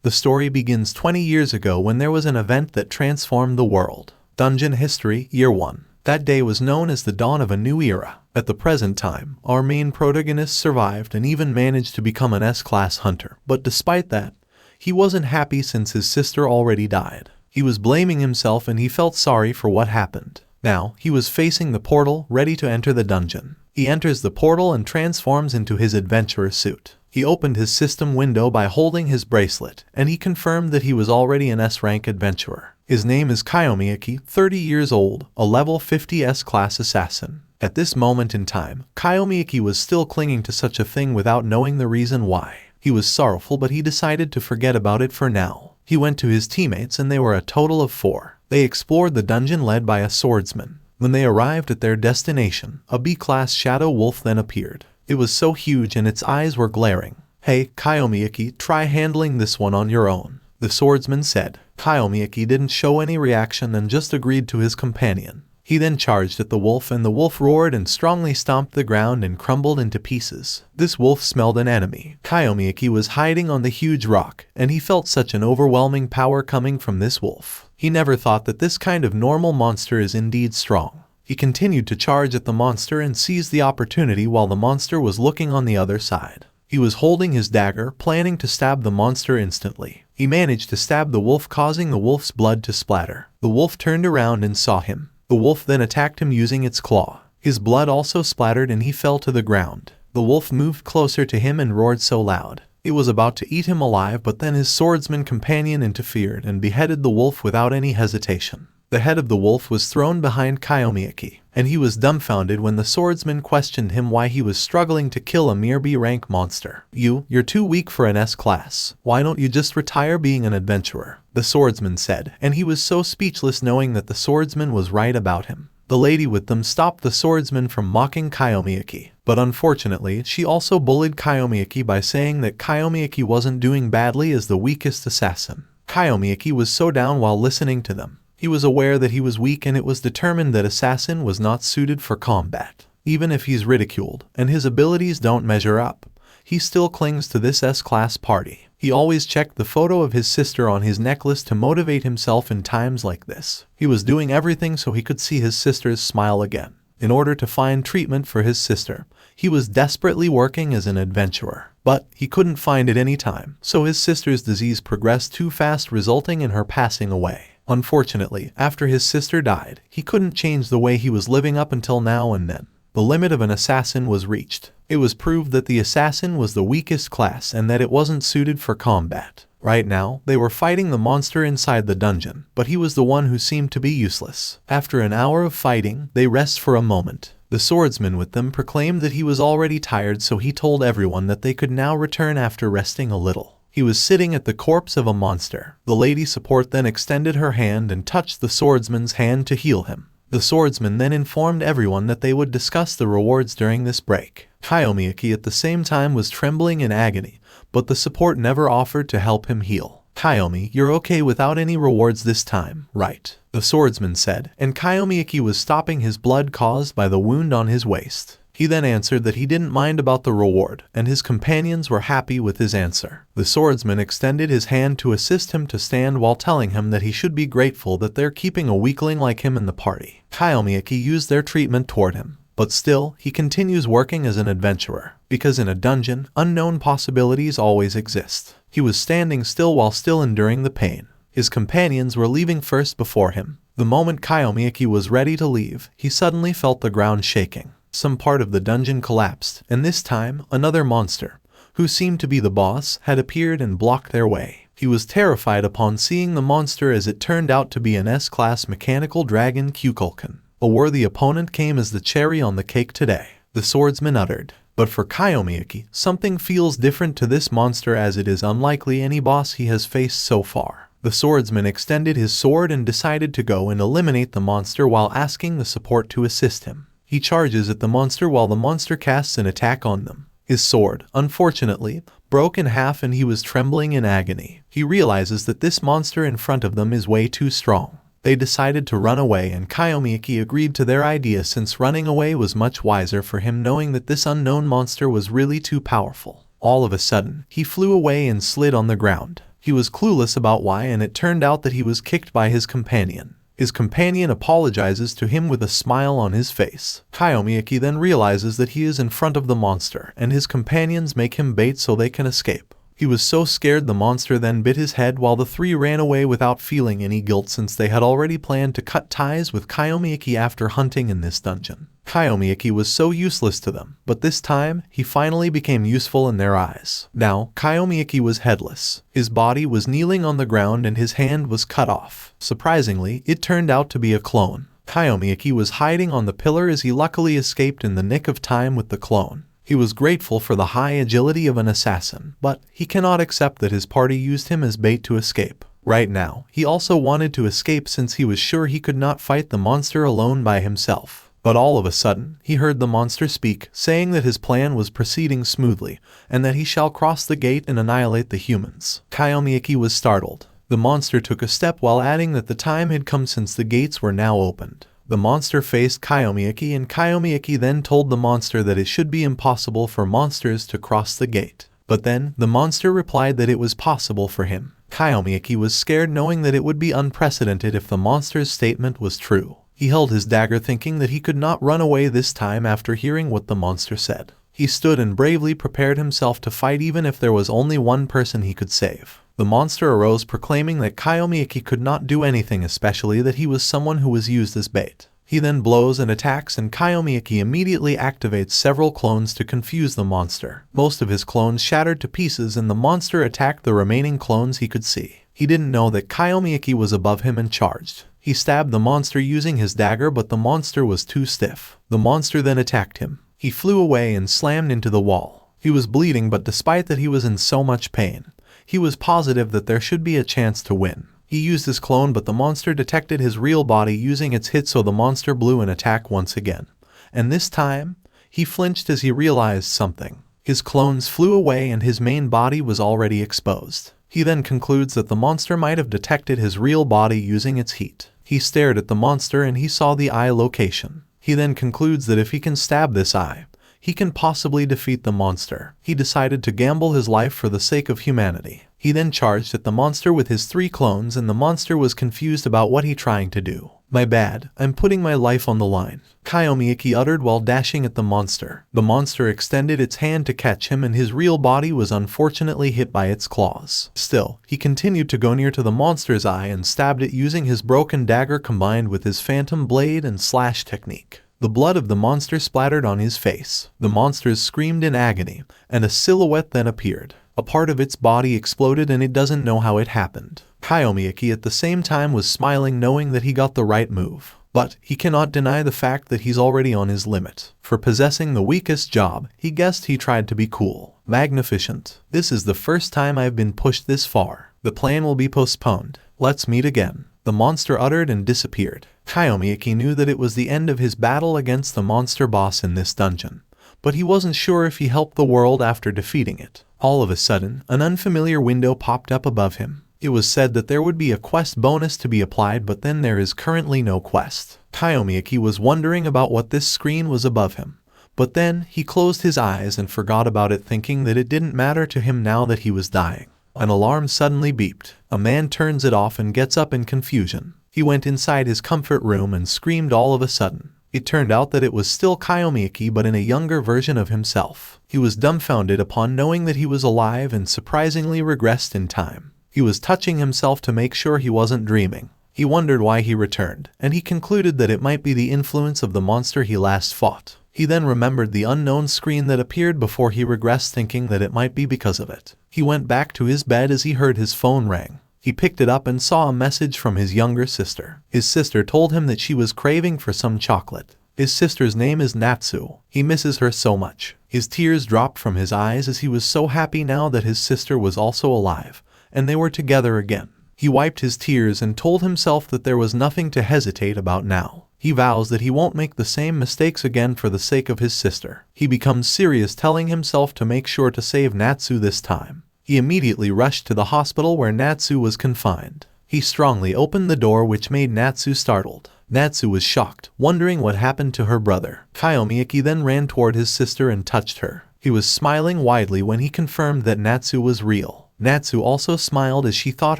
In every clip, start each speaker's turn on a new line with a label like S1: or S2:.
S1: The story begins 20 years ago when there was an event that transformed the world. Dungeon History, Year 1. That day was known as the dawn of a new era. At the present time, our main protagonist survived and even managed to become an S-class hunter. But despite that, he wasn't happy since his sister already died. He was blaming himself and he felt sorry for what happened. Now, he was facing the portal, ready to enter the dungeon. He enters the portal and transforms into his adventurer suit. He opened his system window by holding his bracelet, and he confirmed that he was already an S-rank adventurer. His name is Kyomi Aki, 30 years old, a level 50 S-class assassin. At this moment in time, Kyomi Aki was still clinging to such a thing without knowing the reason why. He was sorrowful, but he decided to forget about it for now. He went to his teammates and they were a total of 4. They explored the dungeon led by a swordsman. When they arrived at their destination, a B-class shadow wolf then appeared. It was so huge and its eyes were glaring. "Hey, Kyomi Aki, try handling this one on your own," the swordsman said. Kyomi Aki didn't show any reaction and just agreed to his companion. He then charged at the wolf and the wolf roared and strongly stomped the ground and crumbled into pieces. This wolf smelled an enemy. Kyomi Aki was hiding on the huge rock, and he felt such an overwhelming power coming from this wolf. He never thought that this kind of normal monster is indeed strong. He continued to charge at the monster and seized the opportunity while the monster was looking on the other side. He was holding his dagger, planning to stab the monster instantly. He managed to stab the wolf, causing the wolf's blood to splatter. The wolf turned around and saw him. The wolf then attacked him using its claw. His blood also splattered and he fell to the ground. The wolf moved closer to him and roared so loud. It was about to eat him alive, but then his swordsman companion interfered and beheaded the wolf without any hesitation. The head of the wolf was thrown behind Kyomi Aki, and he was dumbfounded when the swordsman questioned him why he was struggling to kill a mere B-rank monster. You're too weak for an S-class. Why don't you just retire being an adventurer?" the swordsman said, and he was so speechless knowing that the swordsman was right about him. The lady with them stopped the swordsman from mocking Kyomi Aki, but unfortunately, she also bullied Kyomi Aki by saying that Kyomi Aki wasn't doing badly as the weakest assassin. Kyomi Aki was so down while listening to them. He was aware that he was weak and it was determined that assassin was not suited for combat. Even if he's ridiculed and his abilities don't measure up, he still clings to this S-class party. He always checked the photo of his sister on his necklace to motivate himself in times like this. He was doing everything so he could see his sister's smile again. In order to find treatment for his sister, he was desperately working as an adventurer. But he couldn't find it any time, so his sister's disease progressed too fast, resulting in her passing away. Unfortunately, after his sister died, he couldn't change the way he was living up until now and then. The limit of an assassin was reached. It was proved that the assassin was the weakest class and that it wasn't suited for combat. Right now, they were fighting the monster inside the dungeon, but he was the one who seemed to be useless. After an hour of fighting, they rest for a moment. The swordsman with them proclaimed that he was already tired, so he told everyone that they could now return after resting a little. He was sitting at the corpse of a monster. The lady support then extended her hand and touched the swordsman's hand to heal him. The swordsman then informed everyone that they would discuss the rewards during this break. Kyomi Aki at the same time was trembling in agony, but the support never offered to help him heal. "Kyomi, you're okay without any rewards this time, right?" the swordsman said, and Kyomi Aki was stopping his blood caused by the wound on his waist. He then answered that he didn't mind about the reward, and his companions were happy with his answer. The swordsman extended his hand to assist him to stand while telling him that he should be grateful that they're keeping a weakling like him in the party. Kyomi Aki used their treatment toward him, but still, he continues working as an adventurer, because in a dungeon, unknown possibilities always exist. He was standing still while still enduring the pain. His companions were leaving first before him. The moment Kyomi Aki was ready to leave, he suddenly felt the ground shaking. Some part of the dungeon collapsed, and this time, another monster, who seemed to be the boss, had appeared and blocked their way. He was terrified upon seeing the monster, as it turned out to be an S-class mechanical dragon Kukulkan. A worthy opponent came as the cherry on the cake today, the swordsman uttered. But for Kyomi Aki, something feels different to this monster, as it is unlikely any boss he has faced so far. The swordsman extended his sword and decided to go and eliminate the monster while asking the support to assist him. He charges at the monster while the monster casts an attack on them. His sword, unfortunately, broke in half and he was trembling in agony. He realizes that this monster in front of them is way too strong. They decided to run away, and Kyomi Aki agreed to their idea since running away was much wiser for him, knowing that this unknown monster was really too powerful. All of a sudden, he flew away and slid on the ground. He was clueless about why, and it turned out that he was kicked by his companion. His companion apologizes to him with a smile on his face. Kyomi Aki then realizes that he is in front of the monster, and his companions make him bait so they can escape. He was so scared the monster then bit his head while the three ran away without feeling any guilt since they had already planned to cut ties with Kyomi Aki after hunting in this dungeon. Kyomi Aki was so useless to them, but this time, he finally became useful in their eyes. Now, Kyomi Aki was headless. His body was kneeling on the ground and his hand was cut off. Surprisingly, it turned out to be a clone. Kyomi Aki was hiding on the pillar as he luckily escaped in the nick of time with the clone. He was grateful for the high agility of an assassin, but he cannot accept that his party used him as bait to escape. Right now, he also wanted to escape since he was sure he could not fight the monster alone by himself. But all of a sudden, he heard the monster speak, saying that his plan was proceeding smoothly, and that he shall cross the gate and annihilate the humans. Kyomi Aki was startled. The monster took a step while adding that the time had come since the gates were now opened. The monster faced Kyomi Aki, and Kyomi Aki then told the monster that it should be impossible for monsters to cross the gate. But then, the monster replied that it was possible for him. Kyomi Aki was scared knowing that it would be unprecedented if the monster's statement was true. He held his dagger thinking that he could not run away this time after hearing what the monster said. He stood and bravely prepared himself to fight even if there was only one person he could save. The monster arose proclaiming that Kyomi Aki could not do anything, especially that he was someone who was used as bait. He then blows and attacks, and Kyomi Aki immediately activates several clones to confuse the monster. Most of his clones shattered to pieces and the monster attacked the remaining clones he could see. He didn't know that Kyomi Aki was above him and charged. He stabbed the monster using his dagger, but the monster was too stiff. The monster then attacked him. He flew away and slammed into the wall. He was bleeding, but despite that he was in so much pain, he was positive that there should be a chance to win. He used his clone, but the monster detected his real body using its hit, so the monster blew an attack once again. And this time, he flinched as he realized something. His clones flew away and his main body was already exposed. He then concludes that the monster might have detected his real body using its heat. He stared at the monster and he saw the eye location. He then concludes that if he can stab this eye, he can possibly defeat the monster. He decided to gamble his life for the sake of humanity. He then charged at the monster with his 3 clones, and the monster was confused about what he trying to do. "My bad, I'm putting my life on the line," Kyomi Aki uttered while dashing at the monster. The monster extended its hand to catch him and his real body was unfortunately hit by its claws. Still, he continued to go near to the monster's eye and stabbed it using his broken dagger combined with his phantom blade and slash technique. The blood of the monster splattered on his face. The monster screamed in agony, and a silhouette then appeared. A part of its body exploded and it doesn't know how it happened. Kyomi Aki at the same time was smiling knowing that he got the right move. But he cannot deny the fact that he's already on his limit. For possessing the weakest job, he guessed he tried to be cool. Magnificent. "This is the first time I've been pushed this far. The plan will be postponed. Let's meet again," the monster uttered and disappeared. Kyomi Aki knew that it was the end of his battle against the monster boss in this dungeon, but he wasn't sure if he helped the world after defeating it. All of a sudden, an unfamiliar window popped up above him. It was said that there would be a quest bonus to be applied, but then there is currently no quest. Kyomi Aki was wondering about what this screen was above him, but then he closed his eyes and forgot about it, thinking that it didn't matter to him now that he was dying. An alarm suddenly beeped. A man turns it off and gets up in confusion. He went inside his comfort room and screamed all of a sudden. It turned out that it was still Kyomi Aki, but in a younger version of himself. He was dumbfounded upon knowing that he was alive and surprisingly regressed in time. He was touching himself to make sure he wasn't dreaming. He wondered why he returned, and he concluded that it might be the influence of the monster he last fought. He then remembered the unknown screen that appeared before he regressed, thinking that it might be because of it. He went back to his bed as he heard his phone ring. He picked it up and saw a message from his younger sister. His sister told him that she was craving for some chocolate. His sister's name is Natsu. He misses her so much. His tears dropped from his eyes as he was so happy now that his sister was also alive, and they were together again. He wiped his tears and told himself that there was nothing to hesitate about now. He vows that he won't make the same mistakes again for the sake of his sister. He becomes serious, telling himself to make sure to save Natsu this time. He immediately rushed to the hospital where Natsu was confined. He strongly opened the door, which made Natsu startled. Natsu was shocked, wondering what happened to her brother. Kyomi Aki then ran toward his sister and touched her. He was smiling widely when he confirmed that Natsu was real. Natsu also smiled as she thought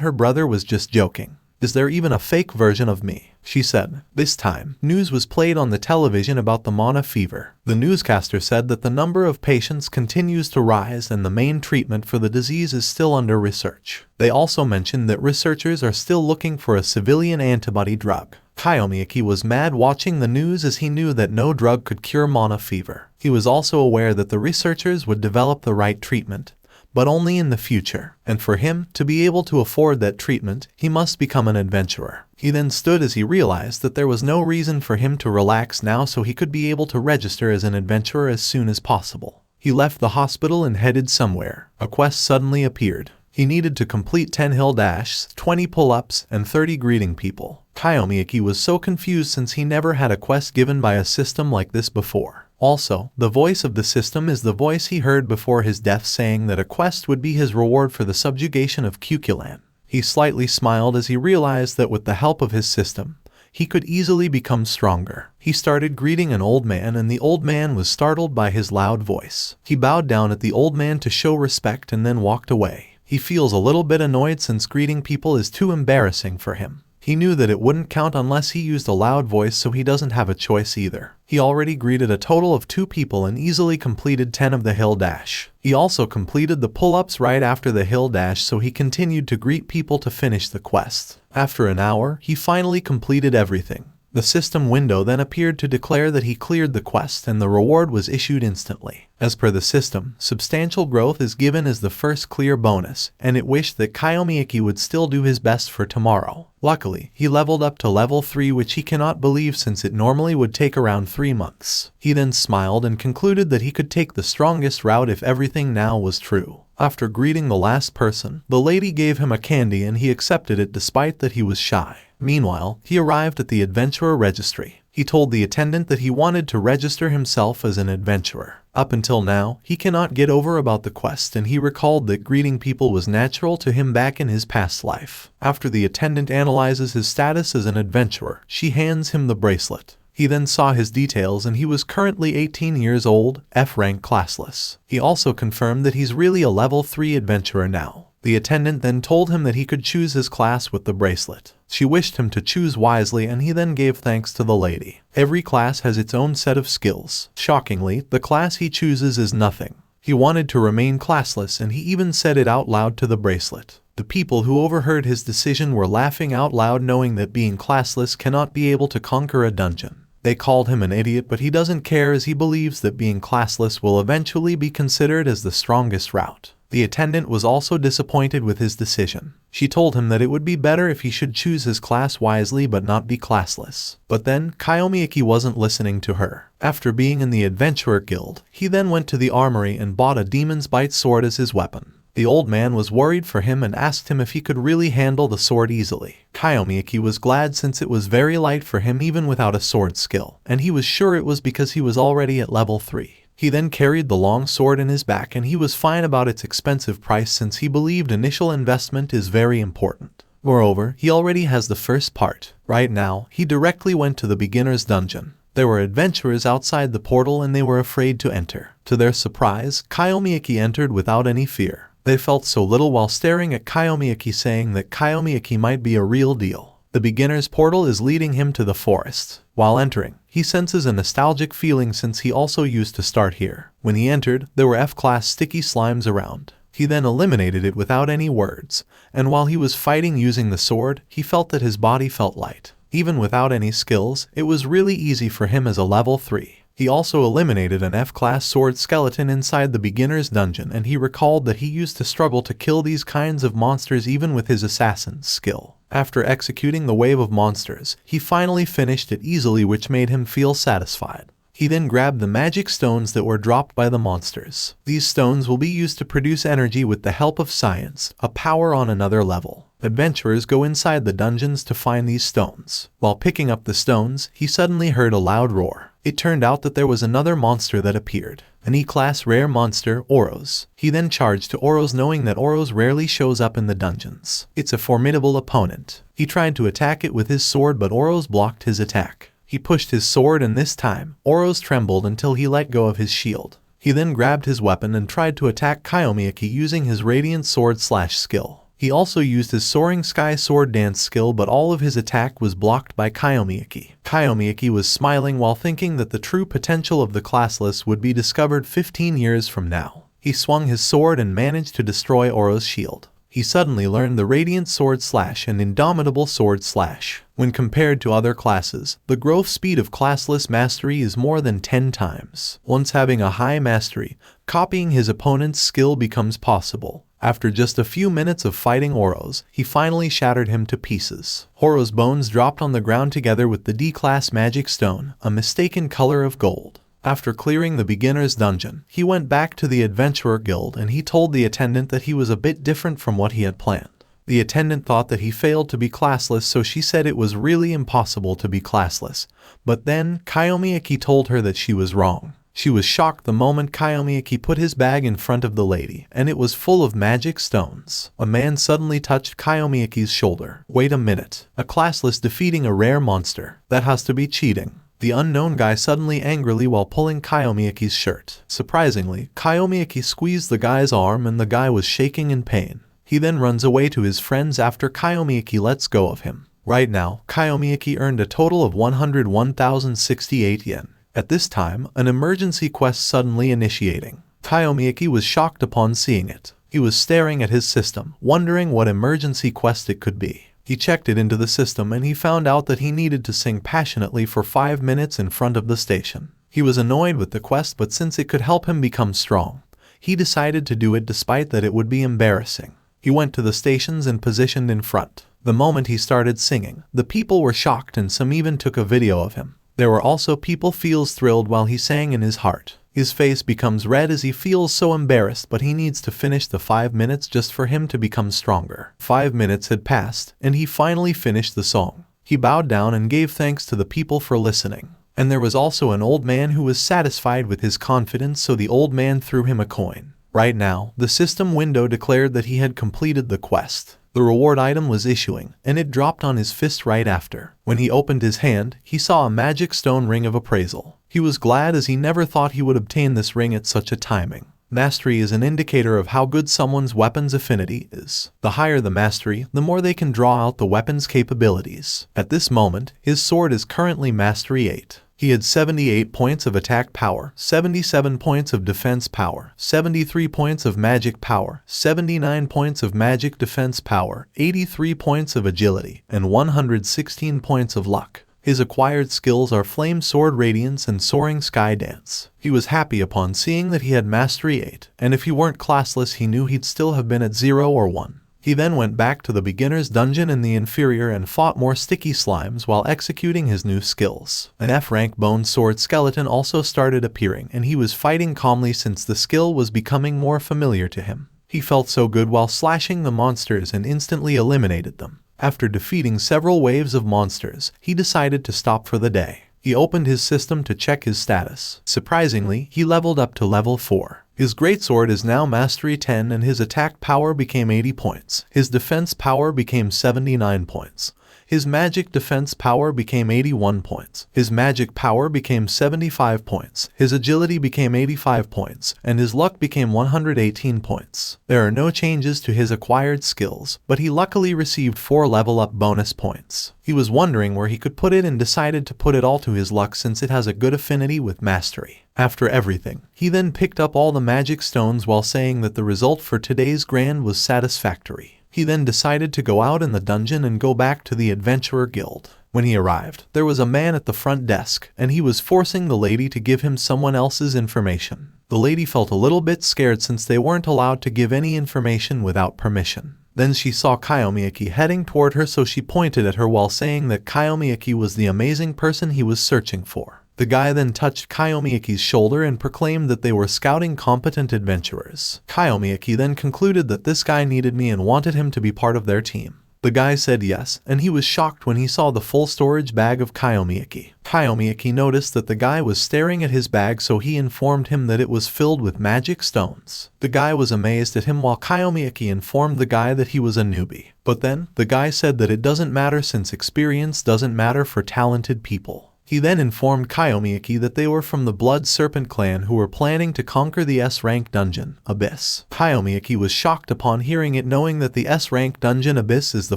S1: her brother was just joking. "Is there even a fake version of me?" she said. This time, news was played on the television about the Manhwa fever. The newscaster said that the number of patients continues to rise and the main treatment for the disease is still under research. They also mentioned that researchers are still looking for a civilian antibody drug. Kyomi Aki was mad watching the news as he knew that no drug could cure Manhwa fever. He was also aware that the researchers would develop the right treatment, but only in the future, and for him to be able to afford that treatment, he must become an adventurer. He then stood as he realized that there was no reason for him to relax now, so he could be able to register as an adventurer as soon as possible. He left the hospital and headed somewhere. A quest suddenly appeared. He needed to complete 10 hill dashes, 20 pull-ups, and 30 greeting people. Kyomi Aki was so confused since he never had a quest given by a system like this before. Also, the voice of the system is the voice he heard before his death saying that a quest would be his reward for the subjugation of Kukulan. He slightly smiled as he realized that with the help of his system, he could easily become stronger. He started greeting an old man and the old man was startled by his loud voice. He bowed down at the old man to show respect and then walked away. He feels a little bit annoyed since greeting people is too embarrassing for him. He knew that it wouldn't count unless he used a loud voice, so he doesn't have a choice either. He already greeted a total of 2 people and easily completed 10 of the hill dash. He also completed the pull-ups right after the hill dash, so he continued to greet people to finish the quest. After an hour, he finally completed everything. The system window then appeared to declare that he cleared the quest and the reward was issued instantly. As per the system, substantial growth is given as the first clear bonus, and it wished that Kyomi Aki would still do his best for tomorrow. Luckily, he leveled up to level 3, which he cannot believe since it normally would take around 3 months. He then smiled and concluded that he could take the strongest route if everything now was true. After greeting the last person, the lady gave him a candy and he accepted it despite that he was shy. Meanwhile, he arrived at the adventurer registry. He told the attendant that he wanted to register himself as an adventurer. Up until now, he cannot get over about the quest and he recalled that greeting people was natural to him back in his past life. After the attendant analyzes his status as an adventurer, she hands him the bracelet. He then saw his details and he was currently 18 years old, F-rank classless. He also confirmed that he's really a level 3 adventurer now. The attendant then told him that he could choose his class with the bracelet. She wished him to choose wisely and he then gave thanks to the lady. Every class has its own set of skills. Shockingly, the class he chooses is nothing. He wanted to remain classless and he even said it out loud to the bracelet. The people who overheard his decision were laughing out loud knowing that being classless cannot be able to conquer a dungeon. They called him an idiot, but he doesn't care as he believes that being classless will eventually be considered as the strongest route. The attendant was also disappointed with his decision. She told him that it would be better if he should choose his class wisely but not be classless. But then, Kyomi Aki wasn't listening to her. After being in the Adventurer Guild, he then went to the armory and bought a Demon's Bite sword as his weapon. The old man was worried for him and asked him if he could really handle the sword easily. Kyomi Aki was glad since it was very light for him even without a sword skill, and he was sure it was because he was already at level 3. He then carried the long sword in his back and he was fine about its expensive price since he believed initial investment is very important. Moreover, he already has the first part. Right now, he directly went to the beginner's dungeon. There were adventurers outside the portal and they were afraid to enter. To their surprise, Kyomi Aki entered without any fear. They felt so little while staring at Kyomi Aki, saying that Kyomi Aki might be a real deal. The beginner's portal is leading him to the forest. While entering, he senses a nostalgic feeling since he also used to start here. When he entered, there were F-class sticky slimes around. He then eliminated it without any words, and while he was fighting using the sword, he felt that his body felt light. Even without any skills, it was really easy for him as a level 3. He also eliminated an F-class sword skeleton inside the beginner's dungeon, and he recalled that he used to struggle to kill these kinds of monsters even with his assassin's skill. After executing the wave of monsters, he finally finished it easily, which made him feel satisfied. He then grabbed the magic stones that were dropped by the monsters. These stones will be used to produce energy with the help of science, a power on another level. Adventurers go inside the dungeons to find these stones. While picking up the stones, he suddenly heard a loud roar. It turned out that there was another monster that appeared, an E-class rare monster, Oros. He then charged to Oros, knowing that Oros rarely shows up in the dungeons. It's a formidable opponent. He tried to attack it with his sword, but Oros blocked his attack. He pushed his sword and this time, Oros trembled until he let go of his shield. He then grabbed his weapon and tried to attack Kyomi Aki using his Radiant Sword / skill. He also used his Soaring Sky Sword Dance skill, but all of his attack was blocked by Kyomi Aki. Kyomi Aki was smiling while thinking that the true potential of the Classless would be discovered 15 years from now. He swung his sword and managed to destroy Oro's shield. He suddenly learned the Radiant Sword / and Indomitable Sword /. When compared to other classes, the growth speed of classless mastery is more than 10 times. Once having a high mastery, copying his opponent's skill becomes possible. After just a few minutes of fighting Oro's, he finally shattered him to pieces. Oro's bones dropped on the ground together with the D-class magic stone, a mistaken color of gold. After clearing the beginner's dungeon, he went back to the Adventurer Guild and he told the attendant that he was a bit different from what he had planned. The attendant thought that he failed to be classless, so she said it was really impossible to be classless. But then, Kyomi Aki told her that she was wrong. She was shocked the moment Kyomi Aki put his bag in front of the lady, and it was full of magic stones. A man suddenly touched Kyomi Aki's shoulder. Wait a minute. A classless defeating a rare monster. That has to be cheating. The unknown guy suddenly angrily while pulling Kyomi Aki's shirt. Surprisingly, Kyomi Aki squeezed the guy's arm and the guy was shaking in pain. He then runs away to his friends after Kyomi Aki lets go of him. Right now, Kyomi Aki earned a total of 101,068 yen. At this time, an emergency quest suddenly initiating. Kyomi Aki was shocked upon seeing it. He was staring at his system, wondering what emergency quest it could be. He checked it into the system and he found out that he needed to sing passionately for 5 minutes in front of the station. He was annoyed with the quest, but since it could help him become strong, he decided to do it despite that it would be embarrassing. He went to the stations and positioned in front. The moment he started singing, the people were shocked and some even took a video of him. There were also people feels thrilled while he sang in his heart. His face becomes red as he feels so embarrassed, but he needs to finish the 5 minutes just for him to become stronger. 5 minutes had passed, and he finally finished the song. He bowed down and gave thanks to the people for listening. And there was also an old man who was satisfied with his confidence, so the old man threw him a coin. Right now, the system window declared that he had completed the quest. The reward item was issuing, and it dropped on his fist right after. When he opened his hand, he saw a magic stone ring of appraisal. He was glad as he never thought he would obtain this ring at such a timing. Mastery is an indicator of how good someone's weapon's affinity is. The higher the mastery, the more they can draw out the weapon's capabilities. At this moment, his sword is currently Mastery 8. He had 78 points of attack power, 77 points of defense power, 73 points of magic power, 79 points of magic defense power, 83 points of agility, and 116 points of luck. His acquired skills are Flame Sword Radiance and Soaring Sky Dance. He was happy upon seeing that he had Mastery 8, and if he weren't classless he knew he'd still have been at 0 or 1. He then went back to the beginner's dungeon in the inferior and fought more sticky slimes while executing his new skills. An F-rank bone sword skeleton also started appearing, and he was fighting calmly since the skill was becoming more familiar to him. He felt so good while slashing the monsters and instantly eliminated them. After defeating several waves of monsters, he decided to stop for the day. He opened his system to check his status. Surprisingly, he leveled up to level 4. His greatsword is now Mastery 10 and his attack power became 80 points. His defense power became 79 points. His magic defense power became 81 points. His magic power became 75 points. His agility became 85 points, and his luck became 118 points. There are no changes to his acquired skills, but he luckily received 4 level up bonus points. He was wondering where he could put it and decided to put it all to his luck since it has a good affinity with mastery. After everything, he then picked up all the magic stones while saying that the result for today's grand was satisfactory. He then decided to go out in the dungeon and go back to the Adventurer Guild. When he arrived, there was a man at the front desk, and he was forcing the lady to give him someone else's information. The lady felt a little bit scared since they weren't allowed to give any information without permission. Then she saw Kyomi Aki heading toward her, so she pointed at her while saying that Kyomi Aki was the amazing person he was searching for. The guy then touched Kyomi Aki's shoulder and proclaimed that they were scouting competent adventurers. Kyomi Aki then concluded that this guy needed me and wanted him to be part of their team. The guy said yes, and he was shocked when he saw the full storage bag of Kyomi Aki. Kyomi Aki noticed that the guy was staring at his bag, so he informed him that it was filled with magic stones. The guy was amazed at him while Kyomi Aki informed the guy that he was a newbie. But then, the guy said that it doesn't matter since experience doesn't matter for talented people. He then informed Kyomi Aki that they were from the Blood Serpent clan who were planning to conquer the S-rank dungeon, Abyss. Kyomi Aki was shocked upon hearing it, knowing that the S-rank dungeon Abyss is the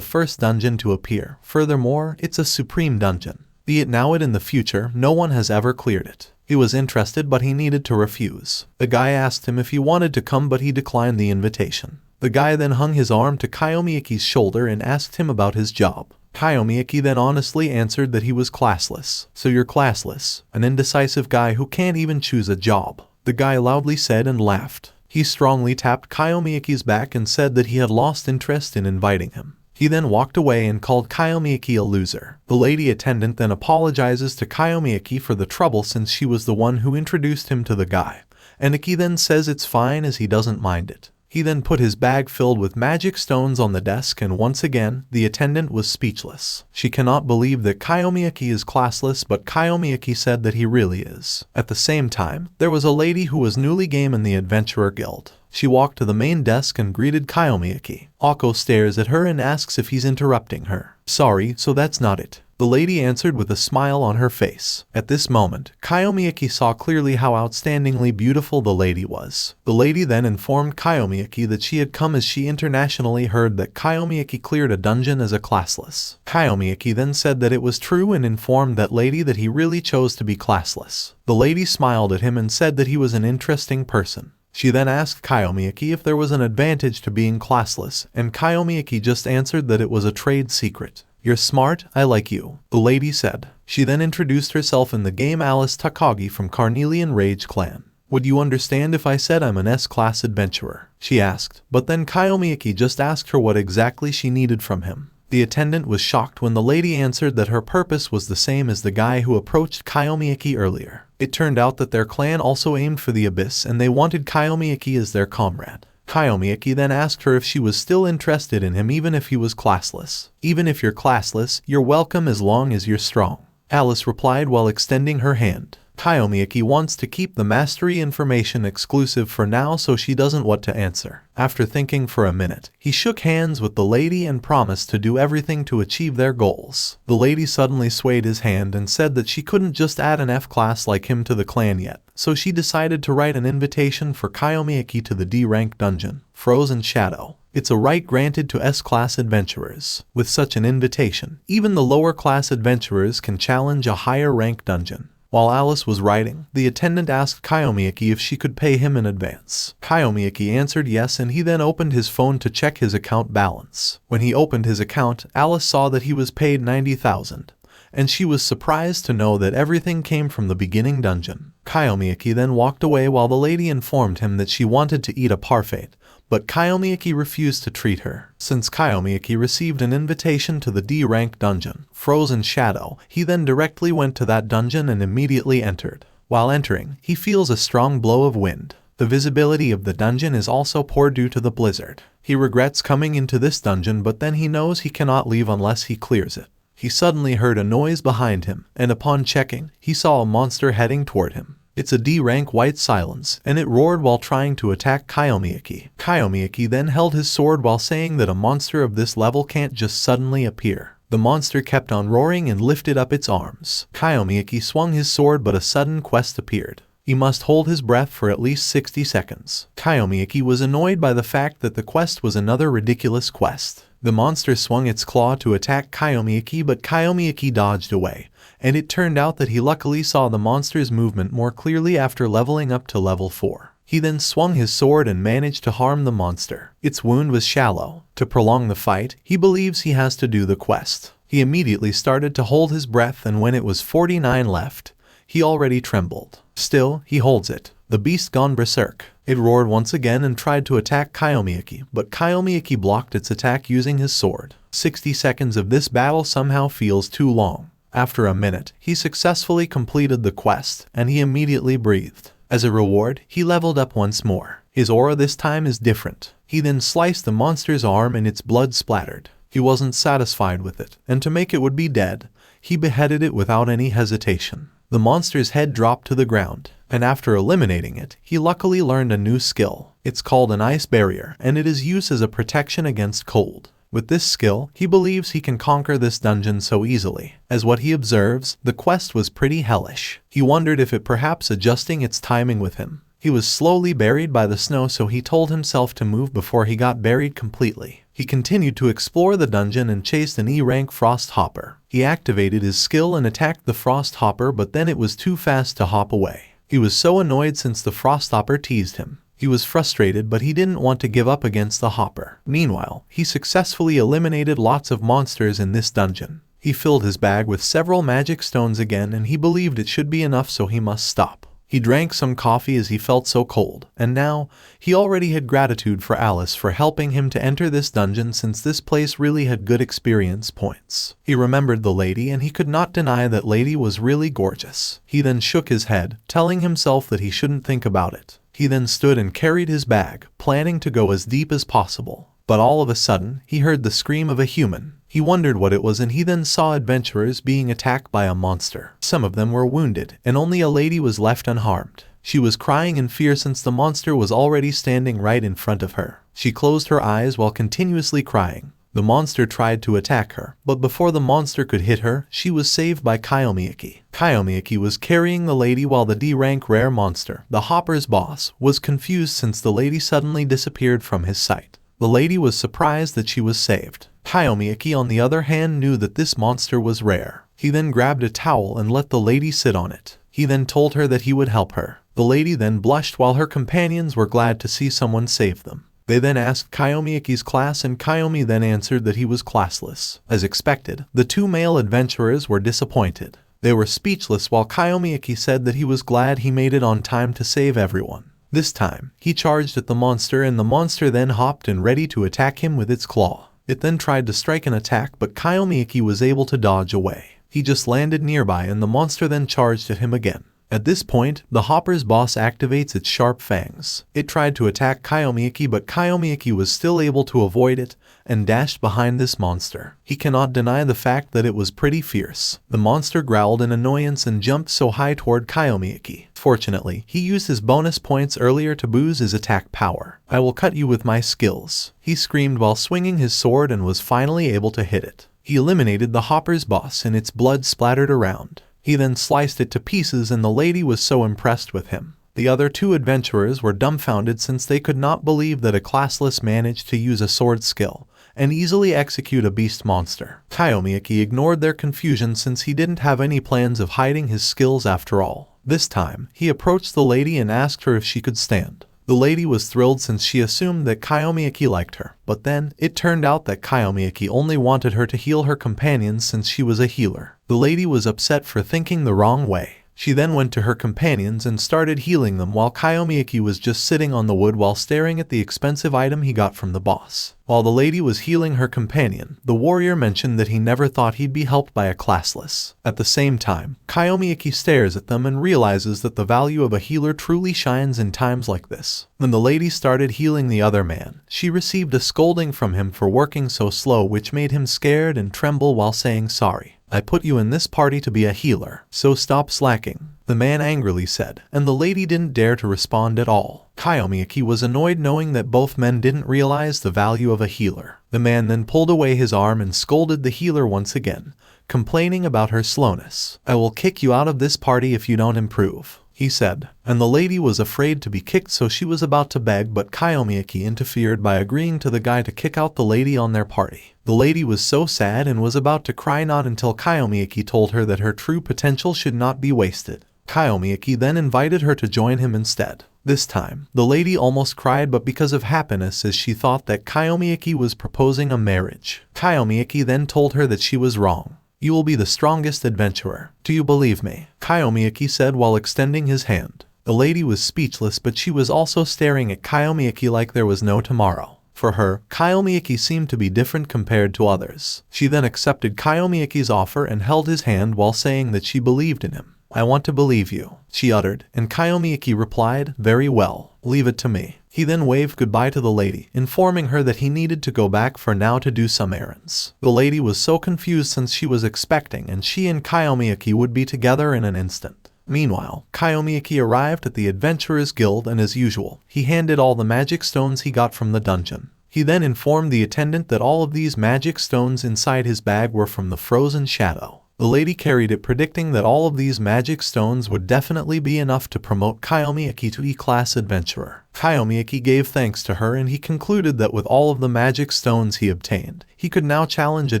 S1: first dungeon to appear. Furthermore, it's a supreme dungeon. Be it now or in the future, no one has ever cleared it. He was interested, but he needed to refuse. The guy asked him if he wanted to come, but he declined the invitation. The guy then hung his arm to Kyomi Aki's shoulder and asked him about his job. Kyomi Aki then honestly answered that he was classless. So you're classless, an indecisive guy who can't even choose a job. The guy loudly said and laughed. He strongly tapped Kyomi Aki's back and said that he had lost interest in inviting him. He then walked away and called Kyomi Aki a loser. The lady attendant then apologizes to Kyomi Aki for the trouble since she was the one who introduced him to the guy. And Aki then says it's fine as he doesn't mind it. He then put his bag filled with magic stones on the desk, and once again, the attendant was speechless. She cannot believe that Kyomi Aki is classless, but Kyomi Aki said that he really is. At the same time, there was a lady who was newly game in the Adventurer Guild. She walked to the main desk and greeted Kyomi Aki. Akko stares at her and asks if he's interrupting her. Sorry, so that's not it. The lady answered with a smile on her face. At this moment, Kyomi Aki saw clearly how outstandingly beautiful the lady was. The lady then informed Kyomi Aki that she had come as she internationally heard that Kyomi Aki cleared a dungeon as a classless. Kyomi Aki then said that it was true and informed that lady that he really chose to be classless. The lady smiled at him and said that he was an interesting person. She then asked Kyomi Aki if there was an advantage to being classless, and Kyomi Aki just answered that it was a trade secret. You're smart, I like you, the lady said. She then introduced herself in the game Alice Takagi from Carnelian Rage Clan. Would you understand if I said I'm an S-class adventurer? She asked, but then Kyomi Aki just asked her what exactly she needed from him. The attendant was shocked when the lady answered that her purpose was the same as the guy who approached Kyomi Aki earlier. It turned out that their clan also aimed for the Abyss and they wanted Kyomi Aki as their comrade. Kyomi Aki then asked her if she was still interested in him even if he was classless. Even if you're classless, you're welcome as long as you're strong. Alice replied while extending her hand. Kyomi Aki wants to keep the mastery information exclusive for now, so she doesn't know what to answer. After thinking for a minute, he shook hands with the lady and promised to do everything to achieve their goals. The lady suddenly swayed his hand and said that she couldn't just add an F-class like him to the clan yet, so she decided to write an invitation for Kyomi Aki to the D-rank dungeon, Frozen Shadow. It's a right granted to S-class adventurers. With such an invitation, even the lower-class adventurers can challenge a higher-rank dungeon. While Alice was writing, the attendant asked Kyomi Aki if she could pay him in advance. Kyomi Aki answered yes, and he then opened his phone to check his account balance. When he opened his account, Alice saw that he was paid 90,000, and she was surprised to know that everything came from the beginning dungeon. Kyomi Aki then walked away while the lady informed him that she wanted to eat a parfait, but Kyomi Aki refused to treat her. Since Kyomi Aki received an invitation to the D-rank dungeon, Frozen Shadow, he then directly went to that dungeon and immediately entered. While entering, he feels a strong blow of wind. The visibility of the dungeon is also poor due to the blizzard. He regrets coming into this dungeon, but then he knows he cannot leave unless he clears it. He suddenly heard a noise behind him, and upon checking, he saw a monster heading toward him. It's a D-rank White Silence, and it roared while trying to attack Kyomi Aki. Kyomi Aki then held his sword while saying that a monster of this level can't just suddenly appear. The monster kept on roaring and lifted up its arms. Kyomi Aki swung his sword, but a sudden quest appeared. He must hold his breath for at least 60 seconds. Kyomi Aki was annoyed by the fact that the quest was another ridiculous quest. The monster swung its claw to attack Kyomi Aki, but Kyomi Aki dodged away, and it turned out that he luckily saw the monster's movement more clearly after leveling up to level 4. He then swung his sword and managed to harm the monster. Its wound was shallow. To prolong the fight, he believes he has to do the quest. He immediately started to hold his breath, and when it was 49 left, he already trembled. Still, he holds it. The beast gone berserk. It roared once again and tried to attack Kyomi Aki, but Kyomi Aki blocked its attack using his sword. 60 seconds of this battle somehow feels too long. After a minute, he successfully completed the quest, and he immediately breathed. As a reward, he leveled up once more. His aura this time is different. He then sliced the monster's arm and its blood splattered. He wasn't satisfied with it, and to make it would be dead, he beheaded it without any hesitation. The monster's head dropped to the ground, and after eliminating it, he luckily learned a new skill. It's called an ice barrier, and it is used as a protection against cold. With this skill, he believes he can conquer this dungeon so easily. As what he observes, the quest was pretty hellish. He wondered if it perhaps adjusting its timing with him. He was slowly buried by the snow, so he told himself to move before he got buried completely. He continued to explore the dungeon and chased an E-rank frost hopper. He activated his skill and attacked the frost hopper, but then it was too fast to hop away. He was so annoyed since the frost hopper teased him. He was frustrated, but he didn't want to give up against the hopper. Meanwhile, he successfully eliminated lots of monsters in this dungeon. He filled his bag with several magic stones again, and he believed it should be enough, so he must stop. He drank some coffee as he felt so cold, and now, he already had gratitude for Alice for helping him to enter this dungeon, since this place really had good experience points. He remembered the lady, and he could not deny that lady was really gorgeous. He then shook his head, telling himself that he shouldn't think about it. He then stood and carried his bag, planning to go as deep as possible. But all of a sudden, he heard the scream of a human. He wondered what it was, and he then saw adventurers being attacked by a monster. Some of them were wounded, and only a lady was left unharmed. She was crying in fear since the monster was already standing right in front of her. She closed her eyes while continuously crying. The monster tried to attack her, but before the monster could hit her, she was saved by Kyomi Aki. Kyomi Aki was carrying the lady while the D-rank rare monster, the Hopper's boss, was confused since the lady suddenly disappeared from his sight. The lady was surprised that she was saved. Kyomi Aki, on the other hand, knew that this monster was rare. He then grabbed a towel and let the lady sit on it. He then told her that he would help her. The lady then blushed while her companions were glad to see someone save them. They then asked Kyomi Aki's class, and Kyomi then answered that he was classless. As expected, the two male adventurers were disappointed. They were speechless while Kyomi Aki said that he was glad he made it on time to save everyone. This time, he charged at the monster, and the monster then hopped and ready to attack him with its claw. It then tried to strike an attack, but Kyomi Aki was able to dodge away. He just landed nearby, and the monster then charged at him again. At this point, the Hopper's boss activates its sharp fangs. It tried to attack Kyomi Aki, but Kyomi Aki was still able to avoid it and dashed behind this monster. He cannot deny the fact that it was pretty fierce. The monster growled in annoyance and jumped so high toward Kyomi Aki. Fortunately, he used his bonus points earlier to boost his attack power. "I will cut you with my skills," he screamed while swinging his sword, and was finally able to hit it. He eliminated the Hopper's boss, and its blood splattered around. He then sliced it to pieces, and the lady was so impressed with him. The other two adventurers were dumbfounded since they could not believe that a classless managed to use a sword skill and easily execute a beast monster. Kyomi Aki ignored their confusion since he didn't have any plans of hiding his skills after all. This time, he approached the lady and asked her if she could stand. The lady was thrilled since she assumed that Kyomi Aki liked her, but then, it turned out that Kyomi Aki only wanted her to heal her companions since she was a healer. The lady was upset for thinking the wrong way. She then went to her companions and started healing them while Kyomi Aki was just sitting on the wood while staring at the expensive item he got from the boss. While the lady was healing her companion, the warrior mentioned that he never thought he'd be helped by a classless. At the same time, Kyomi Aki stares at them and realizes that the value of a healer truly shines in times like this. When the lady started healing the other man, she received a scolding from him for working so slow, which made him scared and tremble while saying sorry. "I put you in this party to be a healer, so stop slacking," the man angrily said, and the lady didn't dare to respond at all. Kyomi Aki was annoyed knowing that both men didn't realize the value of a healer. The man then pulled away his arm and scolded the healer once again, complaining about her slowness. "I will kick you out of this party if you don't improve," he said, and the lady was afraid to be kicked, so she was about to beg, but Kyomi Aki interfered by agreeing to the guy to kick out the lady on their party. The lady was so sad and was about to cry, not until Kyomi Aki told her that her true potential should not be wasted. Kyomi Aki then invited her to join him instead. This time, the lady almost cried, but because of happiness, as she thought that Kyomi Aki was proposing a marriage. Kyomi Aki then told her that she was wrong. "You will be the strongest adventurer. Do you believe me?" Kyomi Aki said while extending his hand. The lady was speechless, but she was also staring at Kyomi Aki like there was no tomorrow. For her, Kyomi Aki seemed to be different compared to others. She then accepted Kyomi Aki's offer and held his hand while saying that she believed in him. "I want to believe you," she uttered, and Kyomi Aki replied, "Very well, leave it to me." He then waved goodbye to the lady, informing her that he needed to go back for now to do some errands. The lady was so confused since she was expecting and she and Kyomi Aki would be together in an instant. Meanwhile, Kyomi Aki arrived at the Adventurers Guild, and as usual, he handed all the magic stones he got from the dungeon. He then informed the attendant that all of these magic stones inside his bag were from the frozen shadow. The lady carried it, predicting that all of these magic stones would definitely be enough to promote Kyomi Aki to E-class adventurer. Kyomi Aki gave thanks to her, and he concluded that with all of the magic stones he obtained, he could now challenge a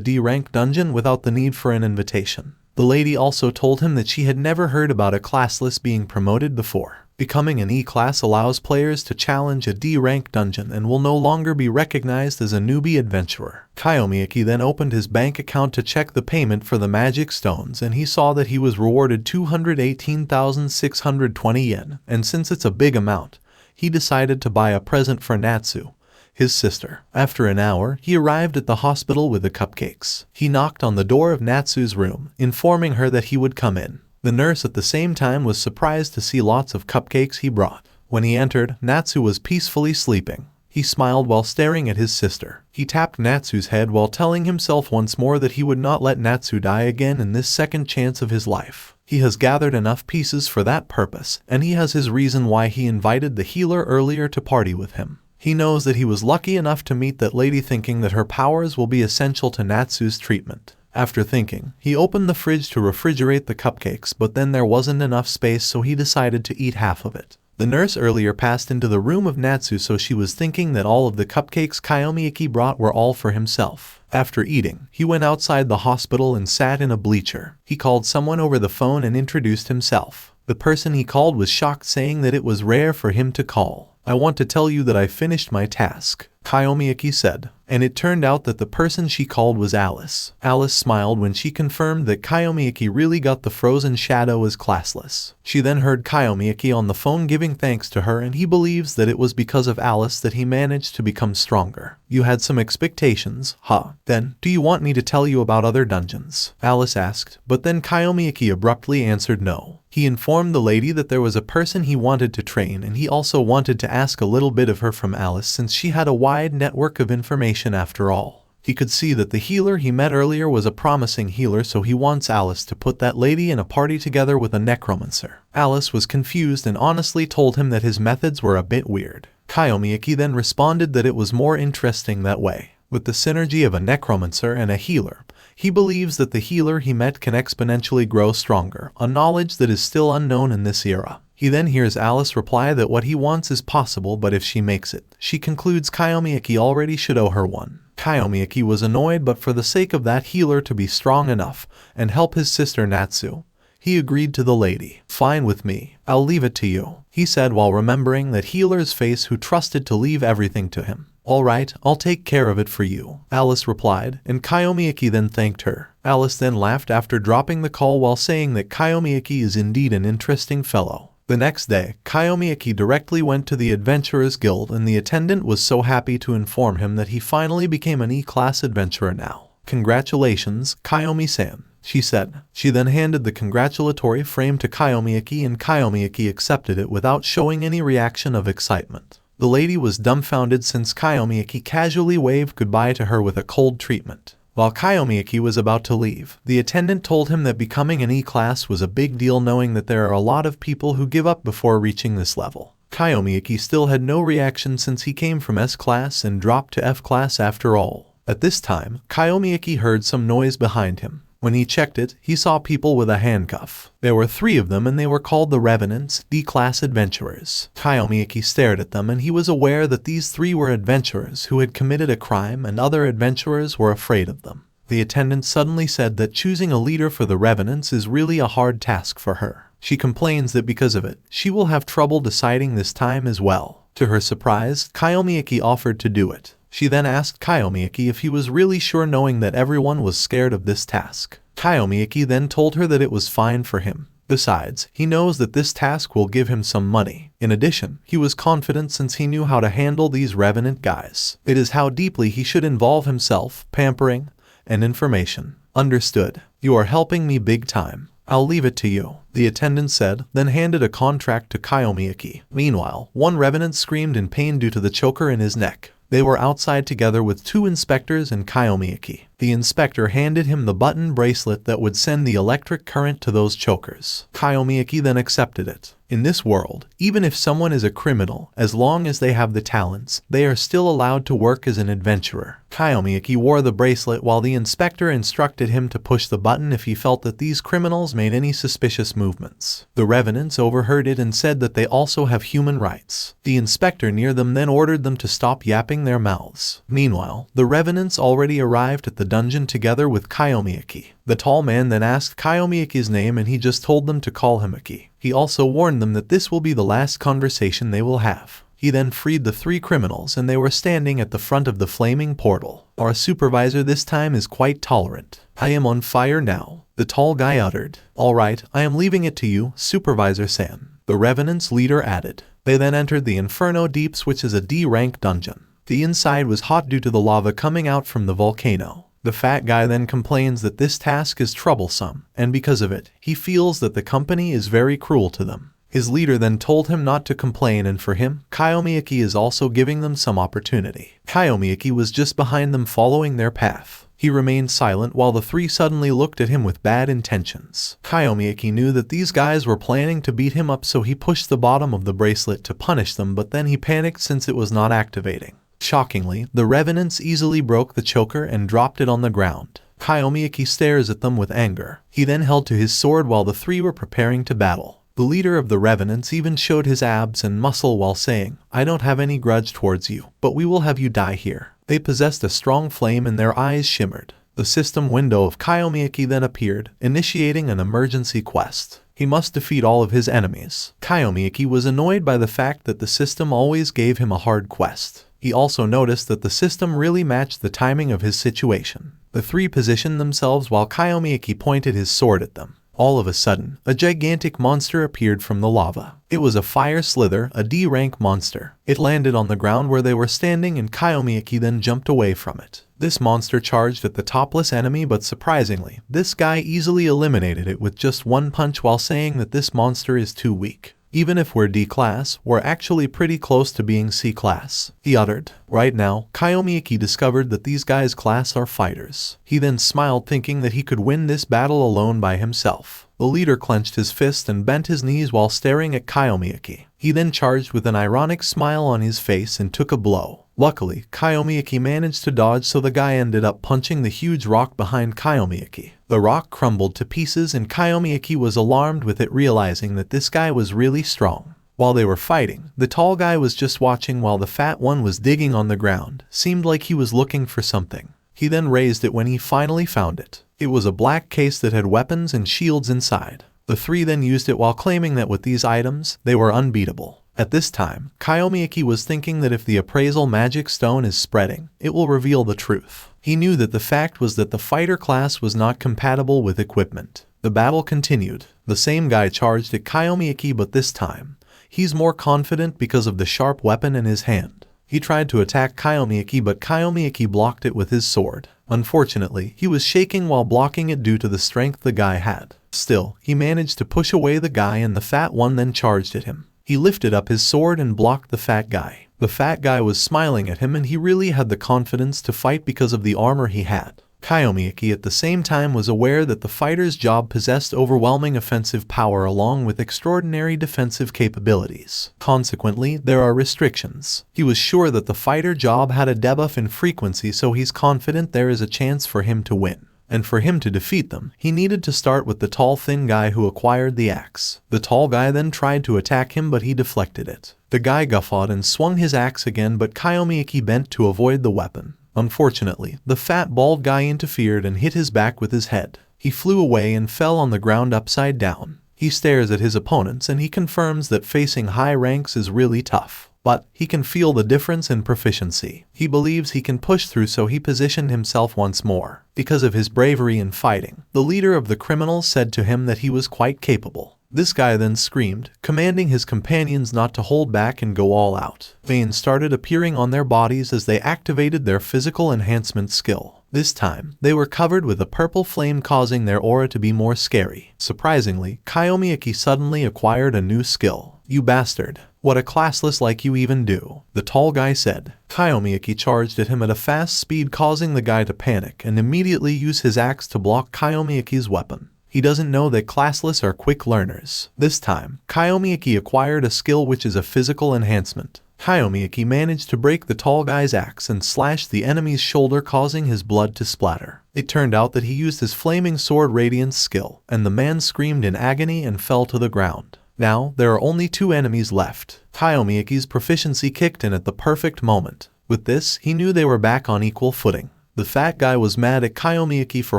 S1: D-rank dungeon without the need for an invitation. The lady also told him that she had never heard about a classless being promoted before. Becoming an E-class allows players to challenge a D-rank dungeon and will no longer be recognized as a newbie adventurer. Kyomi Aki then opened his bank account to check the payment for the magic stones, and he saw that he was rewarded 218,620 yen, and since it's a big amount, he decided to buy a present for Natsu, his sister. After an hour, he arrived at the hospital with the cupcakes. He knocked on the door of Natsu's room, informing her that he would come in. The nurse at the same time was surprised to see lots of cupcakes he brought. When he entered, Natsu was peacefully sleeping. He smiled while staring at his sister. He tapped Natsu's head while telling himself once more that he would not let Natsu die again in this second chance of his life. He has gathered enough pieces for that purpose, and he has his reason why he invited the healer earlier to party with him. He knows that he was lucky enough to meet that lady, thinking that her powers will be essential to Natsu's treatment. After thinking, he opened the fridge to refrigerate the cupcakes, but then there wasn't enough space, so he decided to eat half of it. The nurse earlier passed into the room of Natsu, so she was thinking that all of the cupcakes Kyomi Aki brought were all for himself. After eating, he went outside the hospital and sat in a bleacher. He called someone over the phone and introduced himself. The person he called was shocked, saying that it was rare for him to call. "I want to tell you that I finished my task," Kyomi Aki said. And it turned out that the person she called was Alice. Alice smiled when she confirmed that Kyomi Aki really got the frozen shadow as classless. She then heard Kyomi Aki on the phone giving thanks to her, and he believes that it was because of Alice that he managed to become stronger. "You had some expectations, huh? Then, do you want me to tell you about other dungeons?" Alice asked, but then Kyomi Aki abruptly answered no. He informed the lady that there was a person he wanted to train, and he also wanted to ask a little bit of her from Alice, since she had a wide network of information after all. He could see that the healer he met earlier was a promising healer, so he wants Alice to put that lady in a party together with a necromancer. Alice was confused and honestly told him that his methods were a bit weird. Kyomi Aki then responded that it was more interesting that way. With the synergy of a necromancer and a healer, he believes that the healer he met can exponentially grow stronger, a knowledge that is still unknown in this era. He then hears Alice reply that what he wants is possible, but if she makes it, she concludes Kyomi Aki already should owe her one. Kyomi Aki was annoyed, but for the sake of that healer to be strong enough and help his sister Natsu, he agreed to the lady. "Fine with me, I'll leave it to you," he said while remembering that healer's face who trusted to leave everything to him. "Alright, I'll take care of it for you," Alice replied, and Kyomi Aki then thanked her. Alice then laughed after dropping the call while saying that Kyomi Aki is indeed an interesting fellow. The next day, Kyomi Aki directly went to the Adventurers Guild, and the attendant was so happy to inform him that he finally became an E-class adventurer now. "Congratulations, Kyomi-san," she said. She then handed the congratulatory frame to Kyomi Aki, and Kyomi Aki accepted it without showing any reaction of excitement. The lady was dumbfounded since Kyomi Aki casually waved goodbye to her with a cold treatment. While Kyomi Aki was about to leave, the attendant told him that becoming an E-class was a big deal, knowing that there are a lot of people who give up before reaching this level. Kyomi Aki still had no reaction since he came from S-class and dropped to F-class after all. At this time, Kyomi Aki heard some noise behind him. When he checked it, he saw people with a handcuff. There were 3 of them, and they were called the Revenants, D-class adventurers. Kyomi Aki stared at them, and he was aware that these 3 were adventurers who had committed a crime, and other adventurers were afraid of them. The attendant suddenly said that choosing a leader for the Revenants is really a hard task for her. She complains that because of it, she will have trouble deciding this time as well. To her surprise, Kyomi Aki offered to do it. She then asked Kyomi Aki if he was really sure, knowing that everyone was scared of this task. Kyomi Aki then told her that it was fine for him. Besides, he knows that this task will give him some money. In addition, he was confident since he knew how to handle these Revenant guys. It is how deeply he should involve himself, pampering, and information. "Understood. You are helping me big time. I'll leave it to you," the attendant said, then handed a contract to Kyomi Aki. Meanwhile, one Revenant screamed in pain due to the choker in his neck. They were outside together with 2 inspectors and Kyomi Aki. The inspector handed him the button bracelet that would send the electric current to those chokers. Kyomi Aki then accepted it. In this world, even if someone is a criminal, as long as they have the talents, they are still allowed to work as an adventurer. Kyomi Aki wore the bracelet while the inspector instructed him to push the button if he felt that these criminals made any suspicious movements. The revenants overheard it and said that they also have human rights. The inspector near them then ordered them to stop yapping their mouths. Meanwhile, the revenants already arrived at the dungeon together with Kyomi Aki. The tall man then asked Kyomi Aki's name and he just told them to call him Aki. He also warned them that this will be the last conversation they will have. He then freed the 3 criminals and they were standing at the front of the flaming portal. Our supervisor this time is quite tolerant. I am on fire now, the tall guy uttered. Alright, I am leaving it to you, Supervisor-san. The Revenant's leader added. They then entered the Inferno Deeps, which is a D-rank dungeon. The inside was hot due to the lava coming out from the volcano. The fat guy then complains that this task is troublesome, and because of it, he feels that the company is very cruel to them. His leader then told him not to complain, and for him, Kyomi Aki is also giving them some opportunity. Kyomi Aki was just behind them following their path. He remained silent while the 3 suddenly looked at him with bad intentions. Kyomi Aki knew that these guys were planning to beat him up, so he pushed the bottom of the bracelet to punish them, but then he panicked since it was not activating. Shockingly, the revenants easily broke the choker and dropped it on the ground. Kyomi Aki stares at them with anger. He then held to his sword while the 3 were preparing to battle. The leader of the revenants even showed his abs and muscle while saying, I don't have any grudge towards you, but we will have you die here. They possessed a strong flame and their eyes shimmered. The system window of Kyomi Aki then appeared, initiating an emergency quest. He must defeat all of his enemies. Kyomi Aki was annoyed by the fact that the system always gave him a hard quest. He also noticed that the system really matched the timing of his situation. The 3 positioned themselves while Kyomi Aki pointed his sword at them. All of a sudden, a gigantic monster appeared from the lava. It was a fire slither, a D-rank monster. It landed on the ground where they were standing and Kyomi Aki then jumped away from it. This monster charged at the topless enemy, but surprisingly, this guy easily eliminated it with just 1 punch while saying that this monster is too weak. Even if we're D-class, we're actually pretty close to being C-class, he uttered. Right now, Kyomi Aki discovered that these guys' class are fighters. He then smiled, thinking that he could win this battle alone by himself. The leader clenched his fist and bent his knees while staring at Kyomi Aki. He then charged with an ironic smile on his face and took a blow. Luckily, Kyomi Aki managed to dodge, so the guy ended up punching the huge rock behind Kyomi Aki. The rock crumbled to pieces and Kyomi Aki was alarmed with it, realizing that this guy was really strong. While they were fighting, the tall guy was just watching while the fat one was digging on the ground. Seemed like he was looking for something. He then raised it when he finally found it. It was a black case that had weapons and shields inside. The 3 then used it while claiming that with these items, they were unbeatable. At this time, Kyomi Aki was thinking that if the appraisal magic stone is spreading, it will reveal the truth. He knew that the fact was that the fighter class was not compatible with equipment. The battle continued. The same guy charged at Kyomi Aki, but this time, he's more confident because of the sharp weapon in his hand. He tried to attack Kyomi Aki, but Kyomi Aki blocked it with his sword. Unfortunately, he was shaking while blocking it due to the strength the guy had. Still, he managed to push away the guy and the fat one then charged at him. He lifted up his sword and blocked the fat guy. The fat guy was smiling at him and he really had the confidence to fight because of the armor he had. Kyomi Aki at the same time was aware that the fighter's job possessed overwhelming offensive power along with extraordinary defensive capabilities. Consequently, there are restrictions. He was sure that the fighter job had a debuff in frequency, so he's confident there is a chance for him to win. And for him to defeat them, he needed to start with the tall thin guy who acquired the axe. The tall guy then tried to attack him, but he deflected it. The guy guffawed and swung his axe again, but Kyomi Aki bent to avoid the weapon. Unfortunately, the fat bald guy interfered and hit his back with his head. He flew away and fell on the ground upside down. He stares at his opponents and he confirms that facing high ranks is really tough. But he can feel the difference in proficiency. He believes he can push through, so he positioned himself once more. Because of his bravery in fighting, the leader of the criminals said to him that he was quite capable. This guy then screamed, commanding his companions not to hold back and go all out. Veins started appearing on their bodies as they activated their physical enhancement skill. This time, they were covered with a purple flame, causing their aura to be more scary. Surprisingly, Kyomi Aki suddenly acquired a new skill. "You bastard. What a classless like you even do," the tall guy said. Kyomi Aki charged at him at a fast speed, causing the guy to panic and immediately use his axe to block Kyomi Aki's weapon. He doesn't know that classless are quick learners. This time, Kyomi Aki acquired a skill which is a physical enhancement. Kyomi Aki managed to break the tall guy's axe and slash the enemy's shoulder, causing his blood to splatter. It turned out that he used his flaming sword radiance skill, and the man screamed in agony and fell to the ground. Now, there are only 2 enemies left. Kyomi Aki's proficiency kicked in at the perfect moment. With this, he knew they were back on equal footing. The fat guy was mad at Kyomi Aki for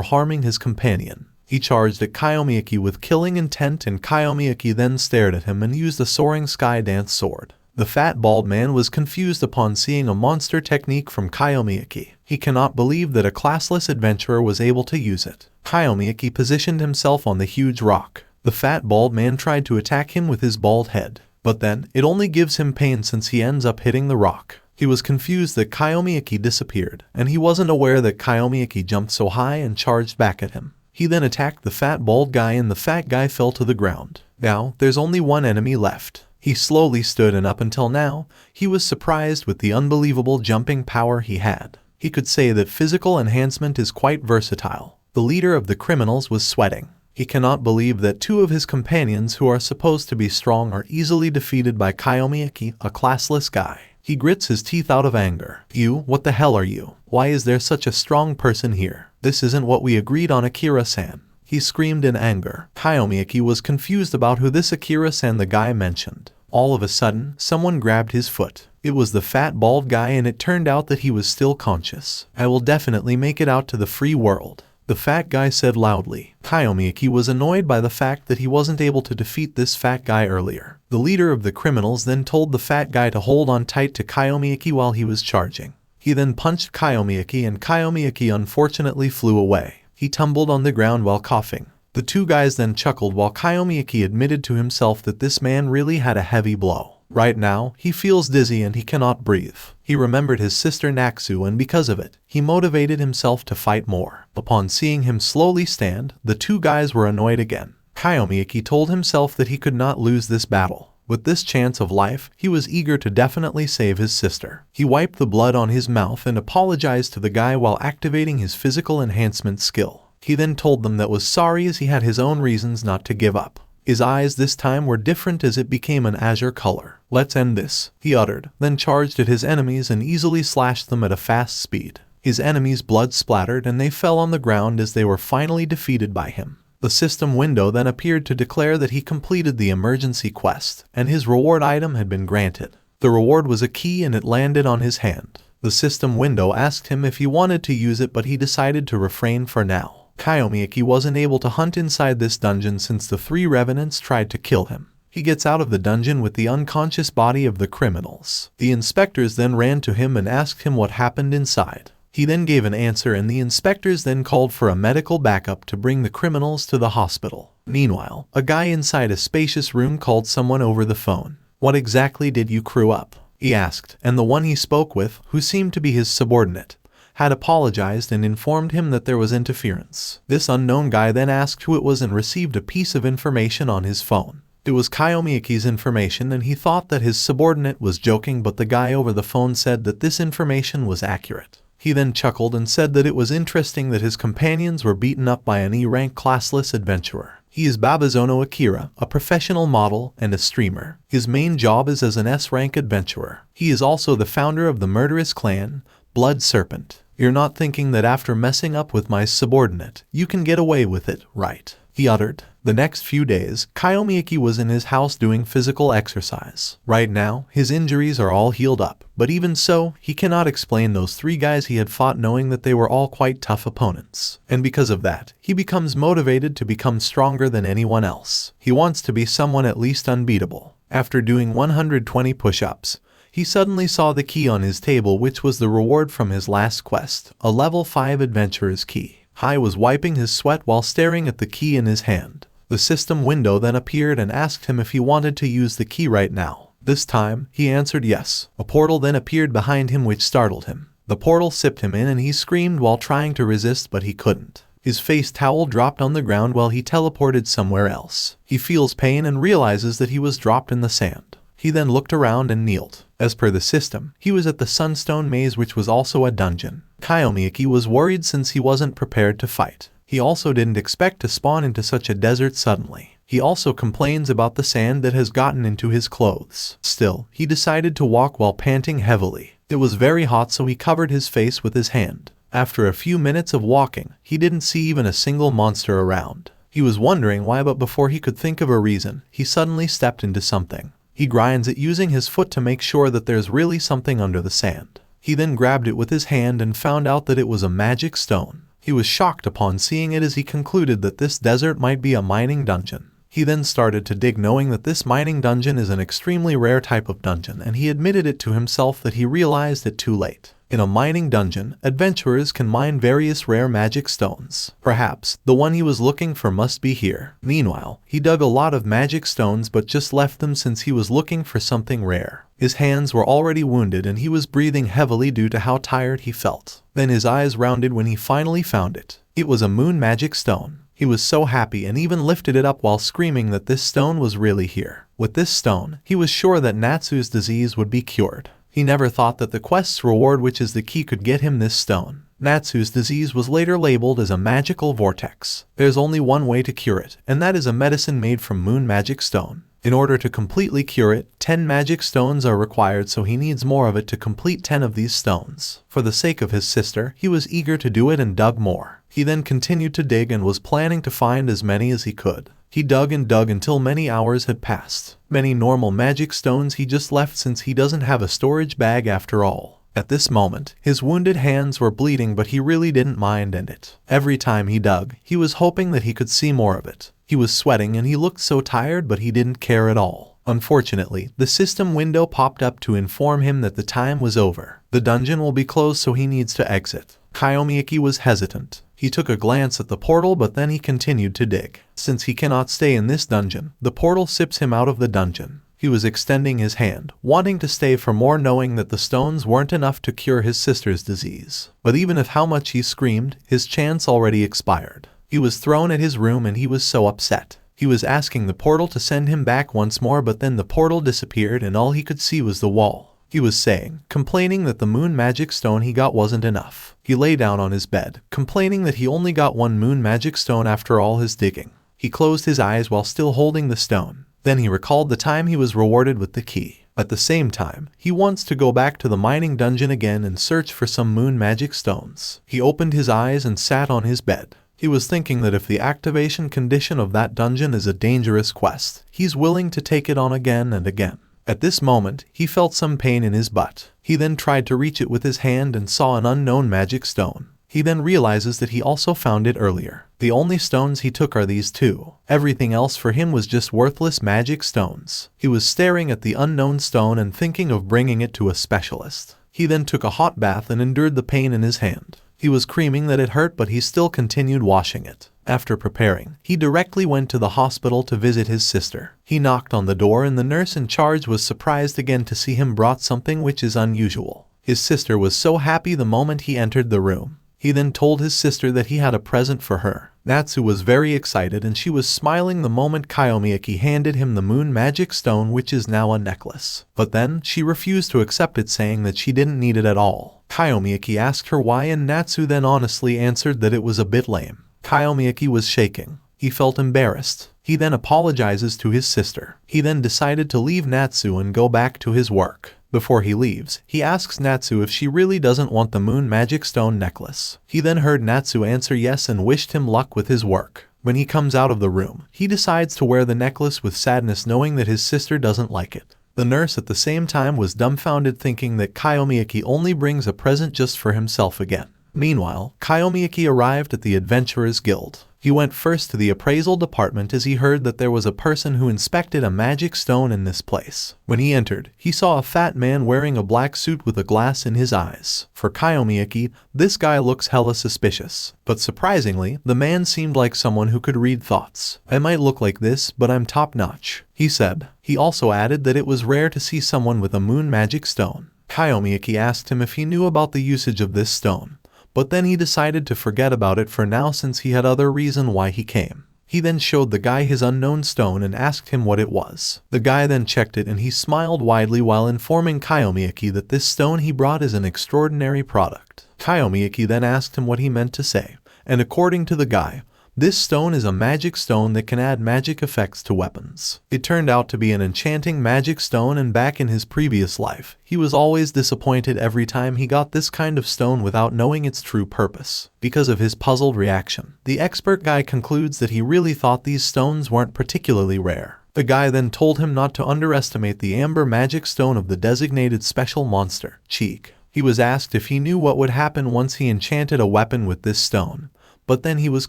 S1: harming his companion. He charged at Kyomi Aki with killing intent, and Kyomi Aki then stared at him and used the soaring sky dance sword. The fat bald man was confused upon seeing a monster technique from Kyomi Aki. He cannot believe that a classless adventurer was able to use it. Kyomi Aki positioned himself on the huge rock. The fat bald man tried to attack him with his bald head, but then it only gives him pain since he ends up hitting the rock. He was confused that Kyomi Aki disappeared, and he wasn't aware that Kyomi Aki jumped so high and charged back at him. He then attacked the fat bald guy and the fat guy fell to the ground. Now, there's only 1 enemy left. He slowly stood, and up until now, he was surprised with the unbelievable jumping power he had. He could say that physical enhancement is quite versatile. The leader of the criminals was sweating. He cannot believe that 2 of his companions who are supposed to be strong are easily defeated by Kyomi Aki, a classless guy. He grits his teeth out of anger. "You, what the hell are you? Why is there such a strong person here? This isn't what we agreed on, Akira-san," he screamed in anger. Kyomi Aki was confused about who this Akira-san the guy mentioned. All of a sudden, someone grabbed his foot. It was the fat bald guy, and it turned out that he was still conscious. "I will definitely make it out to the free world," the fat guy said loudly. Kyomi Aki was annoyed by the fact that he wasn't able to defeat this fat guy earlier. The leader of the criminals then told the fat guy to hold on tight to Kyomi Aki while he was charging. He then punched Kyomi Aki, and Kyomi Aki unfortunately flew away. He tumbled on the ground while coughing. The 2 guys then chuckled while Kyomi Aki admitted to himself that this man really had a heavy blow. Right now, he feels dizzy and he cannot breathe. He remembered his sister Natsu, and because of it, he motivated himself to fight more. Upon seeing him slowly stand, the 2 guys were annoyed again. Kyomi Aki told himself that he could not lose this battle. With this chance of life, he was eager to definitely save his sister. He wiped the blood on his mouth and apologized to the guy while activating his physical enhancement skill. He then told them that was sorry, as he had his own reasons not to give up. His eyes this time were different as it became an azure color. "Let's end this," he uttered, then charged at his enemies and easily slashed them at a fast speed. His enemies' blood splattered and they fell on the ground as they were finally defeated by him. The system window then appeared to declare that he completed the emergency quest, and his reward item had been granted. The reward was a key, and it landed on his hand. The system window asked him if he wanted to use it, but he decided to refrain for now. Kyomi Aki wasn't able to hunt inside this dungeon since the 3 revenants tried to kill him. He gets out of the dungeon with the unconscious body of the criminals. The inspectors then ran to him and asked him what happened inside. He then gave an answer, and the inspectors then called for a medical backup to bring the criminals to the hospital. Meanwhile, a guy inside a spacious room called someone over the phone. "What exactly did you crew up?" he asked, and the one he spoke with, who seemed to be his subordinate, had apologized and informed him that there was interference. This unknown guy then asked who it was and received a piece of information on his phone. It was Kyomi Aki's information, and he thought that his subordinate was joking, but the guy over the phone said that this information was accurate. He then chuckled and said that it was interesting that his companions were beaten up by an E-rank classless adventurer. He is Babazono Akira, a professional model and a streamer. His main job is as an S-rank adventurer. He is also the founder of the murderous clan, Blood Serpent. "You're not thinking that after messing up with my subordinate, you can get away with it, right?" he uttered. The next few days, Kyomi Aki was in his house doing physical exercise. Right now, his injuries are all healed up, but even so, he cannot explain those 3 guys he had fought, knowing that they were all quite tough opponents. And because of that, he becomes motivated to become stronger than anyone else. He wants to be someone at least unbeatable. After doing 120 push-ups, he suddenly saw the key on his table, which was the reward from his last quest, a level 5 adventurer's key. Hai was wiping his sweat while staring at the key in his hand. The system window then appeared and asked him if he wanted to use the key right now. This time, he answered yes. A portal then appeared behind him which startled him. The portal sipped him in and he screamed while trying to resist, but he couldn't. His face towel dropped on the ground while he teleported somewhere else. He feels pain and realizes that he was dropped in the sand. He then looked around and kneeled. As per the system, he was at the Sunstone Maze, which was also a dungeon. Kyomi Aki was worried since he wasn't prepared to fight. He also didn't expect to spawn into such a desert suddenly. He also complains about the sand that has gotten into his clothes. Still, he decided to walk while panting heavily. It was very hot, so he covered his face with his hand. After a few minutes of walking, he didn't see even a single monster around. He was wondering why, but before he could think of a reason, he suddenly stepped into something. He grinds it using his foot to make sure that there's really something under the sand. He then grabbed it with his hand and found out that it was a magic stone. He was shocked upon seeing it, as he concluded that this desert might be a mining dungeon. He then started to dig, knowing that this mining dungeon is an extremely rare type of dungeon, and he admitted it to himself that he realized it too late. In a mining dungeon, adventurers can mine various rare magic stones. Perhaps the one he was looking for must be here. Meanwhile, he dug a lot of magic stones but just left them since he was looking for something rare. His hands were already wounded and he was breathing heavily due to how tired he felt. Then his eyes rounded when he finally found it. It was a moon magic stone. He was so happy and even lifted it up while screaming that this stone was really here. With this stone, he was sure that Natsu's disease would be cured. He never thought that the quest's reward, which is the key, could get him this stone. Natsu's disease was later labeled as a magical vortex. There's only one way to cure it, and that is a medicine made from moon magic stone. In order to completely cure it, 10 magic stones are required, so he needs more of it to complete 10 of these stones. For the sake of his sister, he was eager to do it and dug more. He then continued to dig and was planning to find as many as he could. He dug and dug until many hours had passed. Many normal magic stones he just left since he doesn't have a storage bag after all. At this moment, his wounded hands were bleeding, but he really didn't mind it. Every time he dug, he was hoping that he could see more of it. He was sweating and he looked so tired, but he didn't care at all. Unfortunately, the system window popped up to inform him that the time was over. The dungeon will be closed, so he needs to exit. Kyomi Aki was hesitant. He took a glance at the portal, but then he continued to dig. Since he cannot stay in this dungeon, the portal sips him out of the dungeon. He was extending his hand, wanting to stay for more, knowing that the stones weren't enough to cure his sister's disease. But even if how much he screamed, his chance already expired. He was thrown at his room and he was so upset. He was asking the portal to send him back once more, but then the portal disappeared and all he could see was the wall. He was complaining that the moon magic stone he got wasn't enough. He lay down on his bed, complaining that he only got one moon magic stone after all his digging. He closed his eyes while still holding the stone. Then he recalled the time he was rewarded with the key. At the same time, he wants to go back to the mining dungeon again and search for some moon magic stones. He opened his eyes and sat on his bed. He was thinking that if the activation condition of that dungeon is a dangerous quest, he's willing to take it on again and again. At this moment, he felt some pain in his butt. He then tried to reach it with his hand and saw an unknown magic stone. He then realizes that he also found it earlier. The only stones he took are these two. Everything else for him was just worthless magic stones. He was staring at the unknown stone and thinking of bringing it to a specialist. He then took a hot bath and endured the pain in his hand. He was screaming that it hurt, but he still continued washing it. After preparing, he directly went to the hospital to visit his sister. He knocked on the door and the nurse in charge was surprised again to see him brought something which is unusual. His sister was so happy the moment he entered the room. He then told his sister that he had a present for her. Natsu was very excited and she was smiling the moment Kyomi Aki handed him the moon magic stone, which is now a necklace. But then, she refused to accept it, saying that she didn't need it at all. Kyomi Aki asked her why and Natsu then honestly answered that it was a bit lame. Kyomi Aki was shaking. He felt embarrassed. He then apologizes to his sister. He then decided to leave Natsu and go back to his work. Before he leaves, he asks Natsu if she really doesn't want the moon magic stone necklace. He then heard Natsu answer yes and wished him luck with his work. When he comes out of the room, he decides to wear the necklace with sadness, knowing that his sister doesn't like it. The nurse at the same time was dumbfounded, thinking that Kyomi Aki only brings a present just for himself again. Meanwhile, Kyomi Aki arrived at the Adventurers Guild. He went first to the appraisal department as he heard that there was a person who inspected a magic stone in this place. When he entered, he saw a fat man wearing a black suit with a glass in his eyes. For Kyomi Aki, this guy looks hella suspicious. But surprisingly, the man seemed like someone who could read thoughts. "I might look like this, but I'm top-notch," he said. He also added that it was rare to see someone with a moon magic stone. Kyomi Aki asked him if he knew about the usage of this stone. but then he decided to forget about it for now since he had other reason why he came. He then showed the guy his unknown stone and asked him what it was. The guy then checked it and he smiled widely while informing Kyomi Aki that this stone he brought is an extraordinary product. Kyomi Aki then asked him what he meant to say, and according to the guy, this stone is a magic stone that can add magic effects to weapons. It turned out to be an enchanting magic stone, and back in his previous life, he was always disappointed every time he got this kind of stone without knowing its true purpose. Because of his puzzled reaction, the expert guy concludes that he really thought these stones weren't particularly rare. The guy then told him not to underestimate the amber magic stone of the designated special monster, Cheek. He was asked if he knew what would happen once he enchanted a weapon with this stone, but then he was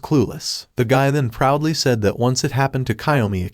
S1: clueless. The guy then proudly said that once it happened to Kyomi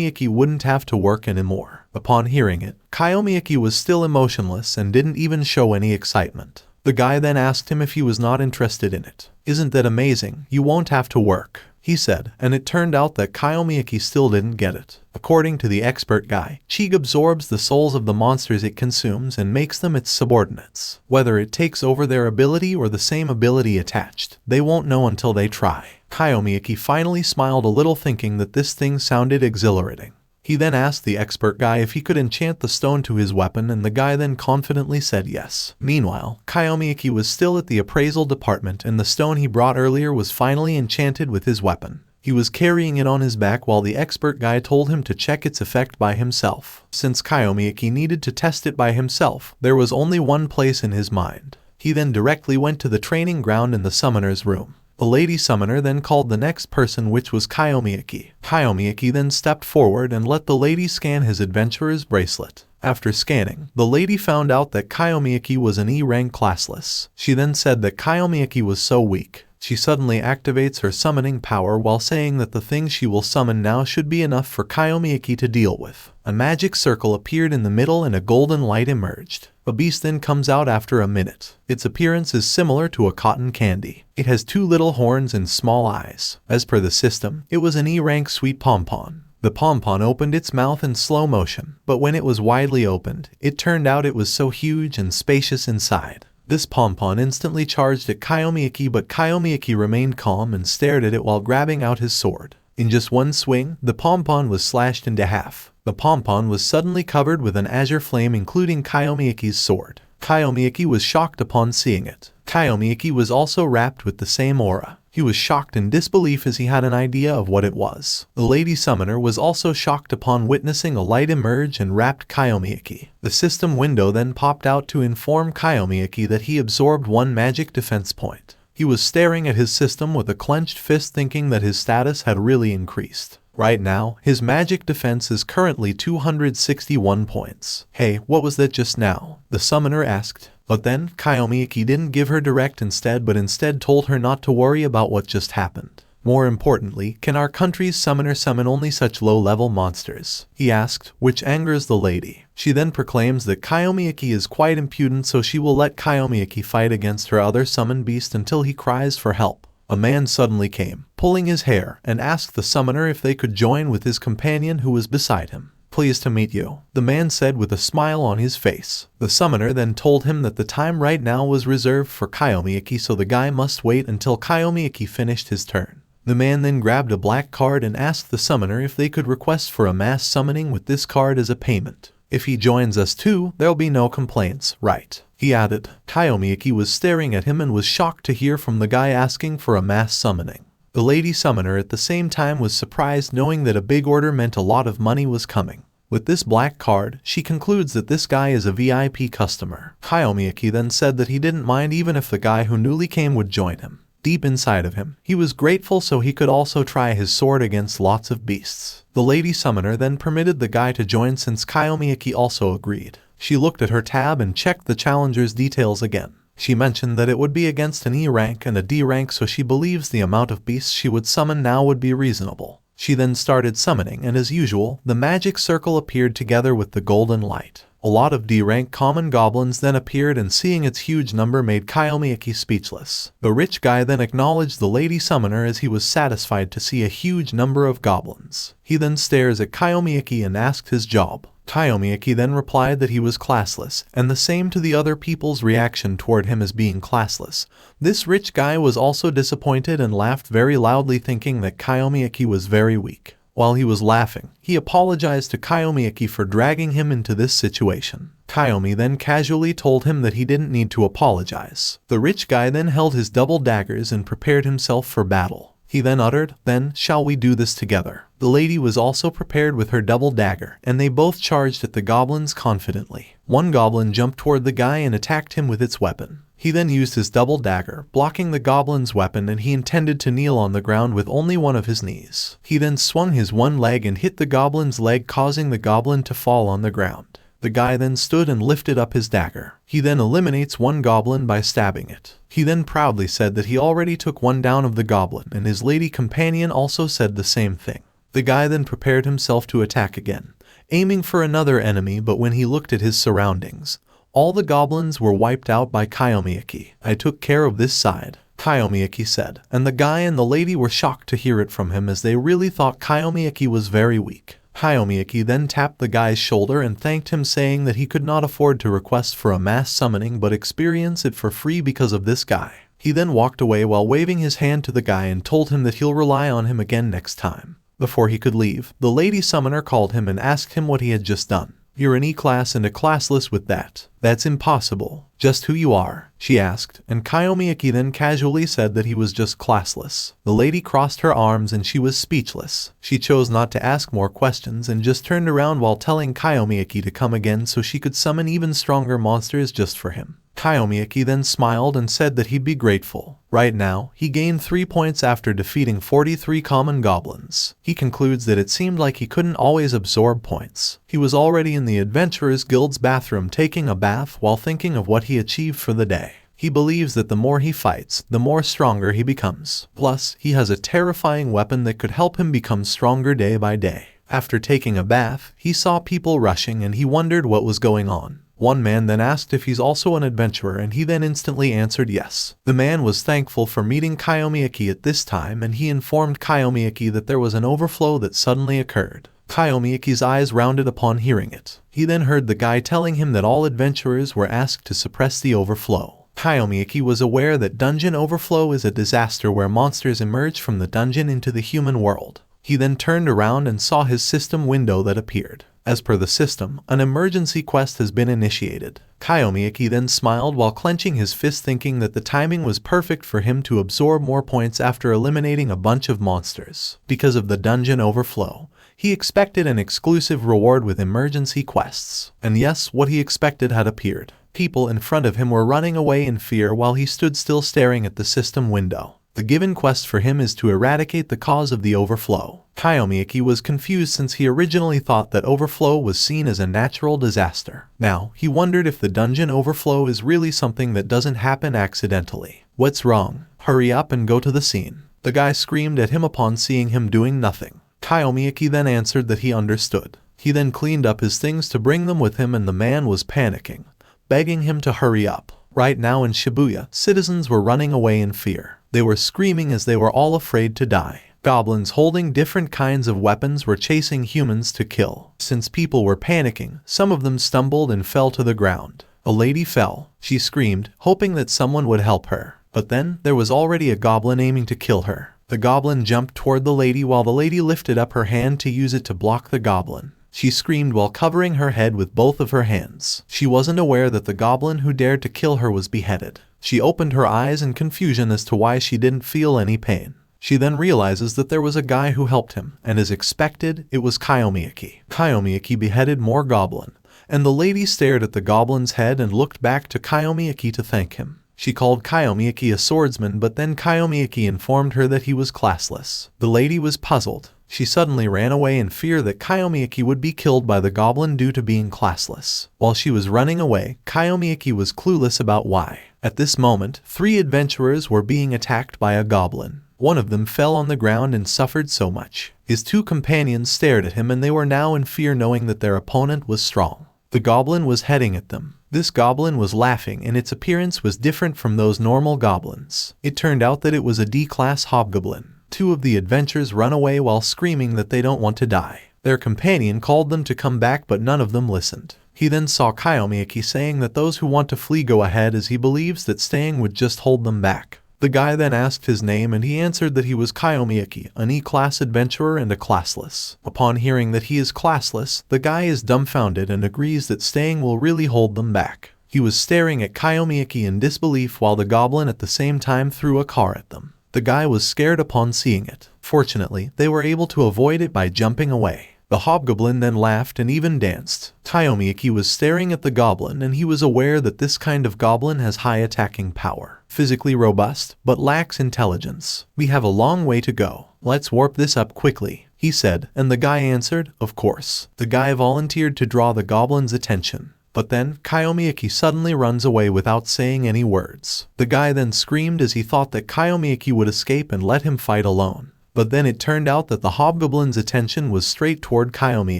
S1: Aki wouldn't have to work anymore. Upon hearing it, Kyomi Aki was still emotionless and didn't even show any excitement. The guy then asked him if he was not interested in it. "Isn't that amazing? You won't have to work," he said, and it turned out that Kyomi Aki still didn't get it. According to the expert guy, Cheek absorbs the souls of the monsters it consumes and makes them its subordinates. Whether it takes over their ability or the same ability attached, they won't know until they try. Kyomi Aki finally smiled a little, thinking that this thing sounded exhilarating. He then asked the expert guy if he could enchant the stone to his weapon, and the guy then confidently said yes. Meanwhile, Kyomi Aki was still at the appraisal department, and the stone he brought earlier was finally enchanted with his weapon. He was carrying it on his back while the expert guy told him to check its effect by himself. Since Kyomi Aki needed to test it by himself, there was only one place in his mind. He then directly went to the training ground in the summoner's room. The lady summoner then called the next person, which was Kyomi Aki. Kyomi Aki then stepped forward and let the lady scan his adventurer's bracelet. After scanning, the lady found out that Kyomi Aki was an E-rank classless. She then said that Kyomi Aki was so weak. She suddenly activates her summoning power while saying that the thing she will summon now should be enough for Kyomi Aki to deal with. A magic circle appeared in the middle and a golden light emerged. A beast then comes out after a minute. Its appearance is similar to a cotton candy. It has 2 little horns and small eyes. As per the system, it was an E-rank sweet pompon. The pompon opened its mouth in slow motion, but when it was widely opened, it turned out it was so huge and spacious inside. This pompon instantly charged at Kyomi Aki, but Kyomi Aki remained calm and stared at it while grabbing out his sword. In just one swing, the pompon was slashed into half. The pompon was suddenly covered with an azure flame, including Kyomi Aki's sword. Kyomi Aki was shocked upon seeing it. Kyomi Aki was also wrapped with the same aura. He was shocked in disbelief as he had an idea of what it was. The lady summoner was also shocked upon witnessing a light emerge and wrapped Kyomi Aki. The system window then popped out to inform Kyomi Aki that he absorbed 1 magic defense point. He was staring at his system with a clenched fist, thinking that his status had really increased. Right now, his magic defense is currently 261 points. "Hey, what was that just now?" the summoner asked. But then, Kyomi Aki didn't give her direct but instead told her not to worry about what just happened. More importantly, can our country's summoner summon only such low-level monsters? He asked, which angers the lady. She then proclaims that Kyomi Aki is quite impudent, so she will let Kyomi Aki fight against her other summoned beast until he cries for help. A man suddenly came, pulling his hair, and asked the summoner if they could join with his companion who was beside him. "Pleased to meet you," the man said with a smile on his face. The summoner then told him that the time right now was reserved for Kyomi Aki, so the guy must wait until Kyomi Aki finished his turn. The man then grabbed a black card and asked the summoner if they could request for a mass summoning with this card as a payment. "If he joins us too, there'll be no complaints, right?" he added. Kyomi Aki was staring at him and was shocked to hear from the guy asking for a mass summoning. The lady summoner at the same time was surprised, knowing that a big order meant a lot of money was coming. With this black card, she concludes that this guy is a VIP customer. Kyomi Aki then said that he didn't mind even if the guy who newly came would join him. Deep inside of him, he was grateful so he could also try his sword against lots of beasts. The lady summoner then permitted the guy to join since Kyomi Aki also agreed. She looked at her tab and checked the challenger's details again. She mentioned that it would be against an E rank and a D rank, so she believes the amount of beasts she would summon now would be reasonable. She then started summoning, and as usual, the magic circle appeared together with the golden light. A lot of D-rank common goblins then appeared, and seeing its huge number made Kyomi Aki speechless. The rich guy then acknowledged the lady summoner as he was satisfied to see a huge number of goblins. He then stares at Kyomi Aki and asked his job. Kyomi Aki then replied that he was classless, and the same to the other people's reaction toward him as being classless. This rich guy was also disappointed and laughed very loudly, thinking that Kyomi Aki was very weak. While he was laughing, he apologized to Kyomi Aki for dragging him into this situation. Kyomi then casually told him that he didn't need to apologize. The rich guy then held his double daggers and prepared himself for battle. He then uttered, "Then, shall we do this together?" The lady was also prepared with her double dagger, and they both charged at the goblins confidently. One goblin jumped toward the guy and attacked him with its weapon. He then used his double dagger, blocking the goblin's weapon, and he intended to kneel on the ground with only one of his knees. He then swung his one leg and hit the goblin's leg, causing the goblin to fall on the ground. The guy then stood and lifted up his dagger. He then eliminates one goblin by stabbing it. He then proudly said that he already took one down of the goblin, and his lady companion also said the same thing. The guy then prepared himself to attack again, aiming for another enemy, but when he looked at his surroundings, all the goblins were wiped out by Kyomi Aki. "I took care of this side," Kyomi Aki said, and the guy and the lady were shocked to hear it from him, as they really thought Kyomi Aki was very weak. Kyomi Aki then tapped the guy's shoulder and thanked him, saying that he could not afford to request for a mass summoning but experience it for free because of this guy. He then walked away while waving his hand to the guy and told him that he'll rely on him again next time. Before he could leave, the lady summoner called him and asked him what he had just done. "You're an E-class and a classless with that. That's impossible. Just who you are?" she asked, and Kyomi Aki then casually said that he was just classless. The lady crossed her arms and she was speechless. She chose not to ask more questions and just turned around while telling Kyomi Aki to come again so she could summon even stronger monsters just for him. Kyomi Aki then smiled and said that he'd be grateful. Right now, he gained 3 points after defeating 43 common goblins. He concludes that it seemed like he couldn't always absorb points. He was already in the Adventurers Guild's bathroom taking a bath while thinking of what he achieved for the day. He believes that the more he fights, the more stronger he becomes. Plus, he has a terrifying weapon that could help him become stronger day by day. After taking a bath, he saw people rushing and he wondered what was going on. One man then asked if he's also an adventurer, and he then instantly answered yes. The man was thankful for meeting Kyomi Aki at this time, and he informed Kyomi Aki that there was an overflow that suddenly occurred. Kyomi Aki's eyes rounded upon hearing it. He then heard the guy telling him that all adventurers were asked to suppress the overflow. Kyomi Aki was aware that dungeon overflow is a disaster where monsters emerge from the dungeon into the human world. He then turned around and saw his system window that appeared. As per the system, an emergency quest has been initiated. Kyomi Aki then smiled while clenching his fist, thinking that the timing was perfect for him to absorb more points after eliminating a bunch of monsters. Because of the dungeon overflow, he expected an exclusive reward with emergency quests. And yes, what he expected had appeared. People in front of him were running away in fear while he stood still staring at the system window. The given quest for him is to eradicate the cause of the overflow. Kyomi Aki was confused since he originally thought that overflow was seen as a natural disaster. Now, he wondered if the dungeon overflow is really something that doesn't happen accidentally. "What's wrong? Hurry up and go to the scene," the guy screamed at him upon seeing him doing nothing. Kyomi Aki then answered that he understood. He then cleaned up his things to bring them with him, and the man was panicking, begging him to hurry up. Right now in Shibuya, citizens were running away in fear. They were screaming as they were all afraid to die. Goblins holding different kinds of weapons were chasing humans to kill. Since people were panicking, some of them stumbled and fell to the ground. A lady fell. She screamed, hoping that someone would help her. But then, there was already a goblin aiming to kill her. The goblin jumped toward the lady while the lady lifted up her hand to use it to block the goblin. She screamed while covering her head with both of her hands. She wasn't aware that the goblin who dared to kill her was beheaded. She opened her eyes in confusion as to why she didn't feel any pain. She then realizes that there was a guy who helped him, and as expected, it was Kyomi Aki. Kyomi Aki beheaded more goblin, and the lady stared at the goblin's head and looked back to Kyomi Aki to thank him. She called Kyomi Aki a swordsman, but then Kyomi Aki informed her that he was classless. The lady was puzzled. She suddenly ran away in fear that Kyomi Aki would be killed by the goblin due to being classless. While she was running away, Kyomi Aki was clueless about why. At this moment, 3 adventurers were being attacked by a goblin. One of them fell on the ground and suffered so much. His 2 companions stared at him, and they were now in fear knowing that their opponent was strong. The goblin was heading at them. This goblin was laughing, and its appearance was different from those normal goblins. It turned out that it was a D-class hobgoblin. 2 of the adventurers run away while screaming that they don't want to die. Their companion called them to come back, but none of them listened. He then saw Kyomi Aki saying that those who want to flee go ahead, as he believes that staying would just hold them back. The guy then asked his name, and he answered that he was Kyomi Aki, an E-class adventurer and a classless. Upon hearing that he is classless, the guy is dumbfounded and agrees that staying will really hold them back. He was staring at Kyomi Aki in disbelief while the goblin at the same time threw a car at them. The guy was scared upon seeing it. Fortunately, they were able to avoid it by jumping away. The hobgoblin then laughed and even danced. Kyomi Aki was staring at the goblin, and he was aware that this kind of goblin has high attacking power, physically robust, but lacks intelligence. We have a long way to go. Let's warp this up quickly, he said, and the guy answered, of course. The guy volunteered to draw the goblin's attention. But then, Kyomi Aki suddenly runs away without saying any words. The guy then screamed as he thought that Kyomi Aki would escape and let him fight alone. But then it turned out that the hobgoblin's attention was straight toward Kyomi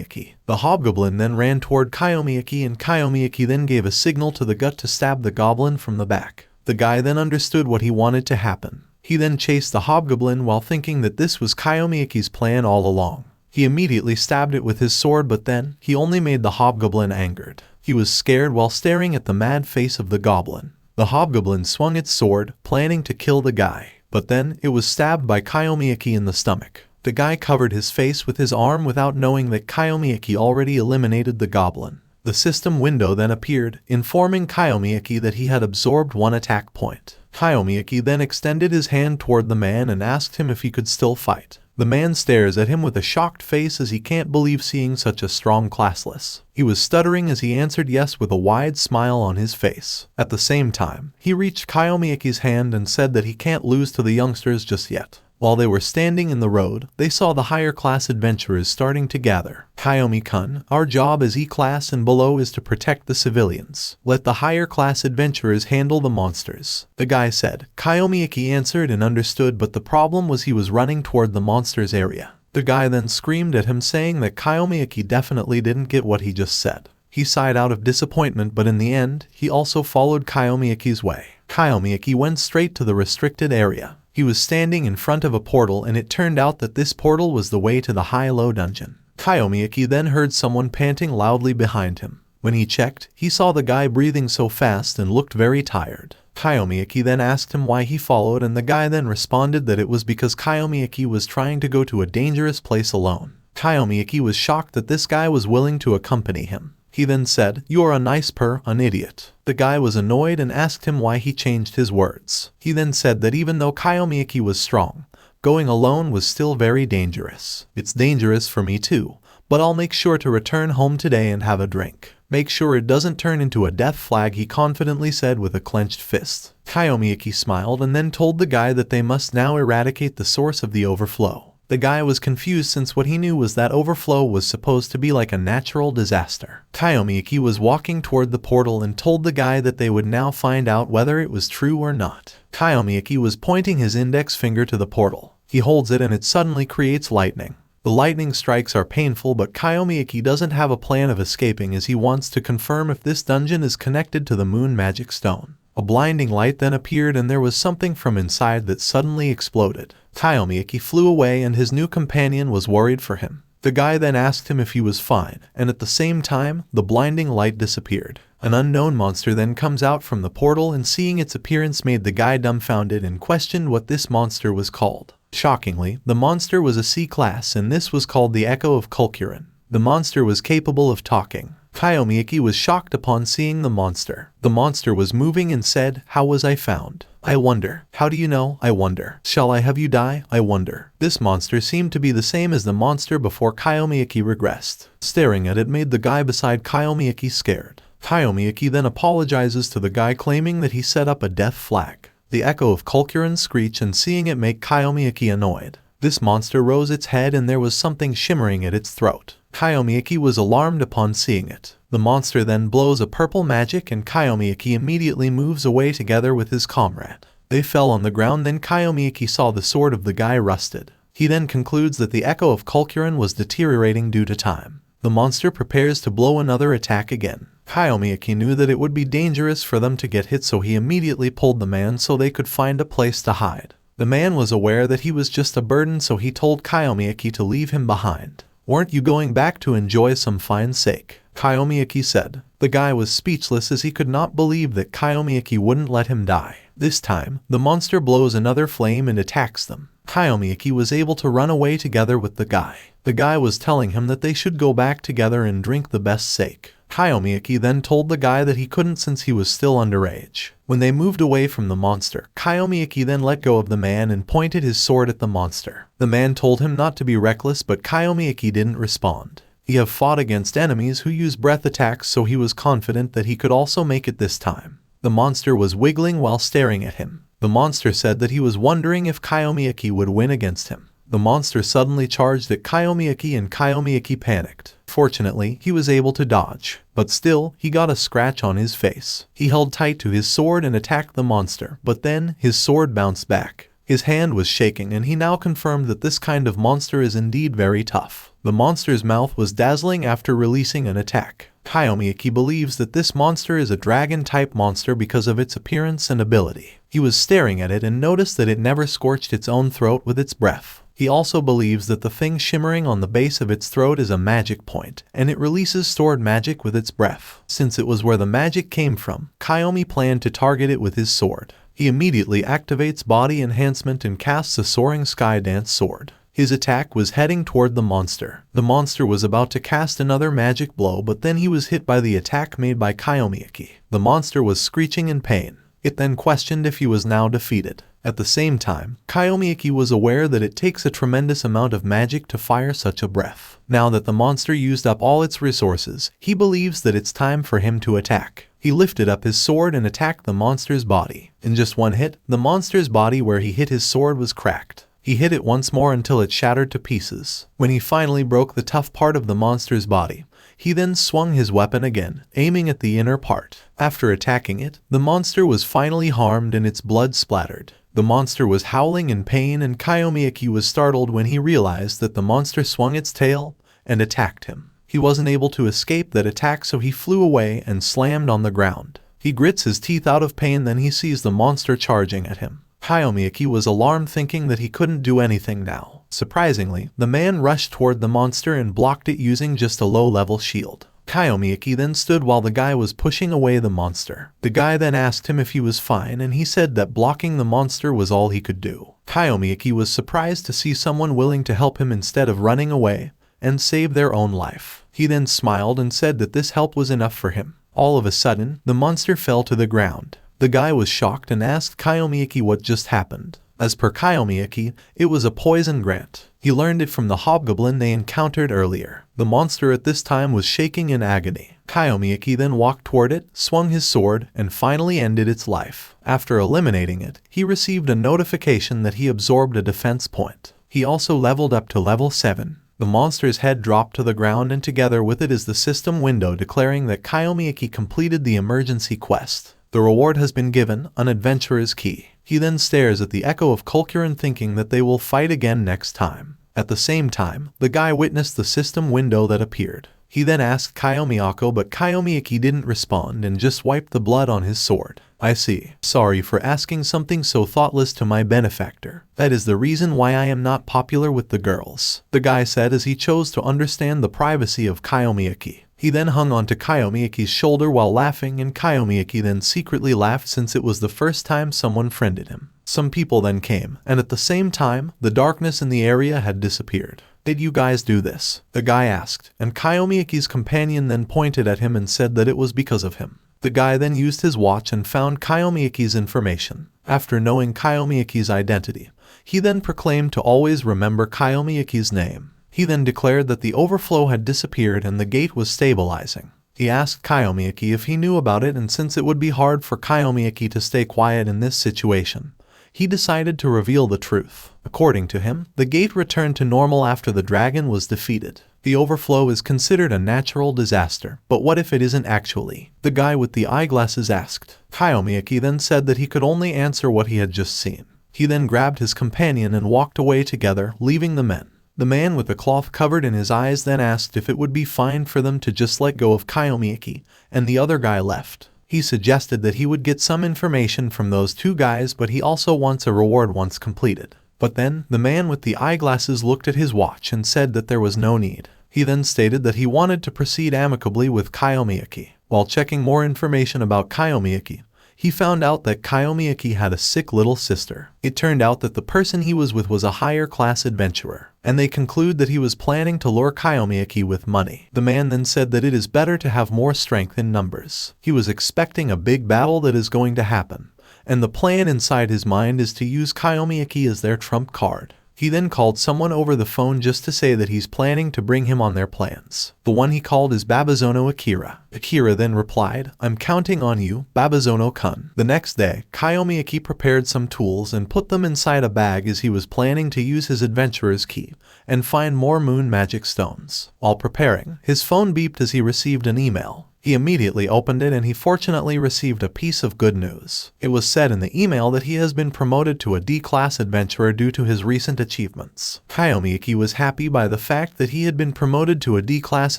S1: Aki. The hobgoblin then ran toward Kyomi Aki, and Kyomi Aki then gave a signal to the gut to stab the goblin from the back. The guy then understood what he wanted to happen. He then chased the hobgoblin while thinking that this was Kyomi Aki's plan all along. He immediately stabbed it with his sword, but then he only made the hobgoblin angered. He was scared while staring at the mad face of the goblin. The hobgoblin swung its sword, planning to kill the guy. But then, it was stabbed by Kyomi Aki in the stomach. The guy covered his face with his arm without knowing that Kyomi Aki already eliminated the goblin. The system window then appeared, informing Kyomi Aki that he had absorbed one attack point. Kyomi Aki then extended his hand toward the man and asked him if he could still fight. The man stares at him with a shocked face as he can't believe seeing such a strong classless. He was stuttering as he answered yes with a wide smile on his face. At the same time, he reached Kyomi Aki's hand and said that he can't lose to the youngsters just yet. While they were standing in the road, they saw the higher class adventurers starting to gather. Kyomi-kun, our job as E-class and below is to protect the civilians. Let the higher class adventurers handle the monsters, the guy said. Kyomi Aki answered and understood, but the problem was he was running toward the monsters area. The guy then screamed at him, saying that Kyomi Aki definitely didn't get what he just said. He sighed out of disappointment, but in the end, he also followed Kyomi Aki's way. Kyomi Aki went straight to the restricted area. He was standing in front of a portal, and it turned out that this portal was the way to the high-low dungeon. Kyomi Aki then heard someone panting loudly behind him. When he checked, he saw the guy breathing so fast and looked very tired. Kyomi Aki then asked him why he followed, and the guy then responded that it was because Kyomi Aki was trying to go to a dangerous place alone. Kyomi Aki was shocked that this guy was willing to accompany him. He then said, "You are a nice an idiot." The guy was annoyed and asked him why he changed his words. He then said that even though Kyomi Aki was strong, going alone was still very dangerous. It's dangerous for me too, but I'll make sure to return home today and have a drink. Make sure it doesn't turn into a death flag, he confidently said with a clenched fist. Kyomi Aki smiled and then told the guy that they must now eradicate the source of the overflow. The guy was confused since what he knew was that overflow was supposed to be like a natural disaster. Kyomi Aki was walking toward the portal and told the guy that they would now find out whether it was true or not. Kyomi Aki was pointing his index finger to the portal. He holds it and it suddenly creates lightning. The lightning strikes are painful, but Kyomi Aki doesn't have a plan of escaping as he wants to confirm if this dungeon is connected to the moon magic stone. A blinding light then appeared and there was something from inside that suddenly exploded. Kyomi Aki flew away and his new companion was worried for him. The guy then asked him if he was fine, and at the same time, the blinding light disappeared. An unknown monster then comes out from the portal, and seeing its appearance made the guy dumbfounded and questioned what this monster was called. Shockingly, the monster was a C-class, and this was called the Echo of Kulkurin. The monster was capable of talking. Kyomi Aki was shocked upon seeing the monster. The monster was moving and said, "How was I found? I wonder. How do you know? I wonder. Shall I have you die? I wonder." This monster seemed to be the same as the monster before Kyomi Aki regressed. Staring at it made the guy beside Kyomi Aki scared. Kyomi Aki then apologizes to the guy, claiming that he set up a death flag. The Echo of Kulkurin screech, and seeing it make Kyomi Aki annoyed. This monster rose its head and there was something shimmering at its throat. Kyomi Aki was alarmed upon seeing it. The monster then blows a purple magic and Kyomi Aki immediately moves away together with his comrade. They fell on the ground, then Kyomi Aki saw the sword of the guy rusted. He then concludes that the Echo of Kulkurin was deteriorating due to time. The monster prepares to blow another attack again. Kyomi Aki knew that it would be dangerous for them to get hit, so he immediately pulled the man so they could find a place to hide. The man was aware that he was just a burden, so he told Kyomi Aki to leave him behind. Weren't you going back to enjoy some fine steak? Kyomi Aki said. The guy was speechless as he could not believe that Kyomi Aki wouldn't let him die. This time, the monster blows another flame and attacks them. Kyomi Aki was able to run away together with the guy. The guy was telling him that they should go back together and drink the best steak. Kyomi Aki then told the guy that he couldn't since he was still underage. When they moved away from the monster, Kyomi Aki then let go of the man and pointed his sword at the monster. The man told him not to be reckless, but Kyomi Aki didn't respond. He had fought against enemies who use breath attacks, so he was confident that he could also make it this time. The monster was wiggling while staring at him. The monster said that he was wondering if Kyomi Aki would win against him. The monster suddenly charged at Kyomi Aki and Kyomi Aki panicked. Fortunately, he was able to dodge, but still, he got a scratch on his face. He held tight to his sword and attacked the monster, but then, his sword bounced back. His hand was shaking and he now confirmed that this kind of monster is indeed very tough. The monster's mouth was dazzling after releasing an attack. Kyomi Aki believes that this monster is a dragon-type monster because of its appearance and ability. He was staring at it and noticed that it never scorched its own throat with its breath. He also believes that the thing shimmering on the base of its throat is a magic point, and it releases stored magic with its breath. Since it was where the magic came from, Kyomi planned to target it with his sword. He immediately activates body enhancement and casts a soaring sky dance sword. His attack was heading toward the monster. The monster was about to cast another magic blow, but then he was hit by the attack made by Kyomi Aki. The monster was screeching in pain. It then questioned if he was now defeated. At the same time, Kyomi Aki was aware that it takes a tremendous amount of magic to fire such a breath. Now that the monster used up all its resources, he believes that it's time for him to attack. He lifted up his sword and attacked the monster's body. In just one hit, the monster's body where he hit his sword was cracked. He hit it once more until it shattered to pieces. When he finally broke the tough part of the monster's body, he then swung his weapon again, aiming at the inner part. After attacking it, the monster was finally harmed and its blood splattered. The monster was howling in pain and Kyomi Aki was startled when he realized that the monster swung its tail and attacked him. He wasn't able to escape that attack, so he flew away and slammed on the ground. He grits his teeth out of pain, then he sees the monster charging at him. Kyomi Aki was alarmed, thinking that he couldn't do anything now. Surprisingly, the man rushed toward the monster and blocked it using just a low-level shield. Kyomi Aki then stood while the guy was pushing away the monster. The guy then asked him if he was fine, and he said that blocking the monster was all he could do. Kyomi Aki was surprised to see someone willing to help him instead of running away and save their own life. He then smiled and said that this help was enough for him. All of a sudden, the monster fell to the ground. The guy was shocked and asked Kyomi Aki what just happened. As per Kyomi Aki, it was a poison grant. He learned it from the hobgoblin they encountered earlier. The monster at this time was shaking in agony. Kyomi Aki then walked toward it, swung his sword, and finally ended its life. After eliminating it, he received a notification that he absorbed a defense point. He also leveled up to level 7. The monster's head dropped to the ground, and together with it is the system window declaring that Kyomi Aki completed the emergency quest. The reward has been given, an adventurer's key. He then stares at the echo of Kulkurin, thinking that they will fight again next time. At the same time, the guy witnessed the system window that appeared. He then asked Kyomi Aki, but Kyomi Aki didn't respond and just wiped the blood on his sword. I see. Sorry for asking something so thoughtless to my benefactor. That is the reason why I am not popular with the girls, the guy said as he chose to understand the privacy of Kyomi Aki. He then hung on to Kyomi Aki's shoulder while laughing, and Kyomi Aki then secretly laughed since it was the first time someone friended him. Some people then came, and at the same time, the darkness in the area had disappeared. Did you guys do this? The guy asked, and Kyomi Aki's companion then pointed at him and said that it was because of him. The guy then used his watch and found Kyomi Aki's information. After knowing Kyomi Aki's identity, he then proclaimed to always remember Kyomi Aki's name. He then declared that the overflow had disappeared and the gate was stabilizing. He asked Kyomi Aki if he knew about it, and since it would be hard for Kyomi Aki to stay quiet in this situation, he decided to reveal the truth. According to him, the gate returned to normal after the dragon was defeated. The overflow is considered a natural disaster, but what if it isn't actually? The guy with the eyeglasses asked. Kyomi Aki then said that he could only answer what he had just seen. He then grabbed his companion and walked away together, leaving the men. The man with the cloth covered in his eyes then asked if it would be fine for them to just let go of Kyomi Aki, and the other guy left. He suggested that he would get some information from those two guys, but he also wants a reward once completed. But then, the man with the eyeglasses looked at his watch and said that there was no need. He then stated that he wanted to proceed amicably with Kyomi Aki. While checking more information about Kyomi Aki, he found out that Kyomi Aki had a sick little sister. It turned out that the person he was with was a higher class adventurer, and they conclude that he was planning to lure Kyomi Aki with money. The man then said that it is better to have more strength in numbers. He was expecting a big battle that is going to happen, and the plan inside his mind is to use Kyomi Aki as their trump card. He then called someone over the phone just to say that he's planning to bring him on their plans. The one he called is Babazono Akira. Akira then replied, "I'm counting on you, Babazono-kun." The next day, Kyomi Aki prepared some tools and put them inside a bag as he was planning to use his adventurer's key and find more moon magic stones. While preparing, his phone beeped as he received an email. He immediately opened it and he fortunately received a piece of good news. It was said in the email that he has been promoted to a D-class adventurer due to his recent achievements. Kyomi Aki was happy by the fact that he had been promoted to a D-class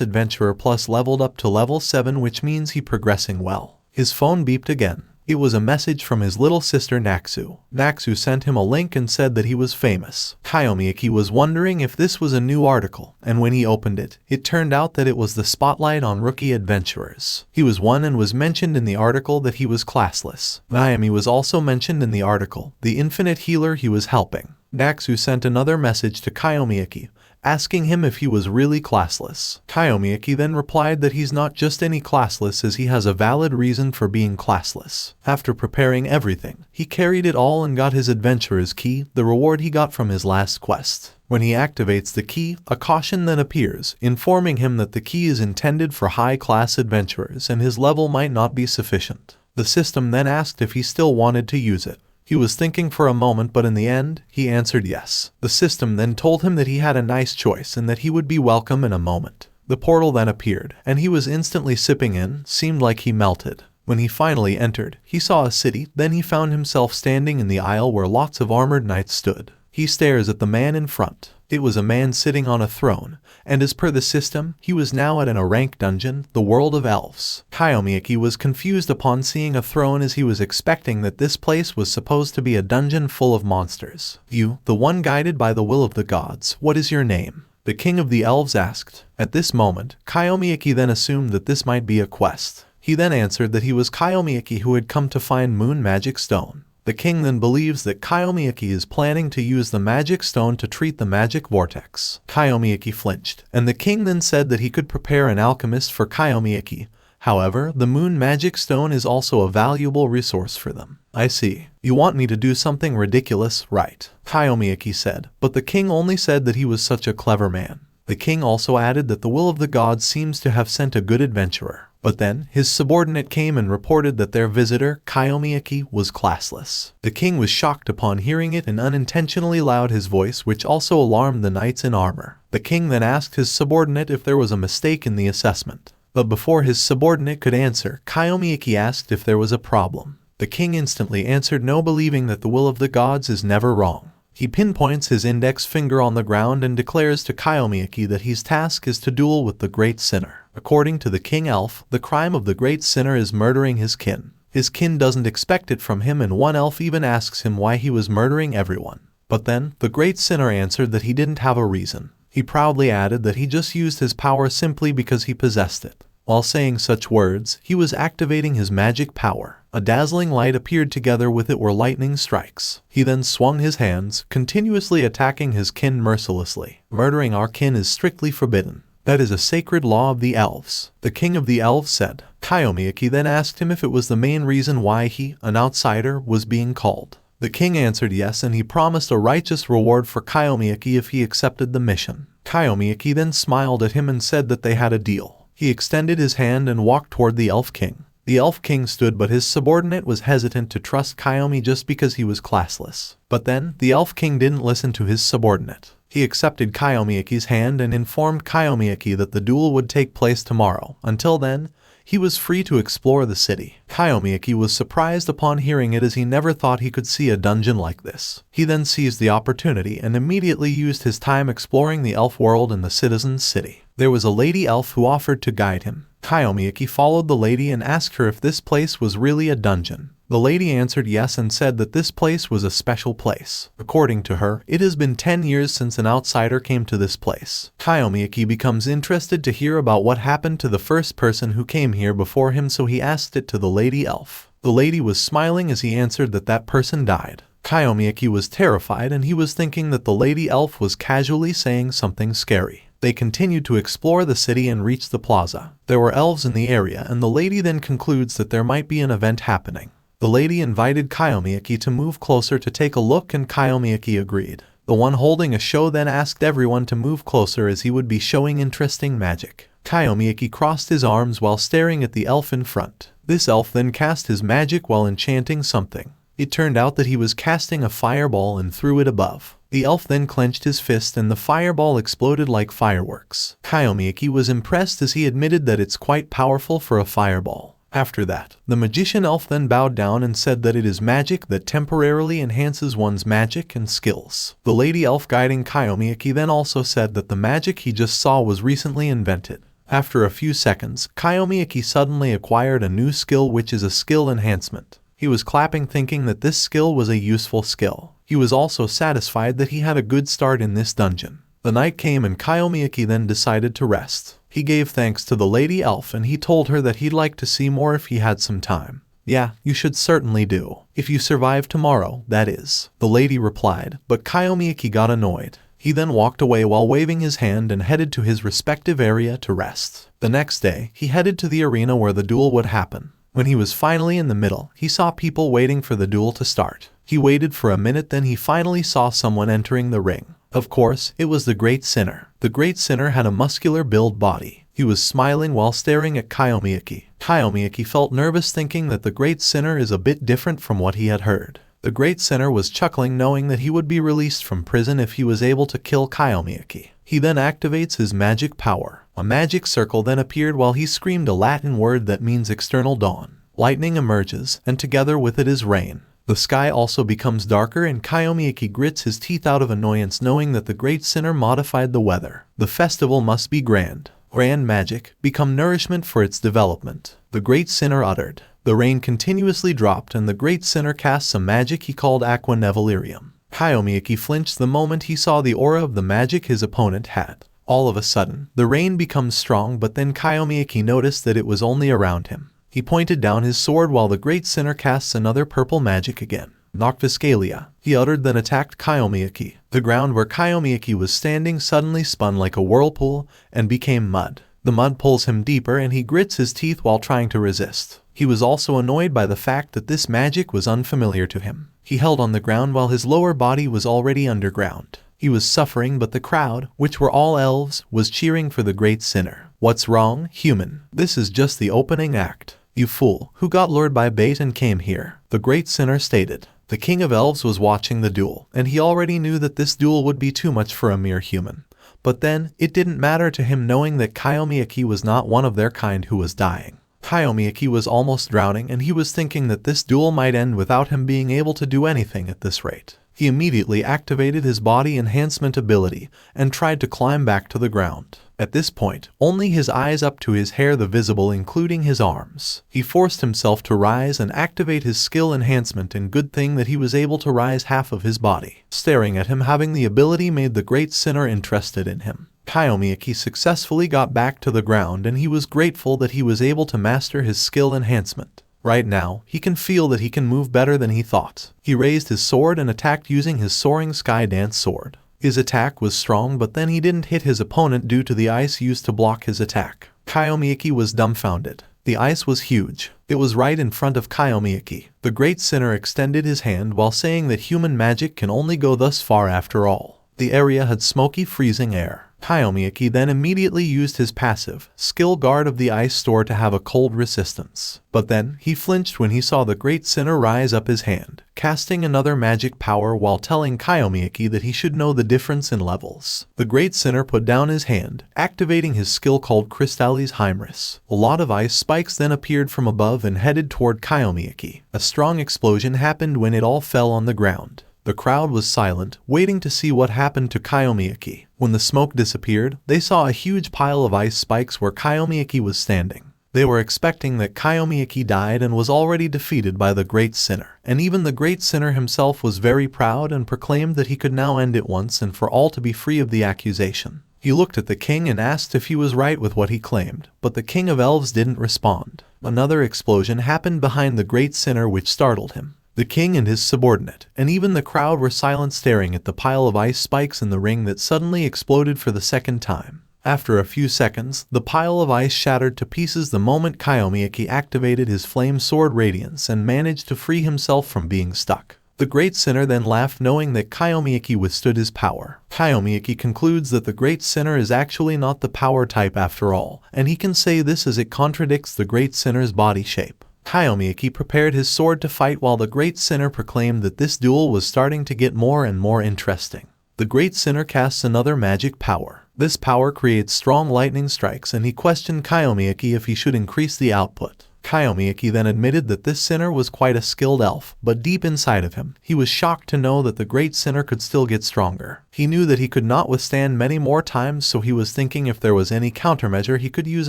S1: adventurer plus leveled up to level 7, which means he progressing well. His phone beeped again. It was a message from his little sister Natsu. Natsu sent him a link and said that he was famous. Kyomi Aki was wondering if this was a new article, and when he opened it, it turned out that it was the spotlight on rookie adventurers. He was one and was mentioned in the article that he was classless. Naami was also mentioned in the article, the infinite healer he was helping. Natsu sent another message to Kyomi Aki, asking him if he was really classless. Kyomi Aki then replied that he's not just any classless as he has a valid reason for being classless. After preparing everything, he carried it all and got his adventurer's key, the reward he got from his last quest. When he activates the key, a caution then appears, informing him that the key is intended for high-class adventurers and his level might not be sufficient. The system then asked if he still wanted to use it. He was thinking for a moment, but in the end, he answered yes. The system then told him that he had a nice choice and that he would be welcome in a moment. The portal then appeared, and he was instantly sipping in, seemed like he melted. When he finally entered, he saw a city, then he found himself standing in the aisle where lots of armored knights stood. He stares at the man in front. It was a man sitting on a throne, and as per the system, he was now at a rank dungeon, the world of Elves. Kyomi Aki was confused upon seeing a throne as he was expecting that this place was supposed to be a dungeon full of monsters. "You, the one guided by the will of the gods, what is your name?" the king of the Elves asked. At this moment, Kyomi Aki then assumed that this might be a quest. He then answered that he was Kyomi Aki who had come to find moon magic stone. The king then believes that Kyomi Aki is planning to use the magic stone to treat the magic vortex. Kyomi Aki flinched, and the king then said that he could prepare an alchemist for Kyomi Aki. However, the moon magic stone is also a valuable resource for them. "I see. You want me to do something ridiculous, right?" Kyomi Aki said, but the king only said that he was such a clever man. The king also added that the will of the gods seems to have sent a good adventurer. But then, his subordinate came and reported that their visitor, Kyomi Aki, was classless. The king was shocked upon hearing it and unintentionally lowered his voice, which also alarmed the knights in armor. The king then asked his subordinate if there was a mistake in the assessment. But before his subordinate could answer, Kyomi Aki asked if there was a problem. The king instantly answered no, believing that the will of the gods is never wrong. He pinpoints his index finger on the ground and declares to Kyomi Aki that his task is to duel with the great sinner. According to the king elf, the crime of the great sinner is murdering his kin. His kin doesn't expect it from him, and one elf even asks him why he was murdering everyone. But then, the great sinner answered that he didn't have a reason. He proudly added that he just used his power simply because he possessed it. While saying such words, he was activating his magic power. A dazzling light appeared together with it were lightning strikes. He then swung his hands, continuously attacking his kin mercilessly. Murdering our kin is strictly forbidden. That is a sacred law of the Elves. The king of the Elves said. Kyomi Aki then asked him if it was the main reason why he, an outsider, was being called. The king answered yes, and he promised a righteous reward for Kyomi Aki if he accepted the mission. Kyomi Aki then smiled at him and said that they had a deal. He extended his hand and walked toward the Elf King. The Elf King stood, but his subordinate was hesitant to trust Kyomi just because he was classless. But then, the Elf King didn't listen to his subordinate. He accepted Kyomi Aki's hand and informed Kyomi Aki that the duel would take place tomorrow. Until then, he was free to explore the city. Kyomi Aki was surprised upon hearing it, as he never thought he could see a dungeon like this. He then seized the opportunity and immediately used his time exploring the elf world and the citizens' city. There was a lady elf who offered to guide him. Kyomi Aki followed the lady and asked her if this place was really a dungeon. The lady answered yes and said that this place was a special place. According to her, it has been 10 years since an outsider came to this place. Kyomi Aki becomes interested to hear about what happened to the first person who came here before him, so he asked it to the lady elf. The lady was smiling as he answered that that person died. Kyomi Aki was terrified and he was thinking that the lady elf was casually saying something scary. They continued to explore the city and reached the plaza. There were elves in the area and the lady then concludes that there might be an event happening. The lady invited Kyomi Aki to move closer to take a look and Kyomi Aki agreed. The one holding a show then asked everyone to move closer as he would be showing interesting magic. Kyomi Aki crossed his arms while staring at the elf in front. This elf then cast his magic while enchanting something. It turned out that he was casting a fireball and threw it above. The elf then clenched his fist and the fireball exploded like fireworks. Kyomi Aki was impressed as he admitted that it's quite powerful for a fireball. After that, the magician elf then bowed down and said that it is magic that temporarily enhances one's magic and skills. The lady elf guiding Kyomi Aki then also said that the magic he just saw was recently invented. After a few seconds, Kyomi Aki suddenly acquired a new skill, which is a skill enhancement. He was clapping thinking that this skill was a useful skill. He was also satisfied that he had a good start in this dungeon. The night came and Kyomi Aki then decided to rest. He gave thanks to the lady elf and he told her that he'd like to see more if he had some time. Yeah, you should certainly do. If you survive tomorrow, that is. The lady replied, but Kyomi Aki got annoyed. He then walked away while waving his hand and headed to his respective area to rest. The next day, he headed to the arena where the duel would happen. When he was finally in the middle, he saw people waiting for the duel to start. He waited for a minute, then he finally saw someone entering the ring. Of course, it was the Great Sinner. The Great Sinner had a muscular build body. He was smiling while staring at Kyomi Aki. Kyomi Aki felt nervous thinking that the Great Sinner is a bit different from what he had heard. The Great Sinner was chuckling knowing that he would be released from prison if he was able to kill Kyomi Aki. He then activates his magic power. A magic circle then appeared while he screamed a Latin word that means external dawn. Lightning emerges, and together with it is rain. The sky also becomes darker and Kyomi Aki grits his teeth out of annoyance knowing that the Great Sinner modified the weather. The festival must be grand. Grand magic, become nourishment for its development. The Great Sinner uttered. The rain continuously dropped and the Great Sinner cast some magic he called Aqua Nevelirium. Kyomi Aki flinched the moment he saw the aura of the magic his opponent had. All of a sudden, the rain becomes strong, but then Kyomi Aki noticed that it was only around him. He pointed down his sword while the Great Sinner casts another purple magic again. Noctiscalia, he uttered, then attacked Kyomi Aki. The ground where Kyomi Aki was standing suddenly spun like a whirlpool and became mud. The mud pulls him deeper and he grits his teeth while trying to resist. He was also annoyed by the fact that this magic was unfamiliar to him. He held on the ground while his lower body was already underground. He was suffering, but the crowd, which were all elves, was cheering for the Great Sinner. What's wrong, human? This is just the opening act. You fool, who got lured by bait and came here? The Great Sinner stated. The King of Elves was watching the duel, and he already knew that this duel would be too much for a mere human. But then, it didn't matter to him knowing that Kyomi Aki was not one of their kind who was dying. Kyomi Aki was almost drowning and he was thinking that this duel might end without him being able to do anything at this rate. He immediately activated his body enhancement ability and tried to climb back to the ground. At this point, only his eyes up to his hair the visible, including his arms. He forced himself to rise and activate his skill enhancement, and good thing that he was able to rise half of his body. Staring at him having the ability made the Great Sinner interested in him. Kyomi Aki successfully got back to the ground and he was grateful that he was able to master his skill enhancement. Right now, he can feel that he can move better than he thought. He raised his sword and attacked using his soaring sky dance sword. His attack was strong, but then he didn't hit his opponent due to the ice used to block his attack. Kyomi Aki was dumbfounded. The ice was huge. It was right in front of Kyomi Aki. The Great Sinner extended his hand while saying that human magic can only go thus far after all. The area had smoky, freezing air. Kyomi Aki then immediately used his passive, skill guard of the ice store to have a cold resistance. But then, he flinched when he saw the Great Sinner rise up his hand, casting another magic power while telling Kyomi Aki that he should know the difference in levels. The Great Sinner put down his hand, activating his skill called Crystallis Heimris. A lot of ice spikes then appeared from above and headed toward Kyomi Aki. A strong explosion happened when it all fell on the ground. The crowd was silent, waiting to see what happened to Kyomi Aki. When the smoke disappeared, they saw a huge pile of ice spikes where Kyomi Aki was standing. They were expecting that Kyomi Aki died and was already defeated by the Great Sinner, and even the Great Sinner himself was very proud and proclaimed that he could now end it once and for all to be free of the accusation. He looked at the king and asked if he was right with what he claimed, but the king of elves didn't respond. Another explosion happened behind the Great Sinner which startled him. The king and his subordinate, and even the crowd were silent, staring at the pile of ice spikes in the ring that suddenly exploded for the second time. After a few seconds, the pile of ice shattered to pieces the moment Kyomi Aki activated his flame sword radiance and managed to free himself from being stuck. The Great Sinner then laughed, knowing that Kyomi Aki withstood his power. Kyomi Aki concludes that the Great Sinner is actually not the power type after all, and he can say this as it contradicts the Great Sinner's body shape. Kyomi Aki prepared his sword to fight while the Great Sinner proclaimed that this duel was starting to get more and more interesting. The Great Sinner casts another magic power. This power creates strong lightning strikes, and he questioned Kyomi Aki if he should increase the output. Kyomi Aki then admitted that this sinner was quite a skilled elf, but deep inside of him, he was shocked to know that the Great Sinner could still get stronger. He knew that he could not withstand many more times, so he was thinking if there was any countermeasure he could use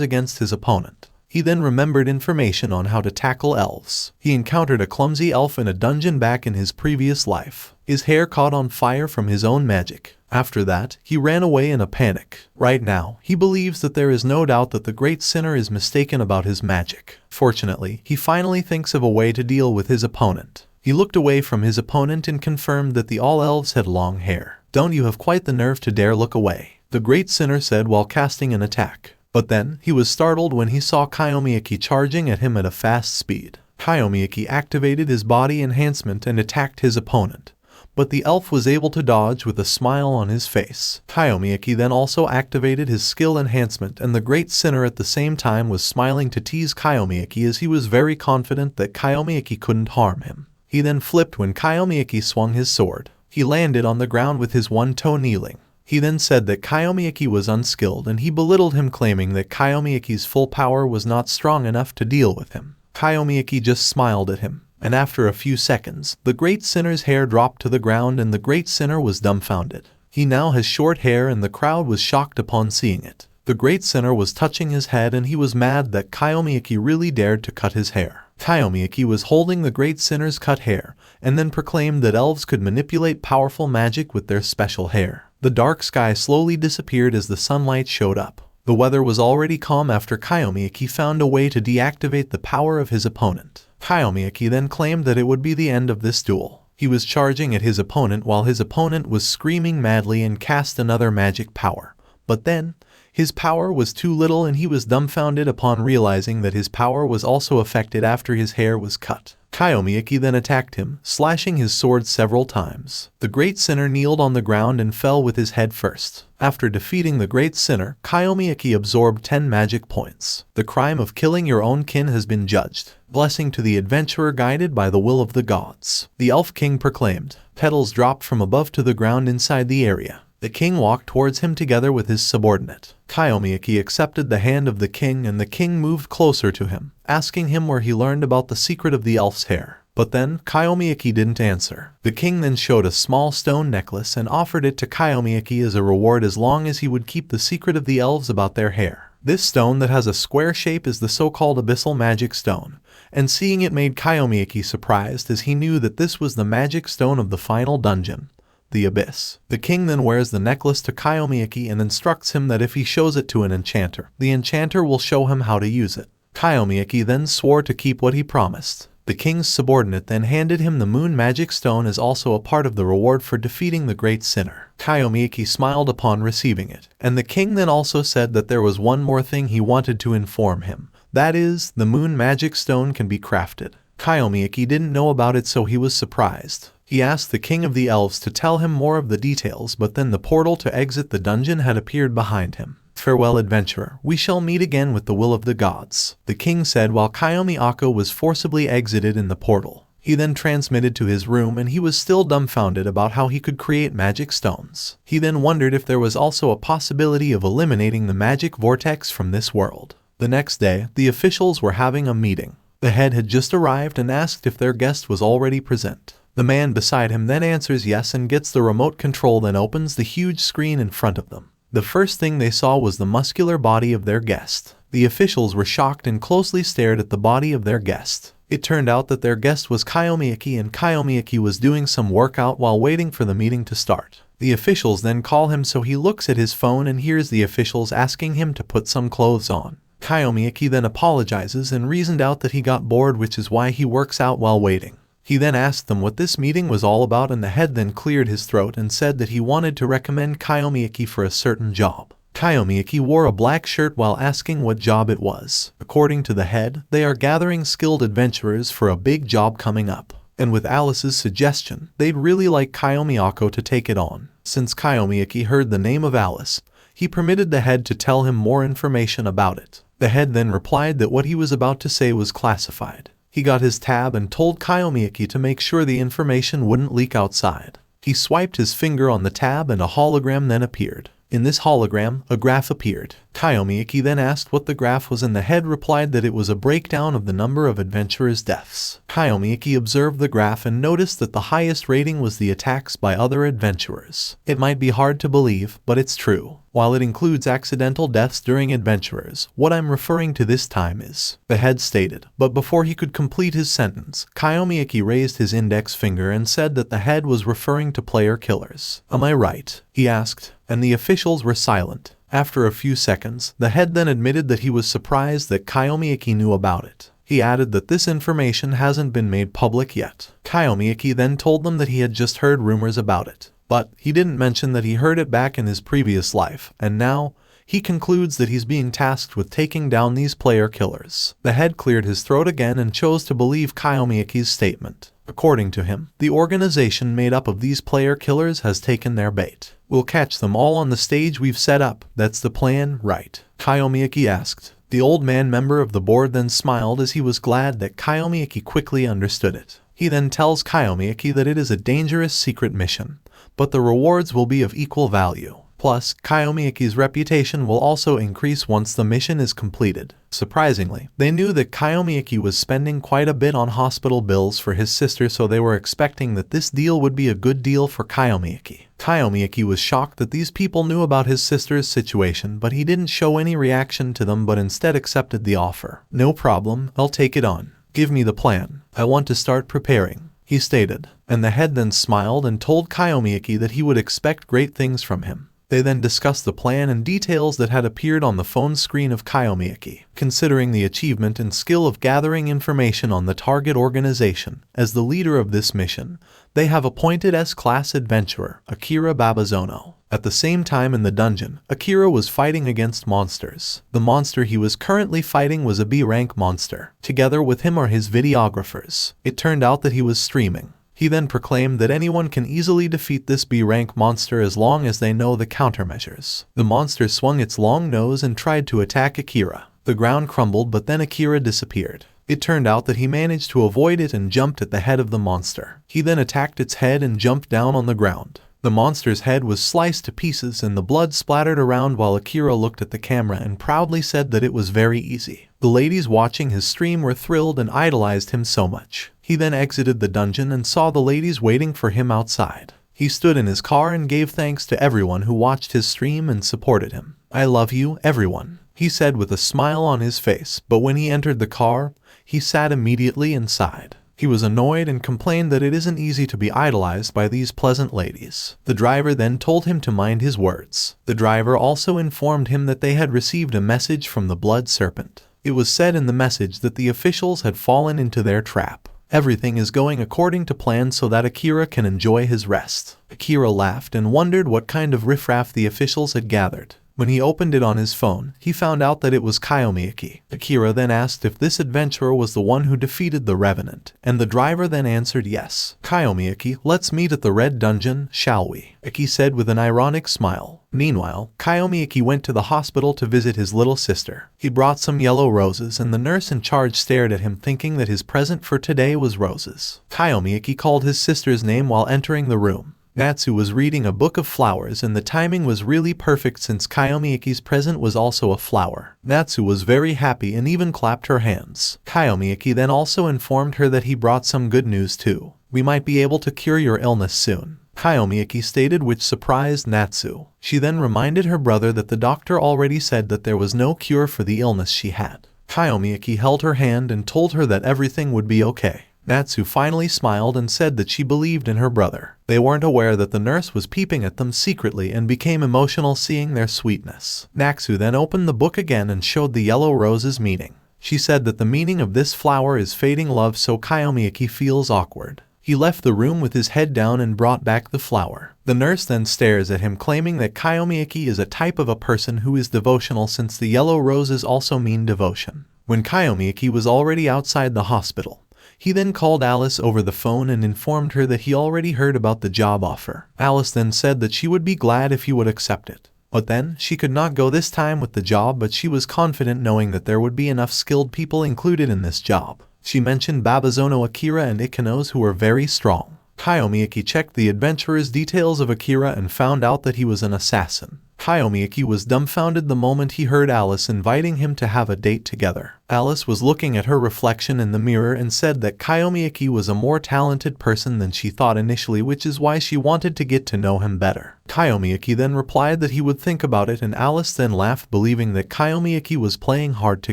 S1: against his opponent. He then remembered information on how to tackle elves. He encountered a clumsy elf in a dungeon back in his previous life. His hair caught on fire from his own magic. After that, he ran away in a panic. Right now, he believes that there is no doubt that the Great Sinner is mistaken about his magic. Fortunately, he finally thinks of a way to deal with his opponent. He looked away from his opponent and confirmed that the all-elves had long hair. "Don't you have quite the nerve to dare look away?" the Great Sinner said while casting an attack. But then, he was startled when he saw Kyomi Aki charging at him at a fast speed. Kyomi Aki activated his body enhancement and attacked his opponent. But the elf was able to dodge with a smile on his face. Kyomi Aki then also activated his skill enhancement, and the Great Sinner at the same time was smiling to tease Kyomi Aki as he was very confident that Kyomi Aki couldn't harm him. He then flipped when Kyomi Aki swung his sword. He landed on the ground with his one toe kneeling. He then said that Kyomi Aki was unskilled, and he belittled him, claiming that Kyomi Aki's full power was not strong enough to deal with him. Kyomi Aki just smiled at him. And after a few seconds, the Great Sinner's hair dropped to the ground and the Great Sinner was dumbfounded. He now has short hair and the crowd was shocked upon seeing it. The Great Sinner was touching his head and he was mad that Kyomi Aki really dared to cut his hair. Kyomi Aki was holding the Great Sinner's cut hair and then proclaimed that elves could manipulate powerful magic with their special hair. The dark sky slowly disappeared as the sunlight showed up. The weather was already calm after Kyomi Aki found a way to deactivate the power of his opponent. Kyomi Aki then claimed that it would be the end of this duel. He was charging at his opponent while his opponent was screaming madly and cast another magic power. But then, his power was too little and he was dumbfounded upon realizing that his power was also affected after his hair was cut. Kyomi Aki then attacked him, slashing his sword several times. The Great Sinner kneeled on the ground and fell with his head first. After defeating the Great Sinner, Kyomi Aki absorbed 10 magic points. The crime of killing your own kin has been judged. Blessing to the adventurer guided by the will of the gods. The Elf King proclaimed. Petals dropped from above to the ground inside the area. The king walked towards him together with his subordinate. Kyomi Aki accepted the hand of the king and the king moved closer to him, asking him where he learned about the secret of the elf's hair. But then, Kyomi Aki didn't answer. The king then showed a small stone necklace and offered it to Kyomi Aki as a reward as long as he would keep the secret of the elves about their hair. This stone that has a square shape is the so-called abyssal magic stone, and seeing it made Kyomi Aki surprised as he knew that this was the magic stone of the final dungeon. The Abyss. The king then wears the necklace to Kyomi Aki and instructs him that if he shows it to an enchanter, the enchanter will show him how to use it. Kyomi Aki then swore to keep what he promised. The king's subordinate then handed him the moon magic stone as also a part of the reward for defeating the Great Sinner. Kyomi Aki smiled upon receiving it, and the king then also said that there was one more thing he wanted to inform him. That is, the moon magic stone can be crafted. Kyomi Aki didn't know about it, so he was surprised. He asked the king of the elves to tell him more of the details, but then the portal to exit the dungeon had appeared behind him. Farewell, adventurer. We shall meet again with the will of the gods, the king said while Kyomi Aki was forcibly exited in the portal. He then transmitted to his room and he was still dumbfounded about how he could create magic stones. He then wondered if there was also a possibility of eliminating the magic vortex from this world. The next day, the officials were having a meeting. The head had just arrived and asked if their guest was already present. The man beside him then answers yes and gets the remote control, then opens the huge screen in front of them. The first thing they saw was the muscular body of their guest. The officials were shocked and closely stared at the body of their guest. It turned out that their guest was Kyomi Aki, and Kyomi Aki was doing some workout while waiting for the meeting to start. The officials then call him, so he looks at his phone and hears the officials asking him to put some clothes on. Kyomi Aki then apologizes and reasoned out that he got bored, which is why he works out while waiting. He then asked them what this meeting was all about, and the head then cleared his throat and said that he wanted to recommend Kyomi Aki for a certain job. Kyomi Aki wore a black shirt while asking what job it was. According to the head, they are gathering skilled adventurers for a big job coming up. And with Alice's suggestion, they'd really like Kyomi Aki to take it on. Since Kyomi Aki heard the name of Alice, he permitted the head to tell him more information about it. The head then replied that what he was about to say was classified. He got his tab and told Kyomi Aki to make sure the information wouldn't leak outside. He swiped his finger on the tab and a hologram then appeared. In this hologram, a graph appeared. Kyomi Aki then asked what the graph was, and the head replied that it was a breakdown of the number of adventurers' deaths. Kyomi Aki observed the graph and noticed that the highest rating was the attacks by other adventurers. It might be hard to believe, but it's true. While it includes accidental deaths during adventurers, what I'm referring to this time is, the head stated. But before he could complete his sentence, Kyomi Aki raised his index finger and said that the head was referring to player killers. Am I right? He asked, and the officials were silent. After a few seconds, the head then admitted that he was surprised that Kyomi Aki knew about it. He added that this information hasn't been made public yet. Kyomi Aki then told them that he had just heard rumors about it. But he didn't mention that he heard it back in his previous life, and now he concludes that he's being tasked with taking down these player killers. The head cleared his throat again and chose to believe Kyomi Aki's statement. According to him, the organization made up of these player killers has taken their bait. We'll catch them all on the stage we've set up. That's the plan, right? Kyomi Aki asked. The old man member of the board then smiled as he was glad that Kyomi Aki quickly understood it. He then tells Kyomi Aki that it is a dangerous secret mission, but the rewards will be of equal value. Plus, Kyomi Aki's reputation will also increase once the mission is completed. Surprisingly, they knew that Kyomi Aki was spending quite a bit on hospital bills for his sister, so they were expecting that this deal would be a good deal for Kyomi Aki. Kyomi Aki was shocked that these people knew about his sister's situation, but he didn't show any reaction to them but instead accepted the offer. No problem, I'll take it on. Give me the plan. I want to start preparing, he stated. And the head then smiled and told Kyomi Aki that he would expect great things from him. They then discussed the plan and details that had appeared on the phone screen of Kyomi Aki. Considering the achievement and skill of gathering information on the target organization, as the leader of this mission, they have appointed S-class adventurer Akira Babazono. At the same time in the dungeon, Akira was fighting against monsters. The monster he was currently fighting was a B-rank monster. Together with him are his videographers. It turned out that he was streaming. He then proclaimed that anyone can easily defeat this B-rank monster as long as they know the countermeasures. The monster swung its long nose and tried to attack Akira. The ground crumbled, but then Akira disappeared. It turned out that he managed to avoid it and jumped at the head of the monster. He then attacked its head and jumped down on the ground. The monster's head was sliced to pieces and the blood splattered around while Akira looked at the camera and proudly said that it was very easy. The ladies watching his stream were thrilled and idolized him so much. He then exited the dungeon and saw the ladies waiting for him outside. He stood in his car and gave thanks to everyone who watched his stream and supported him. I love you, everyone, he said with a smile on his face, but when he entered the car, he sat immediately inside. He was annoyed and complained that it isn't easy to be idolized by these pleasant ladies. The driver then told him to mind his words. The driver also informed him that they had received a message from the Blood Serpent. It was said in the message that the officials had fallen into their trap. Everything is going according to plan so that Akira can enjoy his rest. Akira laughed and wondered what kind of riffraff the officials had gathered. When he opened it on his phone, he found out that it was Kyomi Aki. Akira then asked if this adventurer was the one who defeated the Revenant, and the driver then answered yes. Kyomi Aki, let's meet at the Red Dungeon, shall we? Aki said with an ironic smile. Meanwhile, Kyomi Aki went to the hospital to visit his little sister. He brought some yellow roses and the nurse in charge stared at him thinking that his present for today was roses. Kyomi Aki called his sister's name while entering the room. Natsu was reading a book of flowers and the timing was really perfect since Kyomi Aki's present was also a flower. Natsu was very happy and even clapped her hands. Kyomi Aki then also informed her that he brought some good news too. We might be able to cure your illness soon. Kyomi Aki stated, which surprised Natsu. She then reminded her brother that the doctor already said that there was no cure for the illness she had. Kyomi Aki held her hand and told her that everything would be okay. Natsu finally smiled and said that she believed in her brother. They weren't aware that the nurse was peeping at them secretly and became emotional seeing their sweetness. Natsu then opened the book again and showed the yellow rose's meaning. She said that the meaning of this flower is fading love, so Kyomi Aki feels awkward. He left the room with his head down and brought back the flower. The nurse then stares at him, claiming that Kyomi Aki is a type of a person who is devotional, since the yellow roses also mean devotion. When Kyomi Aki was already outside the hospital, he then called Alice over the phone and informed her that he already heard about the job offer. Alice then said that she would be glad if he would accept it. But then, she could not go this time with the job, but she was confident knowing that there would be enough skilled people included in this job. She mentioned Babazono Akira and Ikenos, who were very strong. Kyomi Aki checked the adventurer's details of Akira and found out that he was an assassin. Kyomi Aki was dumbfounded the moment he heard Alice inviting him to have a date together. Alice was looking at her reflection in the mirror and said that Kyomi Aki was a more talented person than she thought initially, which is why she wanted to get to know him better. Kyomi Aki then replied that he would think about it, and Alice then laughed, believing that Kyomi Aki was playing hard to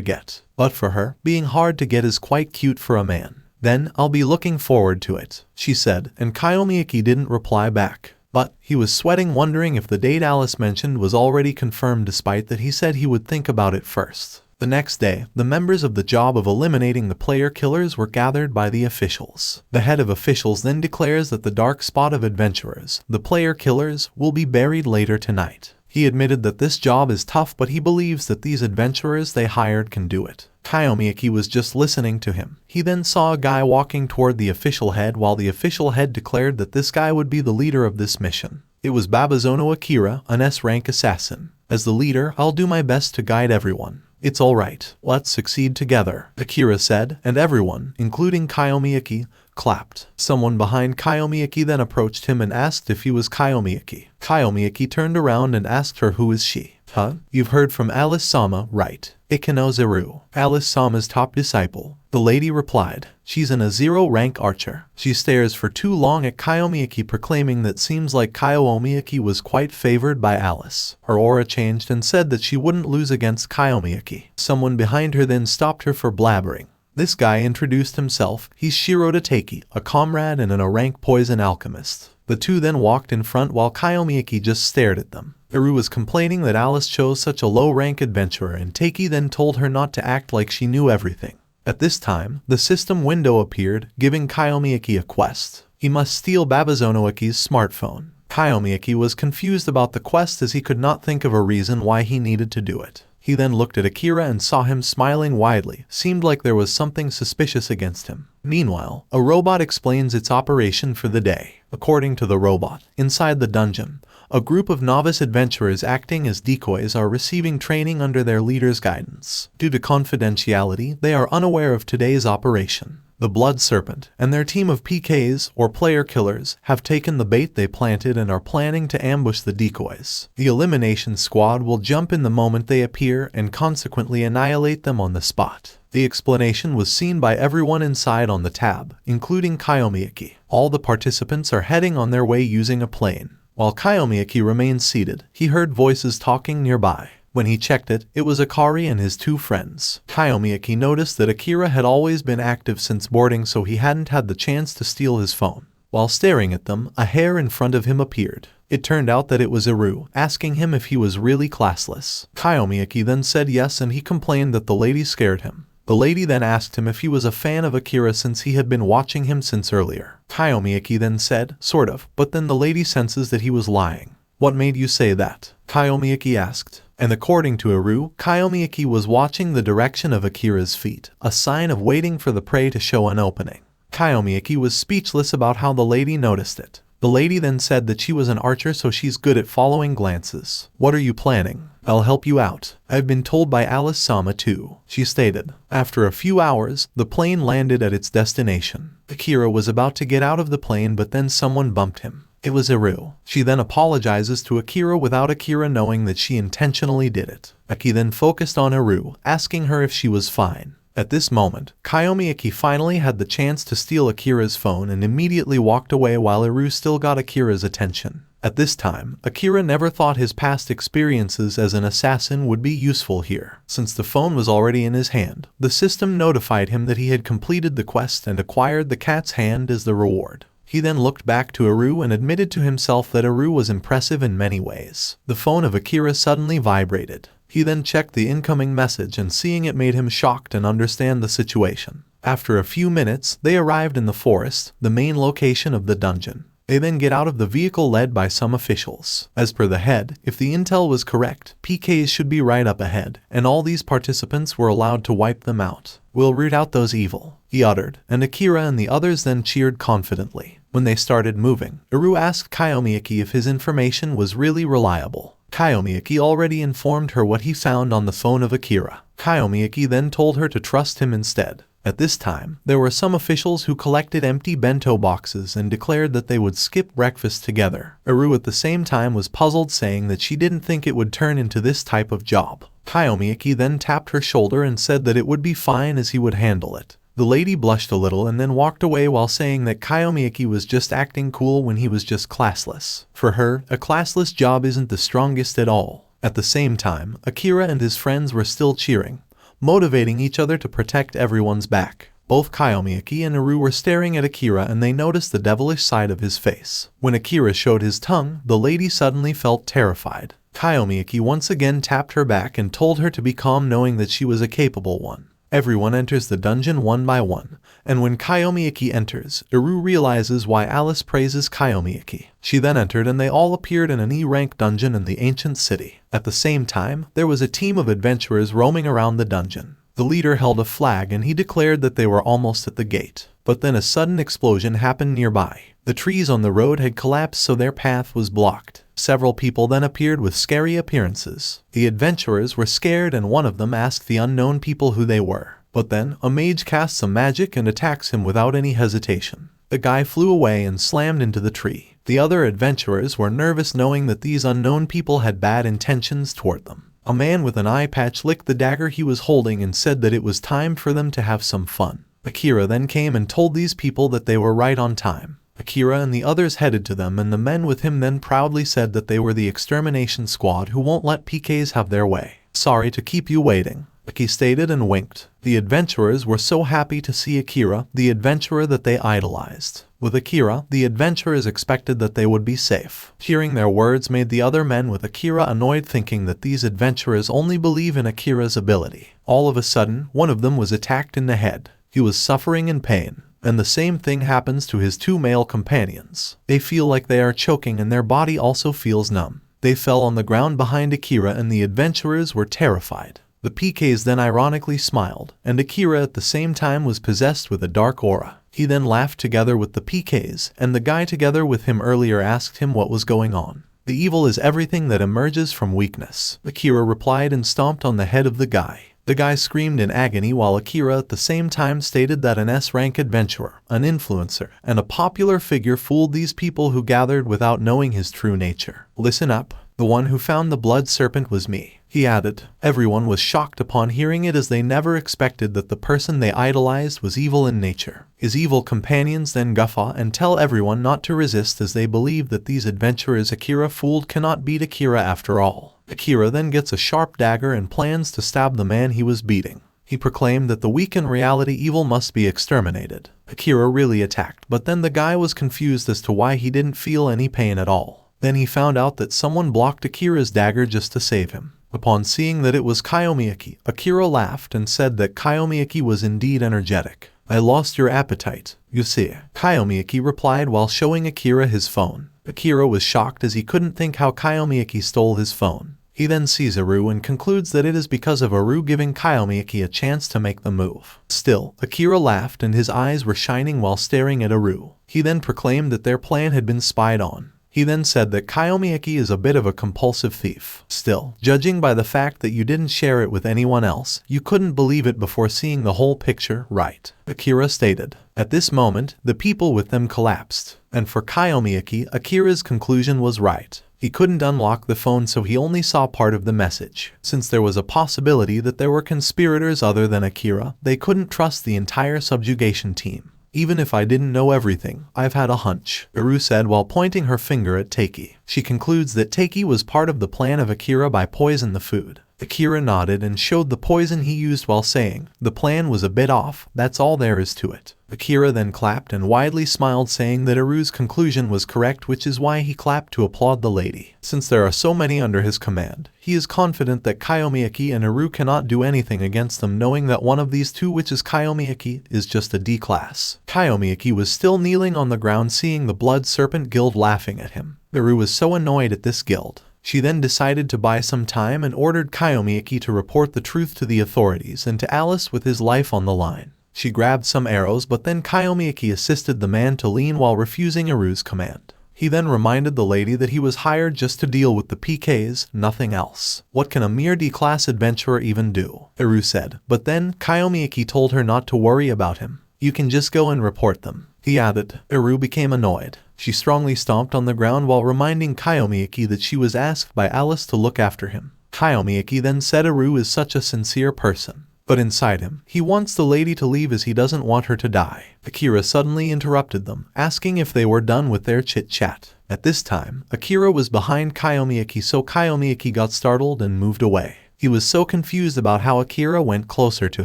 S1: get. But for her, being hard to get is quite cute for a man. Then, I'll be looking forward to it, she said, and Kyomi Aki didn't reply back. But he was sweating, wondering if the date Alice mentioned was already confirmed, despite that he said he would think about it first. The next day, the members of the job of eliminating the player killers were gathered by the officials. The head of officials then declares that the dark spot of adventurers, the player killers, will be buried later tonight. He admitted that this job is tough, but he believes that these adventurers they hired can do it. Kyomi Aki was just listening to him. He then saw a guy walking toward the official head, while the official head declared that this guy would be the leader of this mission. It was Babazono Akira, an S-rank assassin. As the leader, I'll do my best to guide everyone. It's alright, let's succeed together, Akira said, and everyone, including Kyomi Aki, clapped. Someone behind Kyomi Aki then approached him and asked if he was Kyomi Aki. Kyomi Aki turned around and asked her, who is she? Huh? You've heard from Alice-sama, right? Ikeno Zeru, Alice-sama's top disciple. The lady replied. She's an A0 rank archer. She stares for too long at Kyomi Aki, proclaiming that seems like Kyomi Aki was quite favored by Alice. Her aura changed and said that she wouldn't lose against Kyomi Aki. Someone behind her then stopped her for blabbering. This guy introduced himself. He's Shirota Teiki, a comrade and an A-rank poison alchemist. The two then walked in front while Kyomi Aki just stared at them. Eru was complaining that Alice chose such a low-rank adventurer, and Teiki then told her not to act like she knew everything. At this time, the system window appeared, giving Kyomi Aki a quest. He must steal Babazono Aki's smartphone. Kyomi Aki was confused about the quest, as he could not think of a reason why he needed to do it. He then looked at Akira and saw him smiling widely. Seemed like there was something suspicious against him. Meanwhile, a robot explains its operation for the day. According to the robot, inside the dungeon, a group of novice adventurers acting as decoys are receiving training under their leader's guidance. Due to confidentiality, they are unaware of today's operation. The Blood Serpent and their team of PKs, or player killers, have taken the bait they planted and are planning to ambush the decoys. The elimination squad will jump in the moment they appear and consequently annihilate them on the spot. The explanation was seen by everyone inside on the tab, including Kyomi Aki. All the participants are heading on their way using a plane. While Kyomi Aki remained seated, he heard voices talking nearby. When he checked it, it was Akari and his two friends. Kyomi Aki noticed that Akira had always been active since boarding, so he hadn't had the chance to steal his phone. While staring at them, a hair in front of him appeared. It turned out that it was Eru, asking him if he was really classless. Kyomi Aki then said yes, and he complained that the lady scared him. The lady then asked him if he was a fan of Akira since he had been watching him since earlier. Kyomi Aki then said, sort of, but then the lady senses that he was lying. What made you say that? Kyomi Aki asked. And according to Eru, Kyomi Aki was watching the direction of Akira's feet, a sign of waiting for the prey to show an opening. Kyomi Aki was speechless about how the lady noticed it. The lady then said that she was an archer, so she's good at following glances. What are you planning? I'll help you out. I've been told by Alice-sama too, she stated. After a few hours, the plane landed at its destination. Akira was about to get out of the plane, but then someone bumped him. It was Eru. She then apologizes to Akira without Akira knowing that she intentionally did it. Aki then focused on Eru, asking her if she was fine. At this moment, Kyomi Aki finally had the chance to steal Akira's phone and immediately walked away while Iru still got Akira's attention. At this time, Akira never thought his past experiences as an assassin would be useful here. Since the phone was already in his hand, the system notified him that he had completed the quest and acquired the cat's hand as the reward. He then looked back to Iru and admitted to himself that Iru was impressive in many ways. The phone of Akira suddenly vibrated. He then checked the incoming message and seeing it made him shocked and understand the situation. After a few minutes, they arrived in the forest, the main location of the dungeon. They then get out of the vehicle led by some officials. As per the head, if the intel was correct, PKs should be right up ahead, and all these participants were allowed to wipe them out. "We'll root out those evil," he uttered, and Akira and the others then cheered confidently. When they started moving, Iru asked Kyomi Aki if his information was really reliable. Kyomi Aki already informed her what he found on the phone of Akira. Kyomi Aki then told her to trust him instead. At this time, there were some officials who collected empty bento boxes and declared that they would skip breakfast together. Iru at the same time was puzzled, saying that she didn't think it would turn into this type of job. Kyomi Aki then tapped her shoulder and said that it would be fine as he would handle it. The lady blushed a little and then walked away while saying that Kyomi Aki was just acting cool when he was just classless. For her, a classless job isn't the strongest at all. At the same time, Akira and his friends were still cheering, motivating each other to protect everyone's back. Both Kyomi Aki and Iru were staring at Akira and they noticed the devilish side of his face. When Akira showed his tongue, the lady suddenly felt terrified. Kyomi Aki once again tapped her back and told her to be calm, knowing that she was a capable one. Everyone enters the dungeon one by one, and when Kyomi Aki enters, Iru realizes why Alice praises Kyomi Aki. She then entered and they all appeared in an E-rank dungeon in the ancient city. At the same time, there was a team of adventurers roaming around the dungeon. The leader held a flag and he declared that they were almost at the gate. But then a sudden explosion happened nearby. The trees on the road had collapsed, so their path was blocked. Several people then appeared with scary appearances. The adventurers were scared and one of them asked the unknown people who they were. But then, a mage casts some magic and attacks him without any hesitation. The guy flew away and slammed into the tree. The other adventurers were nervous, knowing that these unknown people had bad intentions toward them. A man with an eye patch licked the dagger he was holding and said that it was time for them to have some fun. Akira then came and told these people that they were right on time. Akira and the others headed to them, and the men with him then proudly said that they were the extermination squad who won't let PKs have their way. "Sorry to keep you waiting," Aki stated and winked. The adventurers were so happy to see Akira, the adventurer that they idolized. With Akira, the adventurers expected that they would be safe. Hearing their words made the other men with Akira annoyed, thinking that these adventurers only believe in Akira's ability. All of a sudden, one of them was attacked in the head. He was suffering in pain. And the same thing happens to his two male companions. They feel like they are choking and their body also feels numb. They fell on the ground behind Akira and the adventurers were terrified. The PKs then ironically smiled, and Akira at the same time was possessed with a dark aura. He then laughed together with the PKs, and the guy together with him earlier asked him what was going on. "The evil is everything that emerges from weakness," Akira replied and stomped on the head of the guy. The guy screamed in agony while Akira at the same time stated that an S-rank adventurer, an influencer, and a popular figure fooled these people who gathered without knowing his true nature. "Listen up. The one who found the blood serpent was me," he added. Everyone was shocked upon hearing it, as they never expected that the person they idolized was evil in nature. His evil companions then guffaw and tell everyone not to resist, as they believe that these adventurers Akira fooled cannot beat Akira after all. Akira then gets a sharp dagger and plans to stab the man he was beating. He proclaimed that the weak in reality evil must be exterminated. Akira really attacked, but then the guy was confused as to why he didn't feel any pain at all. Then he found out that someone blocked Akira's dagger just to save him. Upon seeing that it was Kyomi Aki, Akira laughed and said that Kyomi Aki was indeed energetic. "I lost your appetite, you see," Kyomi Aki replied while showing Akira his phone. Akira was shocked as he couldn't think how Kyomi Aki stole his phone. He then sees Iru and concludes that it is because of Iru giving Kyomi Aki a chance to make the move. Still, Akira laughed and his eyes were shining while staring at Iru. He then proclaimed that their plan had been spied on. He then said that Kyomi Aki is a bit of a compulsive thief. Still, judging by the fact that you didn't share it with anyone else, you couldn't believe it before seeing the whole picture, right? Akira stated. At this moment, the people with them collapsed. And for Kyomi Aki, Akira's conclusion was right. He couldn't unlock the phone, so he only saw part of the message. Since there was a possibility that there were conspirators other than Akira, they couldn't trust the entire subjugation team. Even if I didn't know everything, I've had a hunch, Uru said while pointing her finger at Taki. She concludes that Taki was part of the plan of Akira by poison the food. Akira nodded and showed the poison he used while saying, "The plan was a bit off, that's all there is to it." Akira then clapped and widely smiled, saying that Uru's conclusion was correct, which is why he clapped to applaud the lady. Since there are so many under his command, he is confident that Kyomi Aki and Uru cannot do anything against them, knowing that one of these two, which is Kyomi Aki, is just a D class. Kyomi Aki was still kneeling on the ground, seeing the Blood Serpent Guild laughing at him. Uru was so annoyed at this guild. She then decided to buy some time and ordered Kyomi Aki to report the truth to the authorities and to Alice with his life on the line. She grabbed some arrows, but then Kyomi Aki assisted the man to lean while refusing Uru's command. He then reminded the lady that he was hired just to deal with the PKs, nothing else. What can a mere D-class adventurer even do? Uru said, but then Kyomi Aki told her not to worry about him. You can just go and report them, he added. Uru became annoyed. She strongly stomped on the ground while reminding Kyomi Aki that she was asked by Alice to look after him. Kyomi Aki then said Uru is such a sincere person. But inside him, he wants the lady to leave as he doesn't want her to die. Akira suddenly interrupted them, asking if they were done with their chit-chat. At this time, Akira was behind Kyomi Aki, so Kyomi Aki got startled and moved away. He was so confused about how Akira went closer to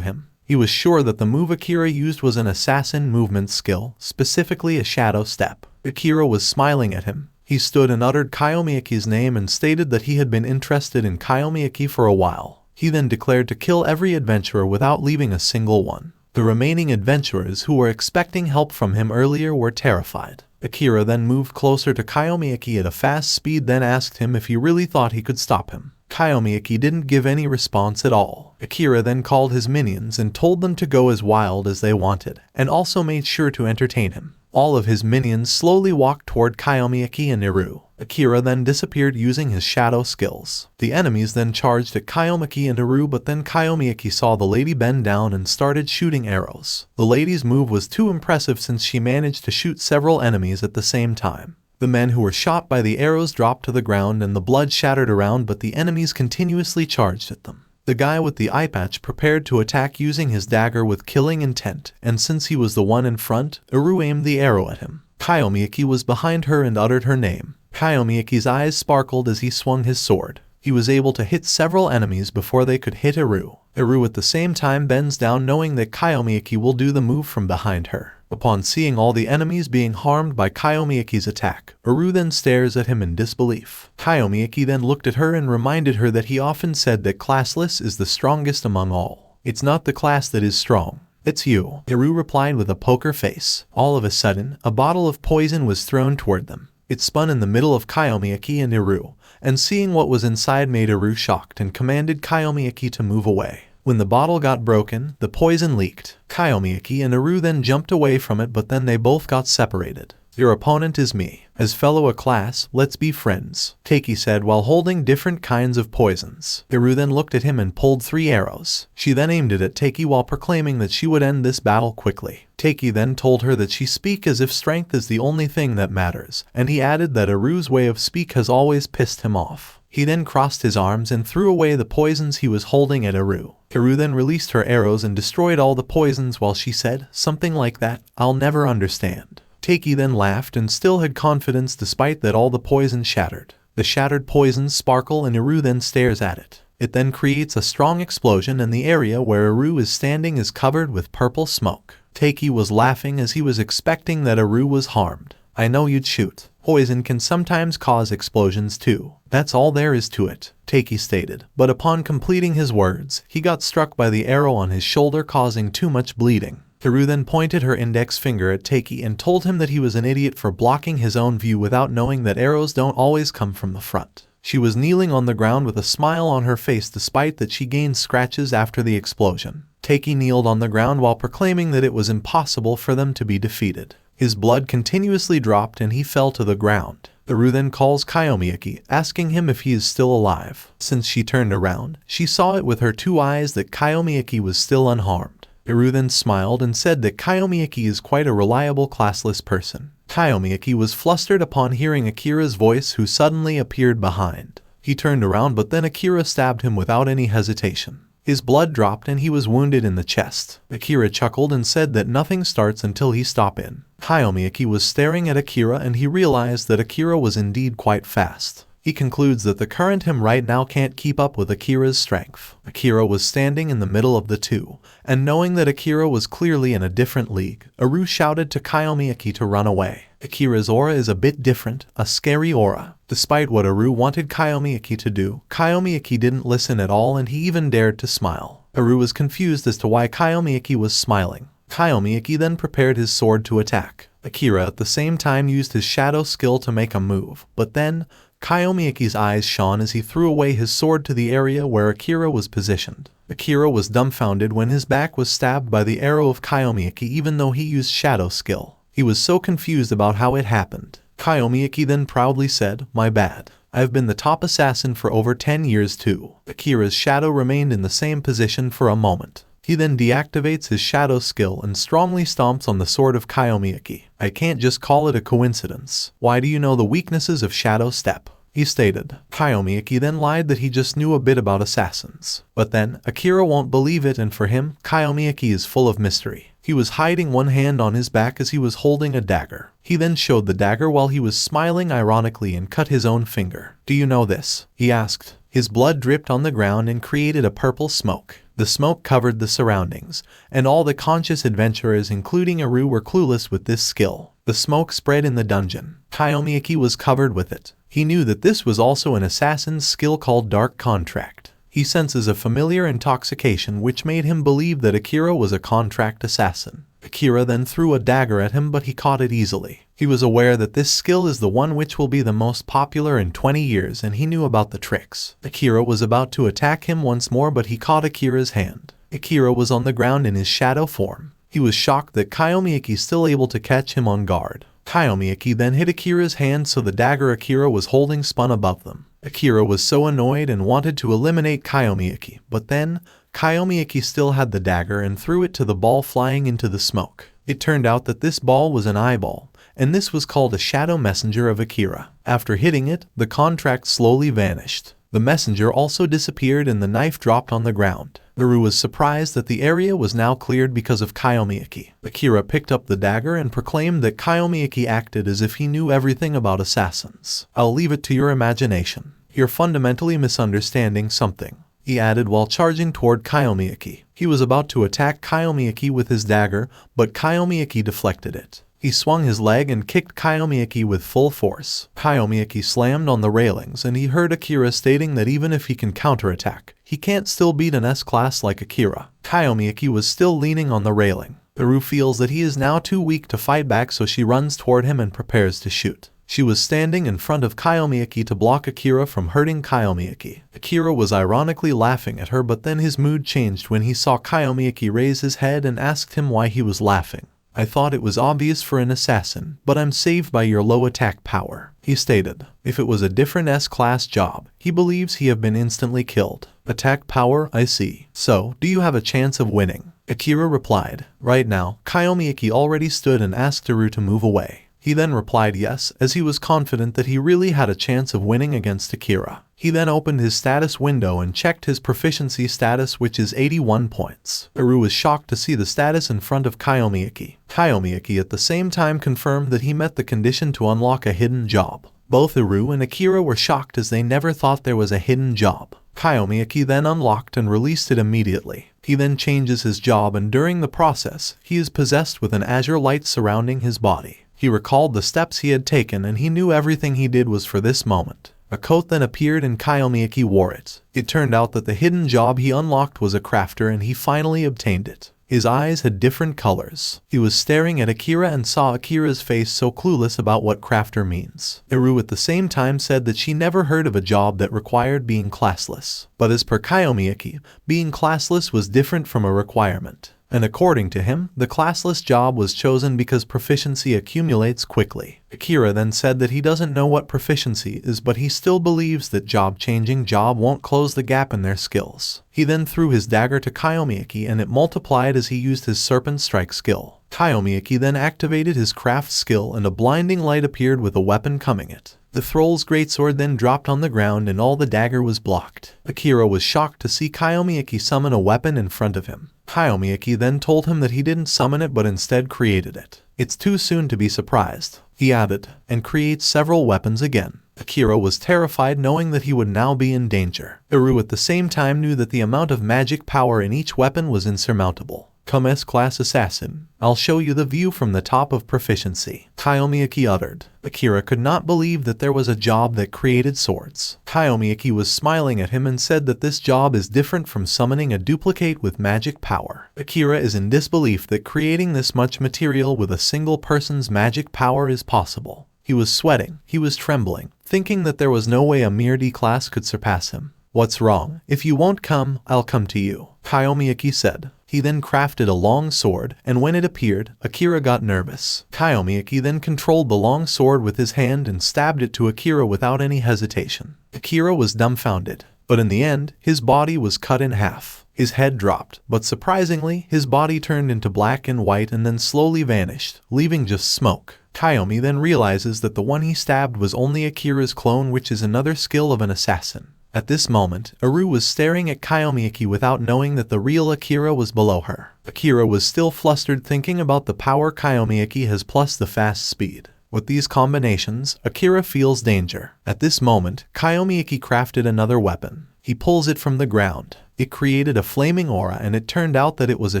S1: him. He was sure that the move Akira used was an assassin movement skill, specifically a shadow step. Akira was smiling at him. He stood and uttered Kyomi Aki's name and stated that he had been interested in Kyomi Aki for a while. He then declared to kill every adventurer without leaving a single one. The remaining adventurers who were expecting help from him earlier were terrified. Akira then moved closer to Kyomi Aki at a fast speed, then asked him if he really thought he could stop him. Kyomi Aki didn't give any response at all. Akira then called his minions and told them to go as wild as they wanted, and also made sure to entertain him. All of his minions slowly walked toward Kyomi Aki and Uru. Akira then disappeared using his shadow skills. The enemies then charged at Kyomi Aki and Uru, but then Kyomi Aki saw the lady bend down and started shooting arrows. The lady's move was too impressive since she managed to shoot several enemies at the same time. The men who were shot by the arrows dropped to the ground and the blood shattered around, but the enemies continuously charged at them. The guy with the eye patch prepared to attack using his dagger with killing intent, and since he was the one in front, Uru aimed the arrow at him. Kyomi Aki was behind her and uttered her name. Kyomi Aki's eyes sparkled as he swung his sword. He was able to hit several enemies before they could hit Uru. Uru at the same time bends down, knowing that Kyomi Aki will do the move from behind her. Upon seeing all the enemies being harmed by Kyomi Aki's attack, Uru then stares at him in disbelief. Kyomi Aki then looked at her and reminded her that he often said that Classless is the strongest among all. It's not the class that is strong. It's you, Uru replied with a poker face. All of a sudden, a bottle of poison was thrown toward them. It spun in the middle of Kyomi Aki and Uru, and seeing what was inside made Uru shocked and commanded Kyomi Aki to move away. When the bottle got broken, the poison leaked. Kyomi Aki and Uru then jumped away from it, but then they both got separated. Your opponent is me. As fellow a class, let's be friends, Taki said while holding different kinds of poisons. Uru then looked at him and pulled 3 arrows. She then aimed it at Taki while proclaiming that she would end this battle quickly. Taki then told her that she speak as if strength is the only thing that matters, and he added that Uru's way of speak has always pissed him off. He then crossed his arms and threw away the poisons he was holding at Uru. Uru then released her arrows and destroyed all the poisons while she said something like that, "I'll never understand." Taki then laughed and still had confidence despite that all the poison shattered. The shattered poisons sparkle and Uru then stares at it. It then creates a strong explosion and the area where Uru is standing is covered with purple smoke. Taki was laughing as he was expecting that Uru was harmed. I know you'd shoot. Poison can sometimes cause explosions too. That's all there is to it, Taki stated. But upon completing his words, he got struck by the arrow on his shoulder, causing too much bleeding. Uru then pointed her index finger at Taki and told him that he was an idiot for blocking his own view without knowing that arrows don't always come from the front. She was kneeling on the ground with a smile on her face despite that she gained scratches after the explosion. Taki kneeled on the ground while proclaiming that it was impossible for them to be defeated. His blood continuously dropped and he fell to the ground. Uru then calls Kyomi Aki, asking him if he is still alive. Since she turned around, she saw it with her 2 eyes that Kyomi Aki was still unharmed. Eru then smiled and said that Kyomi Aki is quite a reliable classless person. Kyomi Aki was flustered upon hearing Akira's voice, who suddenly appeared behind. He turned around, but then Akira stabbed him without any hesitation. His blood dropped and he was wounded in the chest. Akira chuckled and said that nothing starts until he stop in. Kyomi Aki was staring at Akira and he realized that Akira was indeed quite fast. He concludes that the current him right now can't keep up with Akira's strength. Akira was standing in the middle of the two, and knowing that Akira was clearly in a different league, Eru shouted to Kyomi Aki to run away. Akira's aura is a bit different, a scary aura. Despite what Eru wanted Kyomi Aki to do, Kyomi Aki didn't listen at all and he even dared to smile. Eru was confused as to why Kyomi Aki was smiling. Kyomi Aki then prepared his sword to attack. Akira at the same time used his shadow skill to make a move, but then Kyomi Aki's eyes shone as he threw away his sword to the area where Akira was positioned. Akira was dumbfounded when his back was stabbed by the arrow of Kyomi Aki, even though he used shadow skill. He was so confused about how it happened. Kyomi Aki then proudly said, "My bad. I've been the top assassin for over 10 years too." Akira's shadow remained in the same position for a moment. He then deactivates his shadow skill and strongly stomps on the sword of Kyomi Aki. "I can't just call it a coincidence. Why do you know the weaknesses of Shadow Step?" he stated. Kyomi Aki then lied that he just knew a bit about assassins. But then, Akira won't believe it, and for him, Kyomi Aki is full of mystery. He was hiding one hand on his back as he was holding a dagger. He then showed the dagger while he was smiling ironically and cut his own finger. "Do you know this?" he asked. His blood dripped on the ground and created a purple smoke. The smoke covered the surroundings, and all the conscious adventurers including Eru were clueless with this skill. The smoke spread in the dungeon. Kyomi Aki was covered with it. He knew that this was also an assassin's skill called Dark Contract. He senses a familiar intoxication which made him believe that Akira was a contract assassin. Akira then threw a dagger at him, but he caught it easily. He was aware that this skill is the one which will be the most popular in 20 years and he knew about the tricks. Akira was about to attack him once more, but he caught Akira's hand. Akira was on the ground in his shadow form. He was shocked that Kyomi Aki still able to catch him on guard. Kyomi Aki then hit Akira's hand so the dagger Akira was holding spun above them. Akira was so annoyed and wanted to eliminate Kyomi Aki, but then Kyomi Aki still had the dagger and threw it to the ball flying into the smoke. It turned out that this ball was an eyeball, and this was called a shadow messenger of Akira. After hitting it, the contract slowly vanished. The messenger also disappeared and the knife dropped on the ground. Eru was surprised that the area was now cleared because of Kyomi Aki. Akira picked up the dagger and proclaimed that Kyomi Aki acted as if he knew everything about assassins. "I'll leave it to your imagination. You're fundamentally misunderstanding something," he added while charging toward Kyomi Aki. He was about to attack Kyomi Aki with his dagger, but Kyomi Aki deflected it. He swung his leg and kicked Kyomi Aki with full force. Kyomi Aki slammed on the railings and he heard Akira stating that even if he can counterattack, he can't still beat an S-class like Akira. Kyomi Aki was still leaning on the railing. Eru feels that he is now too weak to fight back, so she runs toward him and prepares to shoot. She was standing in front of Kyomi Aki to block Akira from hurting Kyomi Aki. Akira was ironically laughing at her, but then his mood changed when he saw Kyomi Aki raise his head and asked him why he was laughing. "I thought it was obvious for an assassin, but I'm saved by your low attack power," he stated. If it was a different S-class job, he believes he have been instantly killed. "Attack power, I see. So, do you have a chance of winning?" Akira replied. Right now, Kyomi Aki already stood and asked Eru to move away. He then replied yes, as he was confident that he really had a chance of winning against Akira. He then opened his status window and checked his proficiency status, which is 81 points. Eru was shocked to see the status in front of Kyomi Aki. Kyomi Aki at the same time confirmed that he met the condition to unlock a hidden job. Both Eru and Akira were shocked as they never thought there was a hidden job. Kyomi Aki then unlocked and released it immediately. He then changes his job, and during the process, he is possessed with an azure light surrounding his body. He recalled the steps he had taken and he knew everything he did was for this moment. A coat then appeared and Kyomi Aki wore it. It turned out that the hidden job he unlocked was a crafter and he finally obtained it. His eyes had different colors. He was staring at Akira and saw Akira's face so clueless about what crafter means. Eru at the same time said that she never heard of a job that required being classless. But as per Kyomi Aki, being classless was different from a requirement. And according to him, the classless job was chosen because proficiency accumulates quickly. Akira then said that he doesn't know what proficiency is, but he still believes that job-changing job won't close the gap in their skills. He then threw his dagger to Kyomi Aki and it multiplied as he used his serpent strike skill. Kyomi Aki then activated his craft skill and a blinding light appeared with a weapon coming it. The thrall's greatsword then dropped on the ground and all the dagger was blocked. Akira was shocked to see Kyomi Aki summon a weapon in front of him. Kyomi Aki then told him that he didn't summon it but instead created it. It's too soon to be surprised, he added, and creates several weapons again. Akira was terrified knowing that he would now be in danger. Eru at the same time knew that the amount of magic power in each weapon was insurmountable. Come S-class assassin, I'll show you the view from the top of proficiency, Kyomi Aki uttered. Akira could not believe that there was a job that created swords. Kyomi Aki was smiling at him and said that this job is different from summoning a duplicate with magic power. Akira is in disbelief that creating this much material with a single person's magic power is possible. He was sweating, he was trembling, thinking that there was no way a mere D-class could surpass him. What's wrong? If you won't come, I'll come to you, Kyomi Aki said. He then crafted a long sword, and when it appeared, Akira got nervous. Kyomi Aki then controlled the long sword with his hand and stabbed it to Akira without any hesitation. Akira was dumbfounded, but in the end, his body was cut in half. His head dropped, but surprisingly, his body turned into black and white and then slowly vanished, leaving just smoke. Kyomi then realizes that the one he stabbed was only Akira's clone, which is another skill of an assassin. At this moment, Eru was staring at Kyomi Aki without knowing that the real Akira was below her. Akira was still flustered thinking about the power Kyomi Aki has plus the fast speed. With these combinations, Akira feels danger. At this moment, Kyomi Aki crafted another weapon. He pulls it from the ground. It created a flaming aura and it turned out that it was a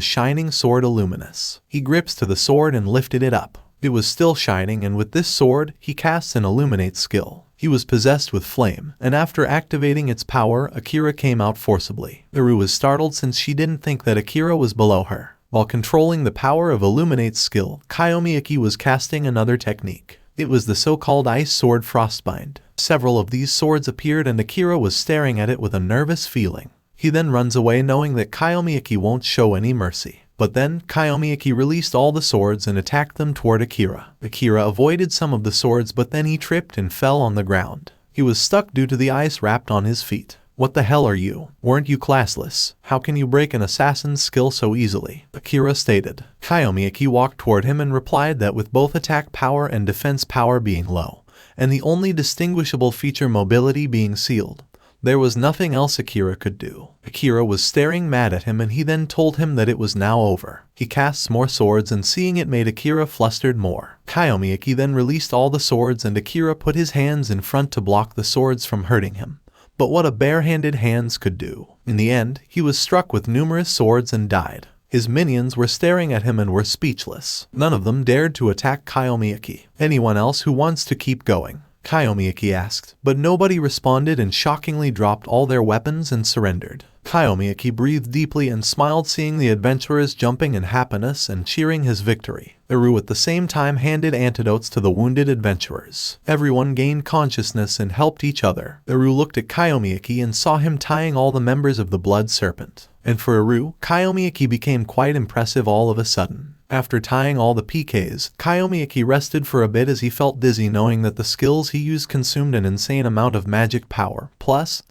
S1: shining sword Illuminous. He grips to the sword and lifted it up. It was still shining and with this sword, he casts an Illuminate skill. He was possessed with flame, and after activating its power, Akira came out forcibly. Eru was startled since she didn't think that Akira was below her. While controlling the power of Illuminate's skill, Kyomi Aki was casting another technique. It was the so-called Ice Sword Frostbind. Several of these swords appeared and Akira was staring at it with a nervous feeling. He then runs away knowing that Kyomi Aki won't show any mercy. But then, Kyomi Aki released all the swords and attacked them toward Akira. Akira avoided some of the swords but then he tripped and fell on the ground. He was stuck due to the ice wrapped on his feet. What the hell are you? Weren't you classless? How can you break an assassin's skill so easily? Akira stated. Kyomi Aki walked toward him and replied that with both attack power and defense power being low, and the only distinguishable feature mobility being sealed, there was nothing else Akira could do. Akira was staring mad at him and he then told him that it was now over. He casts more swords and seeing it made Akira flustered more. Kyomi Aki then released all the swords and Akira put his hands in front to block the swords from hurting him. But what a bare-handed hands could do. In the end, he was struck with numerous swords and died. His minions were staring at him and were speechless. None of them dared to attack Kyomi Aki. Anyone else who wants to keep going? Kyomi Aki asked, but nobody responded and shockingly dropped all their weapons and surrendered. Kyomi Aki breathed deeply and smiled seeing the adventurers jumping in happiness and cheering his victory. Eru at the same time handed antidotes to the wounded adventurers. Everyone gained consciousness and helped each other. Eru looked at Kyomi Aki and saw him tying all the members of the Blood Serpent. And for Eru, Kyomi Aki became quite impressive all of a sudden. After tying all the PKs, Kyomi Aki rested for a bit as he felt dizzy knowing that the skills he used consumed an insane amount of magic power. Plus,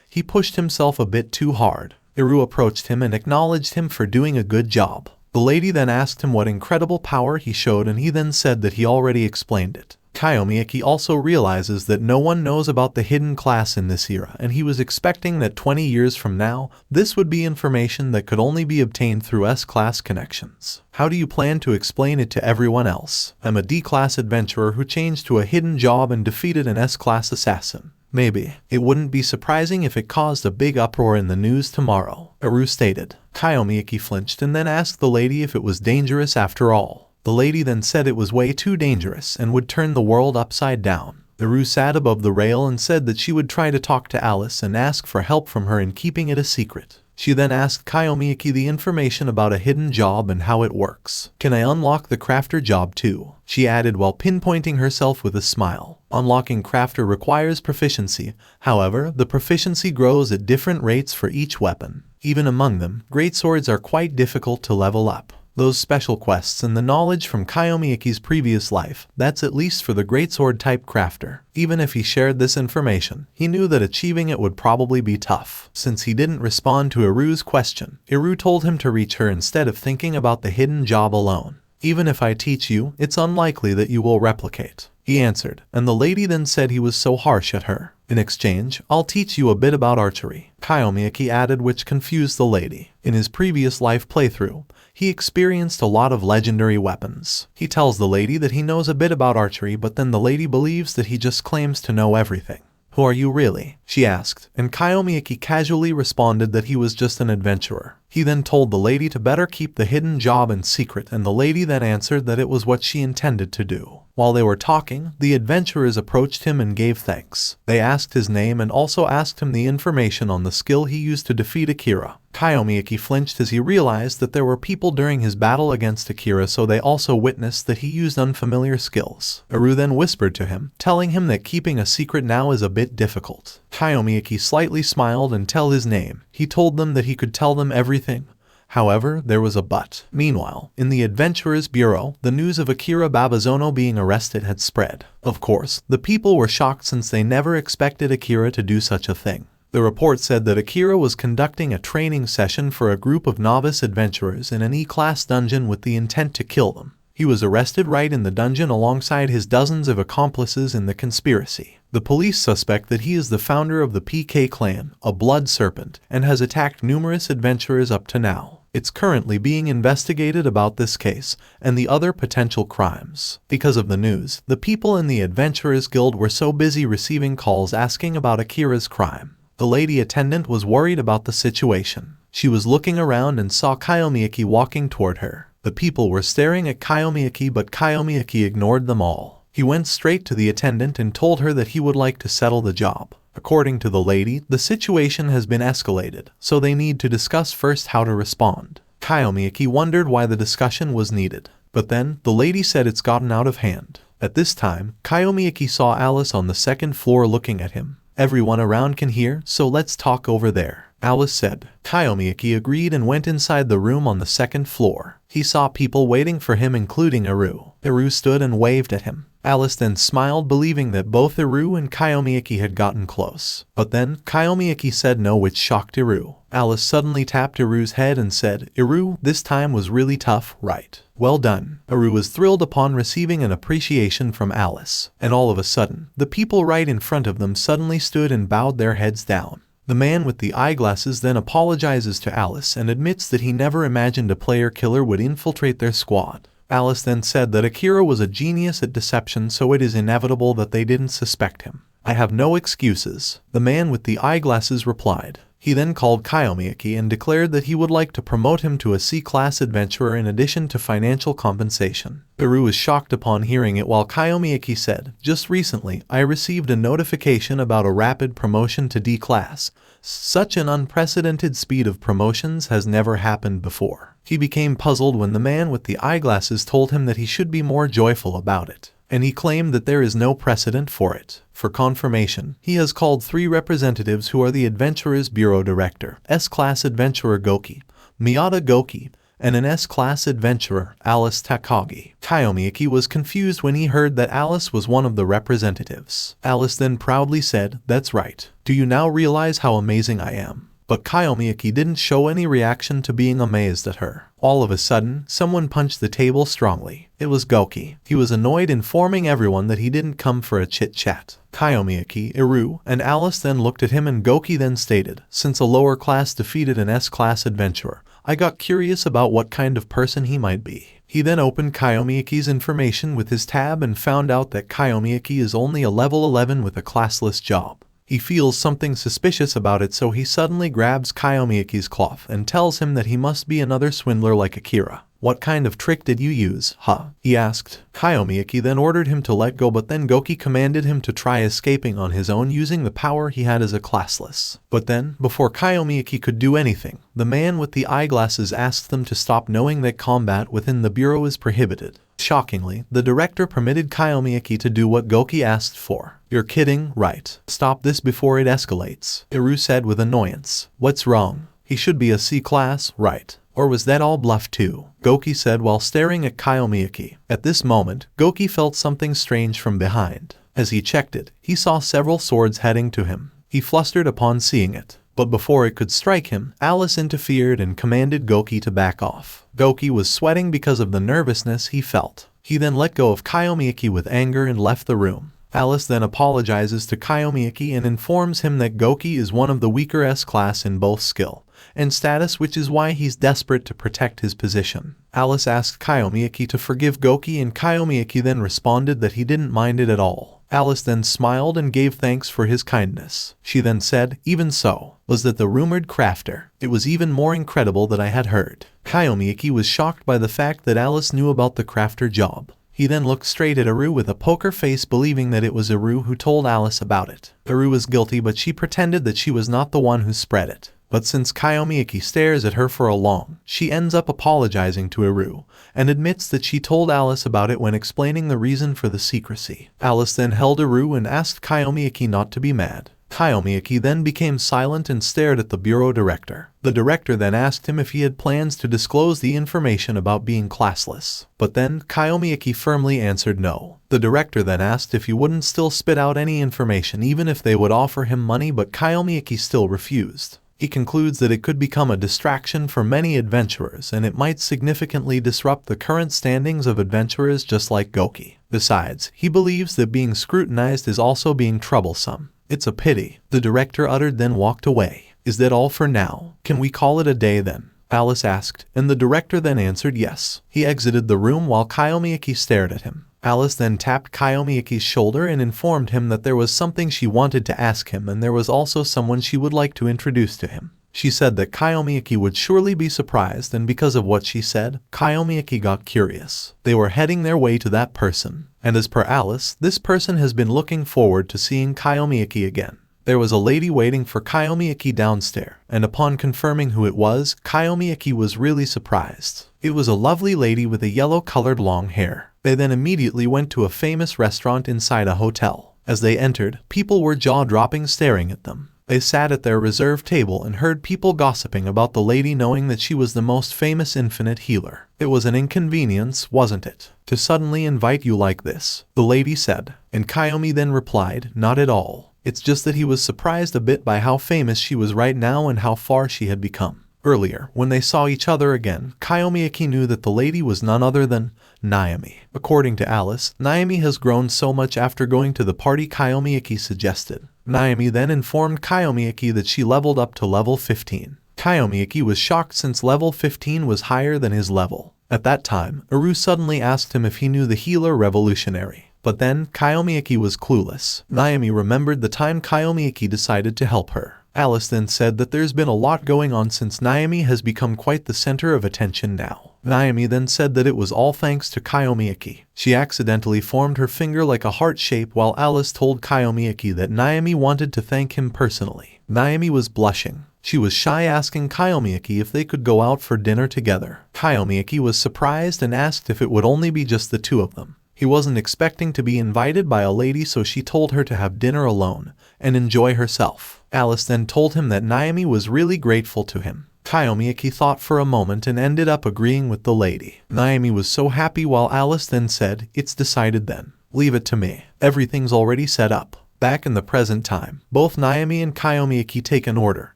S1: he pushed himself a bit too hard. Eru approached him and acknowledged him for doing a good job. The lady then asked him what incredible power he showed and he then said that he already explained it. Kyomi Aki also realizes that no one knows about the hidden class in this era and he was expecting that 20 years from now, this would be information that could only be obtained through S-class connections. How do you plan to explain it to everyone else? I'm a D-class adventurer who changed to a hidden job and defeated an S-class assassin. Maybe. It wouldn't be surprising if it caused a big uproar in the news tomorrow, Eru stated. Kyomi Aki flinched and then asked the lady if it was dangerous after all. The lady then said it was way too dangerous and would turn the world upside down. Eru sat above the rail and said that she would try to talk to Alice and ask for help from her in keeping it a secret. She then asked Kyomi Aki the information about a hidden job and how it works. "Can I unlock the crafter job too?" she added while pinpointing herself with a smile. Unlocking crafter requires proficiency, however, the proficiency grows at different rates for each weapon. Even among them, greatswords are quite difficult to level up. Those special quests and the knowledge from Kyomi Aki's previous life, that's at least for the greatsword type crafter. Even if he shared this information, he knew that achieving it would probably be tough. Since he didn't respond to Iru's question, Iru told him to reach her instead of thinking about the hidden job alone. "Even if I teach you, it's unlikely that you will replicate," he answered, and the lady then said he was so harsh at her. "In exchange, I'll teach you a bit about archery," Kyomi Aki added, which confused the lady. In his previous life playthrough, he experienced a lot of legendary weapons. He tells the lady that he knows a bit about archery, but then the lady believes that he just claims to know everything. "Who are you really?" she asked, and Kyomi Aki casually responded that he was just an adventurer. He then told the lady to better keep the hidden job in secret, and the lady then answered that it was what she intended to do. While they were talking, the adventurers approached him and gave thanks. They asked his name and also asked him the information on the skill he used to defeat Akira. Kyomi Aki flinched as he realized that there were people during his battle against Akira, so they also witnessed that he used unfamiliar skills. Iru then whispered to him, telling him that keeping a secret now is a bit difficult. Kyomi Aki slightly smiled and told his name. He told them that he could tell them everything. However, there was a but. Meanwhile, in the Adventurers Bureau, the news of Akira Babazono being arrested had spread. Of course, the people were shocked since they never expected Akira to do such a thing. The report said that Akira was conducting a training session for a group of novice adventurers in an E-class dungeon with the intent to kill them. He was arrested right in the dungeon alongside his dozens of accomplices in the conspiracy. The police suspect that he is the founder of the PK clan, a blood serpent, and has attacked numerous adventurers up to now. It's currently being investigated about this case and the other potential crimes. Because of the news, the people in the Adventurers Guild were so busy receiving calls asking about Akira's crime. The lady attendant was worried about the situation. She was looking around and saw Kyomi Aki walking toward her. The people were staring at Kyomi Aki, but Kyomi Aki ignored them all. He went straight to the attendant and told her that he would like to settle the job. According to the lady, the situation has been escalated, so they need to discuss first how to respond. Kyomi Aki wondered why the discussion was needed, but then the lady said it's gotten out of hand. At this time, Kyomi Aki saw Alice on the second floor looking at him. "Everyone around can hear, so let's talk over there," Alice said. Kyomi Aki agreed and went inside the room on the second floor. He saw people waiting for him, including Iru. Iru stood and waved at him. Alice then smiled, believing that both Iru and Kyomi Aki had gotten close. But then, Kyomi Aki said no, which shocked Iru. Alice suddenly tapped Iru's head and said, "Iru, this time was really tough, right? Well done." Iru was thrilled upon receiving an appreciation from Alice. And all of a sudden, the people right in front of them suddenly stood and bowed their heads down. The man with the eyeglasses then apologizes to Alice and admits that he never imagined a player killer would infiltrate their squad. Alice then said that Akira was a genius at deception, so it is inevitable that they didn't suspect him. "I have no excuses," the man with the eyeglasses replied. He then called Kyomi Aki and declared that he would like to promote him to a C-class adventurer in addition to financial compensation. Iru was shocked upon hearing it, while Kyomi Aki said, "Just recently, I received a notification about a rapid promotion to D-class. Such an unprecedented speed of promotions has never happened before." He became puzzled when the man with the eyeglasses told him that he should be more joyful about it, and he claimed that there is no precedent for it. For confirmation, he has called 3 representatives who are the Adventurers Bureau Director, S-Class Adventurer Goki, Miyata Goki, and an S-Class Adventurer, Alice Takagi. Kyomi Aki was confused when he heard that Alice was one of the representatives. Alice then proudly said, "That's right. Do you now realize how amazing I am?" But Kyomi Aki didn't show any reaction to being amazed at her. All of a sudden, someone punched the table strongly. It was Goki. He was annoyed, informing everyone that he didn't come for a chit-chat. Kyomi Aki, Iru, and Alice then looked at him, and Goki then stated, "Since a lower class defeated an S-class adventurer, I got curious about what kind of person he might be." He then opened Kyomi Aki's information with his tab and found out that Kyomi Aki is only a level 11 with a classless job. He feels something suspicious about it, so he suddenly grabs Kyomi Aki's cloth and tells him that he must be another swindler like Akira. What kind of trick did you use, huh? He asked. Kyomi Aki then ordered him to let go, but then Goki commanded him to try escaping on his own using the power he had as a classless. But then, before Kyomi Aki could do anything, the man with the eyeglasses asked them to stop, knowing that combat within the bureau is prohibited. Shockingly, the director permitted Kyomi Aki to do what Goki asked for. You're kidding, right? Stop this before it escalates, Iru said with annoyance. What's wrong? He should be a C-class, right? Or was that all bluff too? Goki said while staring at Kyomi Aki. At this moment, Goki felt something strange from behind. As he checked it, he saw several swords heading to him. He flustered upon seeing it. But before it could strike him, Alice interfered and commanded Goki to back off. Goki was sweating because of the nervousness he felt. He then let go of Kyomi Aki with anger and left the room. Alice then apologizes to Kyomi Aki and informs him that Goki is one of the weaker S-class in both skill and status, which is why he's desperate to protect his position. Alice asked Kyomi Aki to forgive Goki, and Kyomi Aki then responded that he didn't mind it at all. Alice then smiled and gave thanks for his kindness. She then said, even so, was that the rumored crafter? It was even more incredible that I had heard. Kyomi Aki was shocked by the fact that Alice knew about the crafter job. He then looked straight at Iru with a poker face, believing that it was Iru who told Alice about it. Iru was guilty, but she pretended that she was not the one who spread it. But since Kyomi Aki stares at her for a long, she ends up apologizing to Iru and admits that she told Alice about it when explaining the reason for the secrecy. Alice then held Iru and asked Kyomi Aki not to be mad. Kyomi Aki then became silent and stared at the bureau director. The director then asked him if he had plans to disclose the information about being classless. But then Kyomi Aki firmly answered no. The director then asked if he wouldn't still spit out any information even if they would offer him money, but Kyomi Aki still refused. He concludes that it could become a distraction for many adventurers and it might significantly disrupt the current standings of adventurers just like Goki. Besides, he believes that being scrutinized is also being troublesome. It's a pity, the director uttered, then walked away. Is that all for now? Can we call it a day then? Alice asked, and the director then answered yes. He exited the room while Kyomi Aki stared at him. Alice then tapped Kyomi Aki's shoulder and informed him that there was something she wanted to ask him, and there was also someone she would like to introduce to him. She said that Kyomi Aki would surely be surprised, and because of what she said, Kyomi Aki got curious. They were heading their way to that person, and as per Alice, this person has been looking forward to seeing Kyomi Aki again. There was a lady waiting for Kyomi Aki downstairs, and upon confirming who it was, Kyomi Aki was really surprised. It was a lovely lady with a yellow-colored long hair. They then immediately went to a famous restaurant inside a hotel. As they entered, people were jaw-dropping staring at them. They sat at their reserved table and heard people gossiping about the lady, knowing that she was the most famous infinite healer. It was an inconvenience, wasn't it, to suddenly invite you like this, the lady said. And Kyomi then replied, not at all. It's just that he was surprised a bit by how famous she was right now and how far she had become. Earlier, when they saw each other again, Kyomi Aki knew that the lady was none other than Naami. According to Alice, Naami has grown so much after going to the party Kyomi Aki suggested. Naami then informed Kyomi Aki that she leveled up to level 15. Kyomi Aki was shocked since level 15 was higher than his level. At that time, Iru suddenly asked him if he knew the healer revolutionary. But then, Kyomi Aki was clueless. Naami remembered the time Kyomi Aki decided to help her. Alice then said that there's been a lot going on since Naami has become quite the center of attention now. Naami then said that it was all thanks to Kyomi Aki. She accidentally formed her finger like a heart shape while Alice told Kyomi Aki that Naami wanted to thank him personally. Naami was blushing. She was shy, asking Kyomi Aki if they could go out for dinner together. Kyomi Aki was surprised and asked if it would only be just the two of them. He wasn't expecting to be invited by a lady, so she told her to have dinner alone and enjoy herself. Alice then told him that Naami was really grateful to him. Kyomi Aki thought for a moment and ended up agreeing with the lady. Naami was so happy while Alice then said, it's decided then. Leave it to me. Everything's already set up. Back in the present time, both Naami and Kyomi Aki take an order,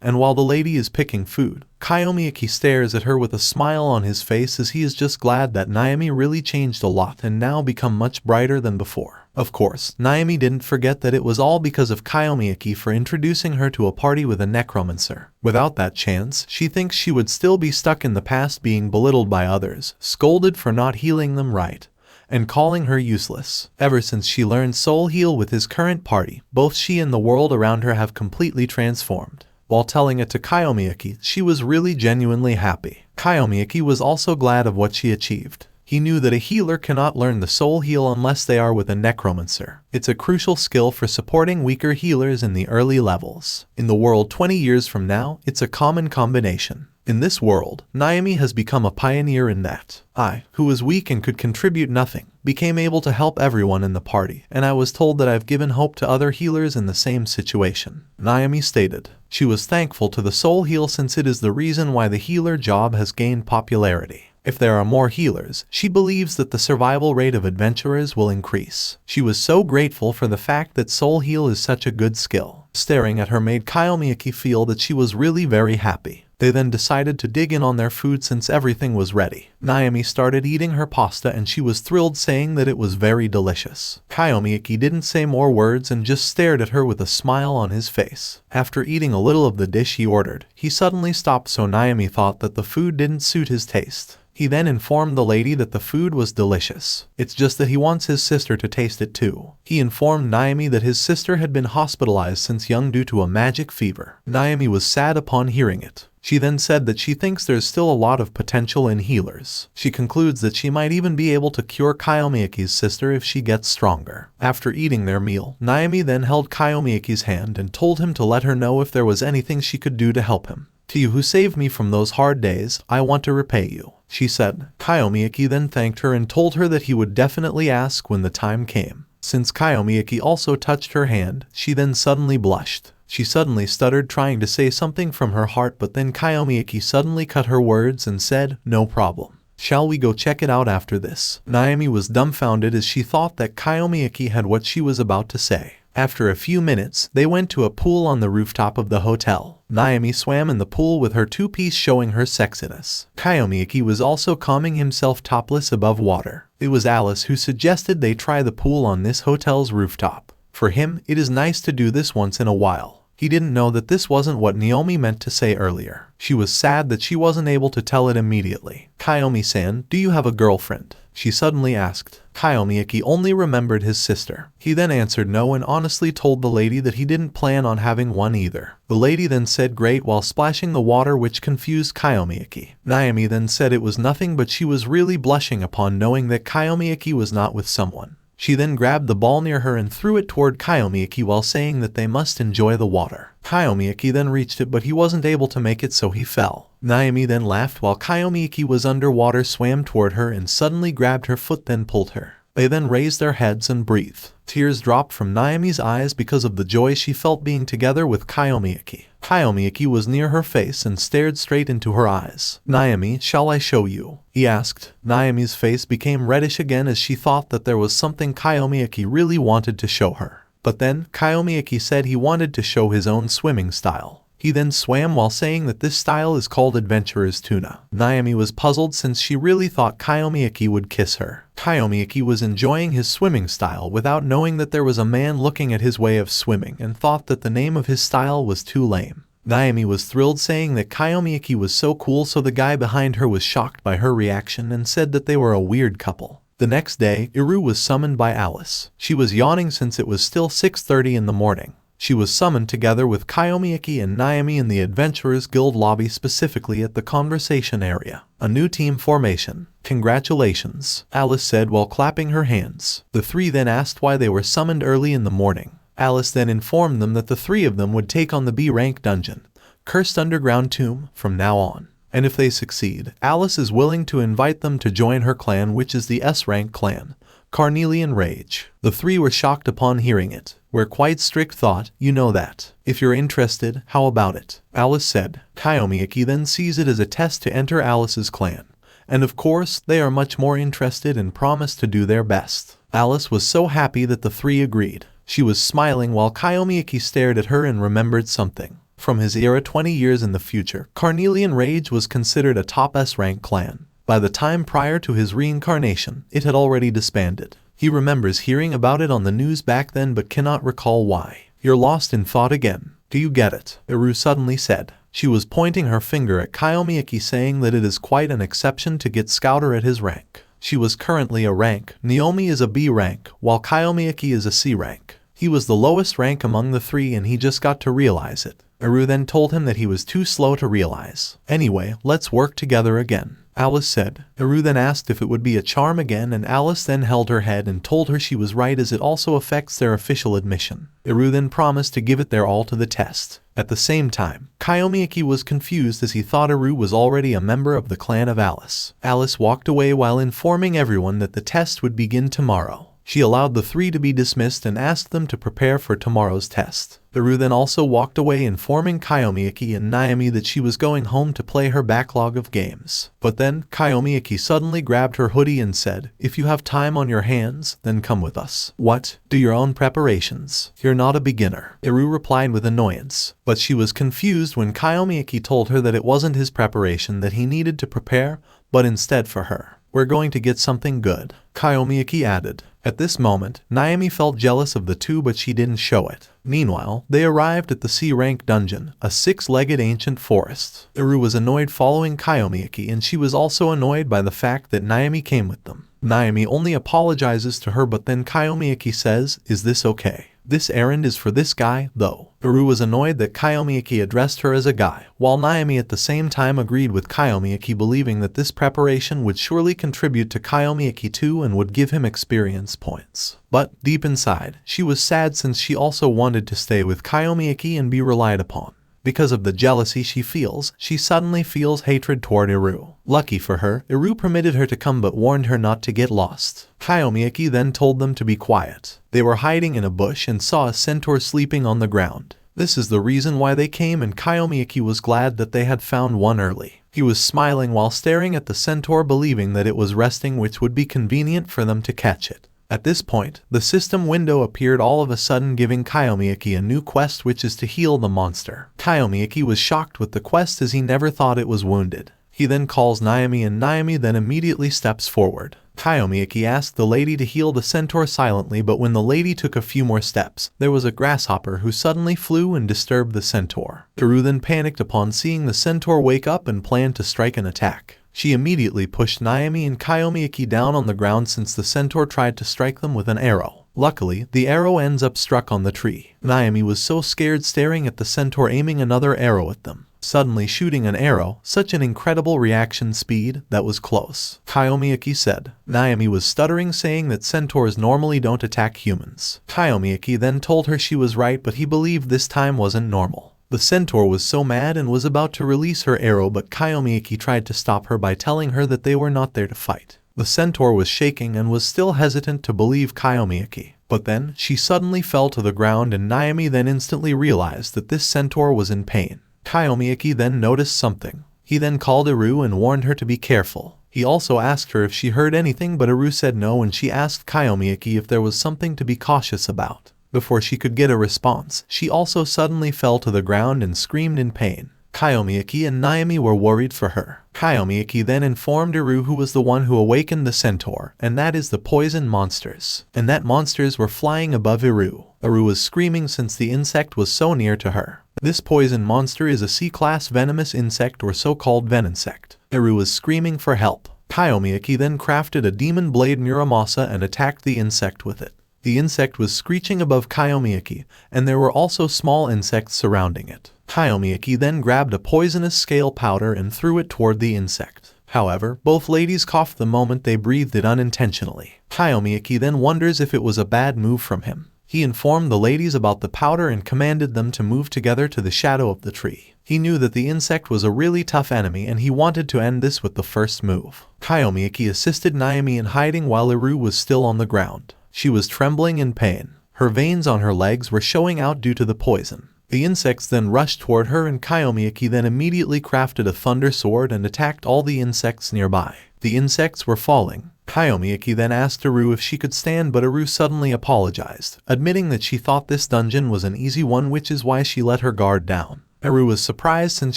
S1: and while the lady is picking food, Kyomi Aki stares at her with a smile on his face as he is just glad that Naami really changed a lot and now become much brighter than before. Of course, Naami didn't forget that it was all because of Kyomi Aki for introducing her to a party with a necromancer. Without that chance, she thinks she would still be stuck in the past, being belittled by others, scolded for not healing them right, and calling her useless. Ever since she learned Soul Heal with his current party, both she and the world around her have completely transformed. While telling it to Kyomi Aki, she was really genuinely happy. Kyomi Aki was also glad of what she achieved. He knew that a healer cannot learn the soul heal unless they are with a necromancer. It's a crucial skill for supporting weaker healers in the early levels. In the world 20 years from now, it's a common combination. In this world, Naami has become a pioneer in that. I, who was weak and could contribute nothing, became able to help everyone in the party, and I was told that I've given hope to other healers in the same situation, Naami stated. She was thankful to the soul heal since it is the reason why the healer job has gained popularity. If there are more healers, she believes that the survival rate of adventurers will increase. She was so grateful for the fact that soul heal is such a good skill. Staring at her made Kyomi Aki feel that she was really very happy. They then decided to dig in on their food since everything was ready. Naami started eating her pasta and she was thrilled, saying that it was very delicious. Kyomi Aki didn't say more words and just stared at her with a smile on his face. After eating a little of the dish he ordered, he suddenly stopped, so Naami thought that the food didn't suit his taste. He then informed the lady that the food was delicious. It's just that he wants his sister to taste it too. He informed Naami that his sister had been hospitalized since young due to a magic fever. Naami was sad upon hearing it. She then said that she thinks there's still a lot of potential in healers. She concludes that she might even be able to cure Kyomi Aki's sister if she gets stronger. After eating their meal, Naami then held Kyomi Aki's hand and told him to let her know if there was anything she could do to help him. To you who saved me from those hard days, I want to repay you, she said. Kyomi Aki then thanked her and told her that he would definitely ask when the time came. Since Kyomi Aki also touched her hand, she then suddenly blushed. She suddenly stuttered, trying to say something from her heart, but then Kyomi Aki suddenly cut her words and said, "No problem. Shall we go check it out after this?" Naami was dumbfounded as she thought that Kyomi Aki had what she was about to say. After a few minutes, they went to a pool on the rooftop of the hotel. Naami swam in the pool with her two-piece, showing her sexiness. Kyomi Aki was also calming himself topless above water. It was Alice who suggested they try the pool on this hotel's rooftop. For him, it is nice to do this once in a while. He didn't know that this wasn't what Naomi meant to say earlier. She was sad that she wasn't able to tell it immediately. Kyomi-san, do you have a girlfriend? She suddenly asked. Kyomi Aki only remembered his sister. He then answered no and honestly told the lady that he didn't plan on having one either. The lady then said great while splashing the water, which confused Kyomi Aki. Naami then said it was nothing, but she was really blushing upon knowing that Kyomi Aki was not with someone. She then grabbed the ball near her and threw it toward Kyomi Aki while saying that they must enjoy the water. Kyomi Aki then reached it, but he wasn't able to make it, so he fell. Naami then laughed while Kyomi Aki was underwater, swam toward her and suddenly grabbed her foot, then pulled her. They then raised their heads and breathed. Tears dropped from Naomi's eyes because of the joy she felt being together with Kyomi Aki. Kyomi Aki was near her face and stared straight into her eyes. "Naomi, shall I show you?" he asked. Naomi's face became reddish again as she thought that there was something Kyomi Aki really wanted to show her. But then, Kyomi Aki said he wanted to show his own swimming style. He then swam while saying that this style is called Adventurer's Tuna. Naami was puzzled since she really thought Kyomi Aki would kiss her. Kyomi Aki was enjoying his swimming style without knowing that there was a man looking at his way of swimming and thought that the name of his style was too lame. Naami was thrilled, saying that Kyomi Aki was so cool, so the guy behind her was shocked by her reaction and said that they were a weird couple. The next day, Iru was summoned by Alice. She was yawning since it was still 6:30 in the morning. She was summoned together with Kyomi Aki and Naami in the Adventurers Guild lobby, specifically at the conversation area. A new team formation. "Congratulations," Alice said while clapping her hands. The three then asked why they were summoned early in the morning. Alice then informed them that the three of them would take on the B-rank dungeon, Cursed Underground Tomb, from now on. And if they succeed, Alice is willing to invite them to join her clan, which is the S-rank clan, Carnelian Rage. The three were shocked upon hearing it. "We're quite strict," thought, "you know that. If you're interested, how about it?" Alice said. Kyomi Aki then sees it as a test to enter Alice's clan. And of course, they are much more interested and promise to do their best. Alice was so happy that the three agreed. She was smiling while Kyomi Aki stared at her and remembered something. From his era 20 years in the future, Carnelian Rage was considered a top S-rank clan. By the time prior to his reincarnation, it had already disbanded. He remembers hearing about it on the news back then but cannot recall why. "You're lost in thought again. Do you get it?" Iru suddenly said. She was pointing her finger at Kyomi Aki, saying that it is quite an exception to get Scouter at his rank. She was currently a rank. Naomi is a B rank, while Kyomi Aki is a C rank. He was the lowest rank among the three and he just got to realize it. Eru then told him that he was too slow to realize. Anyway, let's work together again, Alice said. Eru then asked if it would be a charm again, and Alice then held her head and told her she was right, as it also affects their official admission. Eru then promised to give it their all to the test. At the same time, Kyomi Aki was confused as he thought Eru was already a member of the clan of Alice. Alice walked away while informing everyone that the test would begin tomorrow. She allowed the three to be dismissed and asked them to prepare for tomorrow's test. Eru then also walked away, informing Kyomi Aki and Naami that she was going home to play her backlog of games. But then, Kyomi Aki suddenly grabbed her hoodie and said, "If you have time on your hands, then come with us." "What? Do your own preparations. You're not a beginner," Eru replied with annoyance. But she was confused when Kyomi Aki told her that it wasn't his preparation that he needed to prepare, but instead for her. "We're going to get something good," Kyomi Aki added. At this moment, Naami felt jealous of the two, but she didn't show it. Meanwhile, they arrived at the C-rank dungeon, a 6-legged ancient forest. Eru was annoyed following Kyomi Aki, and she was also annoyed by the fact that Naami came with them. Naami only apologizes to her, but then Kyomi Aki says, "Is this okay? This errand is for this guy, though." Eru was annoyed that Kyomi Aki addressed her as a guy, while Naami at the same time agreed with Kyomi Aki, believing that this preparation would surely contribute to Kyomi Aki too and would give him experience points. But, deep inside, she was sad since she also wanted to stay with Kyomi Aki and be relied upon. Because of the jealousy she feels, she suddenly feels hatred toward Eru. Lucky for her, Eru permitted her to come but warned her not to get lost. Kyomi Aki then told them to be quiet. They were hiding in a bush and saw a centaur sleeping on the ground. This is the reason why they came, and Kyomi Aki was glad that they had found one early. He was smiling while staring at the centaur, believing that it was resting, which would be convenient for them to catch it. At this point, the system window appeared all of a sudden, giving Kyomi Aki a new quest, which is to heal the monster. Kyomi Aki was shocked with the quest as he never thought it was wounded. He then calls Naami, and Naami then immediately steps forward. Kyomi Aki asked the lady to heal the centaur silently, but when the lady took a few more steps, there was a grasshopper who suddenly flew and disturbed the centaur. Eru then panicked upon seeing the centaur wake up and planned to strike an attack. She immediately pushed Naami and Kyomi Aki down on the ground since the centaur tried to strike them with an arrow. Luckily, the arrow ends up struck on the tree. Naami was so scared, staring at the centaur aiming another arrow at them. Suddenly shooting an arrow, such an incredible reaction speed, that was close. Kyomi Aki said. Naami was stuttering, saying that centaurs normally don't attack humans. Kyomi Aki then told her she was right, but he believed this time wasn't normal. The centaur was so mad and was about to release her arrow, but Kyomi Aki tried to stop her by telling her that they were not there to fight. The centaur was shaking and was still hesitant to believe Kyomi Aki. But then, she suddenly fell to the ground, and Naami then instantly realized that this centaur was in pain. Kyomi Aki then noticed something. He then called Eru and warned her to be careful. He also asked her if she heard anything, but Eru said no, and she asked Kyomi Aki if there was something to be cautious about. Before she could get a response, she also suddenly fell to the ground and screamed in pain. Kyomi Aki and Naami were worried for her. Kyomi Aki then informed Eru who was the one who awakened the centaur, and that is the poison monsters. And that monsters were flying above Eru. Eru was screaming since the insect was so near to her. This poison monster is a C-class venomous insect, or so-called veninsect. Eru was screaming for help. Kyomi Aki then crafted a demon blade Muramasa and attacked the insect with it. The insect was screeching above Kyomi Aki, and there were also small insects surrounding it. Kyomi Aki then grabbed a poisonous scale powder and threw it toward the insect. However, both ladies coughed the moment they breathed it unintentionally. Kyomi Aki then wonders if it was a bad move from him. He informed the ladies about the powder and commanded them to move together to the shadow of the tree. He knew that the insect was a really tough enemy, and he wanted to end this with the first move. Kyomi Aki assisted Naami in hiding while Eru was still on the ground. She was trembling in pain. Her veins on her legs were showing out due to the poison. The insects then rushed toward her, and Kyomi Aki then immediately crafted a thunder sword and attacked all the insects nearby. The insects were falling. Kyomi Aki then asked Eru if she could stand, but Eru suddenly apologized, admitting that she thought this dungeon was an easy one, which is why she let her guard down. Eru was surprised since